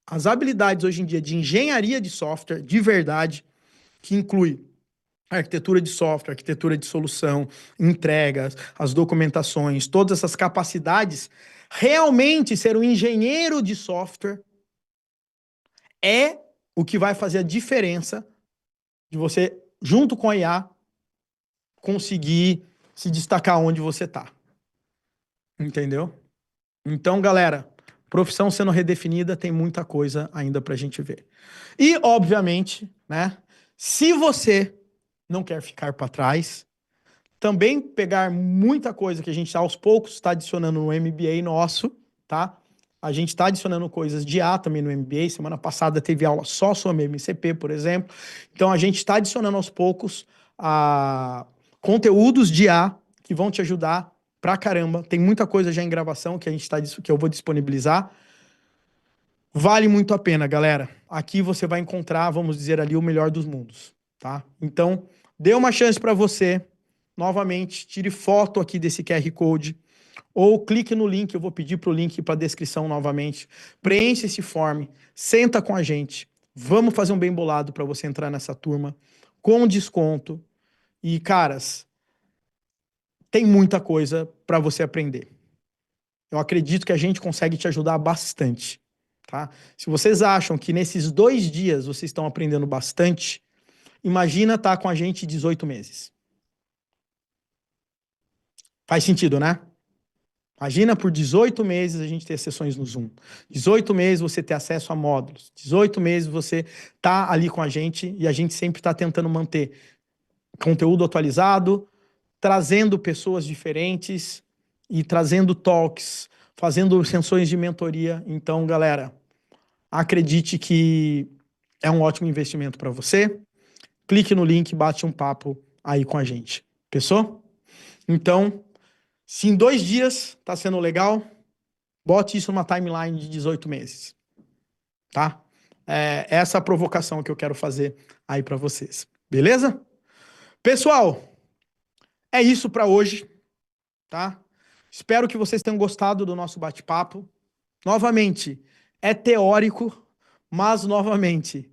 as habilidades hoje em dia de engenharia de software, de verdade, que inclui arquitetura de software, arquitetura de solução, entregas, as documentações, todas essas capacidades, realmente ser um engenheiro de software é o que vai fazer a diferença de você, junto com a IA, conseguir se destacar onde você está. Entendeu? Então, galera, profissão sendo redefinida, tem muita coisa ainda para a gente ver. E, obviamente, né, se você não quer ficar para trás, também pegar muita coisa que a gente aos poucos está adicionando no MBA nosso, tá? A gente está adicionando coisas de IA também no MBA. Semana passada teve aula só sobre MCP, por exemplo. Então, a gente está adicionando aos poucos conteúdos de IA que vão te ajudar pra caramba. Tem muita coisa já em gravação que que eu vou disponibilizar. Vale muito a pena, galera. Aqui você vai encontrar, vamos dizer ali, o melhor dos mundos, tá? Então, dê uma chance para você. Novamente, tire foto aqui desse QR Code ou clique no link, eu vou pedir para o link para a descrição novamente. Preencha esse form, senta com a gente. Vamos fazer um bem bolado para você entrar nessa turma com desconto. E, caras, tem muita coisa para você aprender. Eu acredito que a gente consegue te ajudar bastante, tá? Se vocês acham que nesses 2 dias vocês estão aprendendo bastante, imagina estar com a gente 18 meses. Faz sentido, né? Imagina por 18 meses a gente ter sessões no Zoom. 18 meses você ter acesso a módulos. 18 meses você tá ali com a gente e a gente sempre está tentando manter conteúdo atualizado, trazendo pessoas diferentes e trazendo talks, fazendo sessões de mentoria. Então, galera, acredite que é um ótimo investimento para você. Clique no link, bate um papo aí com a gente. Pensou? Então, se em 2 dias tá sendo legal, bote isso numa timeline de 18 meses. Tá? É essa a provocação que eu quero fazer aí para vocês. Beleza? Pessoal, é isso para hoje, tá? Espero que vocês tenham gostado do nosso bate-papo. Novamente, é teórico, mas novamente,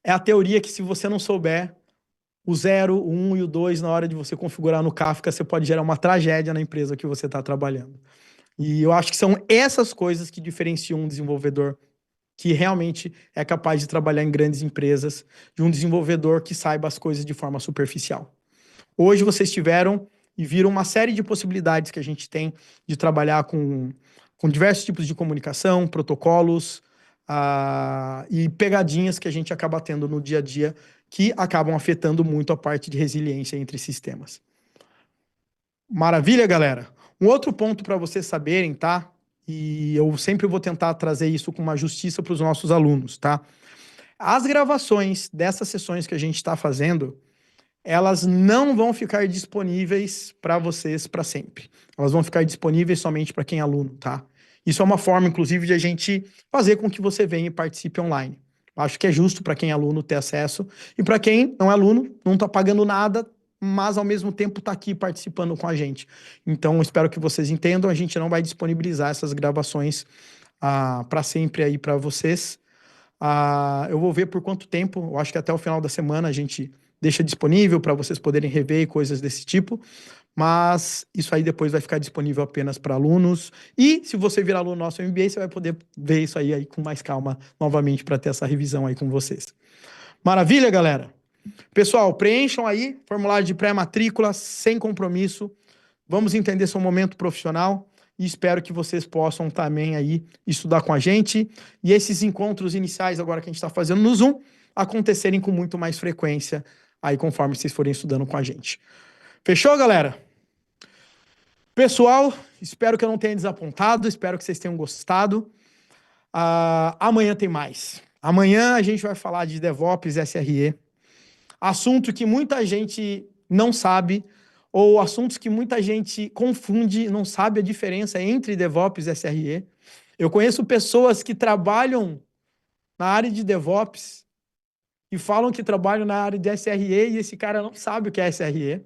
é a teoria que se você não souber, o 0, o 1 e o 2, na hora de você configurar no Kafka, você pode gerar uma tragédia na empresa que você está trabalhando. E eu acho que são essas coisas que diferenciam um desenvolvedor que realmente é capaz de trabalhar em grandes empresas de um desenvolvedor que saiba as coisas de forma superficial. Hoje vocês tiveram e viram uma série de possibilidades que a gente tem de trabalhar com diversos tipos de comunicação, protocolos e pegadinhas que a gente acaba tendo no dia a dia que acabam afetando muito a parte de resiliência entre sistemas. Maravilha, galera? Um outro ponto para vocês saberem, tá? E eu sempre vou tentar trazer isso com uma justiça para os nossos alunos, tá? As gravações dessas sessões que a gente está fazendo, elas não vão ficar disponíveis para vocês para sempre. Elas vão ficar disponíveis somente para quem é aluno, tá? Isso é uma forma, inclusive, de a gente fazer com que você venha e participe online. Acho que é justo para quem é aluno ter acesso. E para quem não é aluno, não está pagando nada, mas ao mesmo tempo está aqui participando com a gente. Então, espero que vocês entendam. A gente não vai disponibilizar essas gravações para sempre aí para vocês. Eu vou ver por quanto tempo. Eu acho que até o final da semana a gente deixa disponível para vocês poderem rever coisas desse tipo. Mas isso aí depois vai ficar disponível apenas para alunos. E se você virar aluno nosso MBA, você vai poder ver isso aí com mais calma novamente para ter essa revisão aí com vocês. Maravilha, galera? Pessoal, preencham aí formulário de pré-matrícula sem compromisso. Vamos entender seu momento profissional e espero que vocês possam também aí estudar com a gente. E esses encontros iniciais agora que a gente está fazendo no Zoom acontecerem com muito mais frequência aí conforme vocês forem estudando com a gente. Fechou, galera? Pessoal, espero que eu não tenha desapontado, espero que vocês tenham gostado. Amanhã tem mais. Amanhã a gente vai falar de DevOps SRE, assunto que muita gente não sabe, ou assuntos que muita gente confunde, não sabe a diferença entre DevOps e SRE. Eu conheço pessoas que trabalham na área de DevOps e falam que trabalham na área de SRE e esse cara não sabe o que é SRE.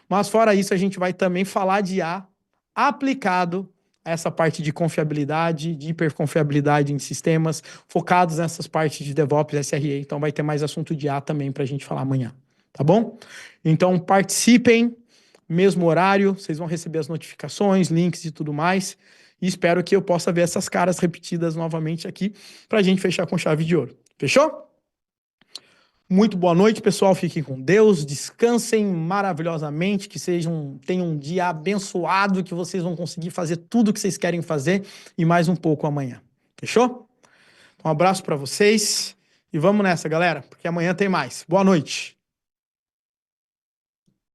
Mas fora isso, a gente vai também falar de IA aplicado a essa parte de confiabilidade, de hiperconfiabilidade em sistemas, focados nessas partes de DevOps e SRE. Então vai ter mais assunto de IA também para a gente falar amanhã, tá bom? Então participem, mesmo horário, vocês vão receber as notificações, links e tudo mais. E espero que eu possa ver essas caras repetidas novamente aqui para a gente fechar com chave de ouro. Fechou? Muito boa noite, pessoal. Fiquem com Deus, descansem maravilhosamente, que tenham um dia abençoado, que vocês vão conseguir fazer tudo o que vocês querem fazer e mais um pouco amanhã. Fechou? Um abraço para vocês e vamos nessa, galera, porque amanhã tem mais. Boa noite.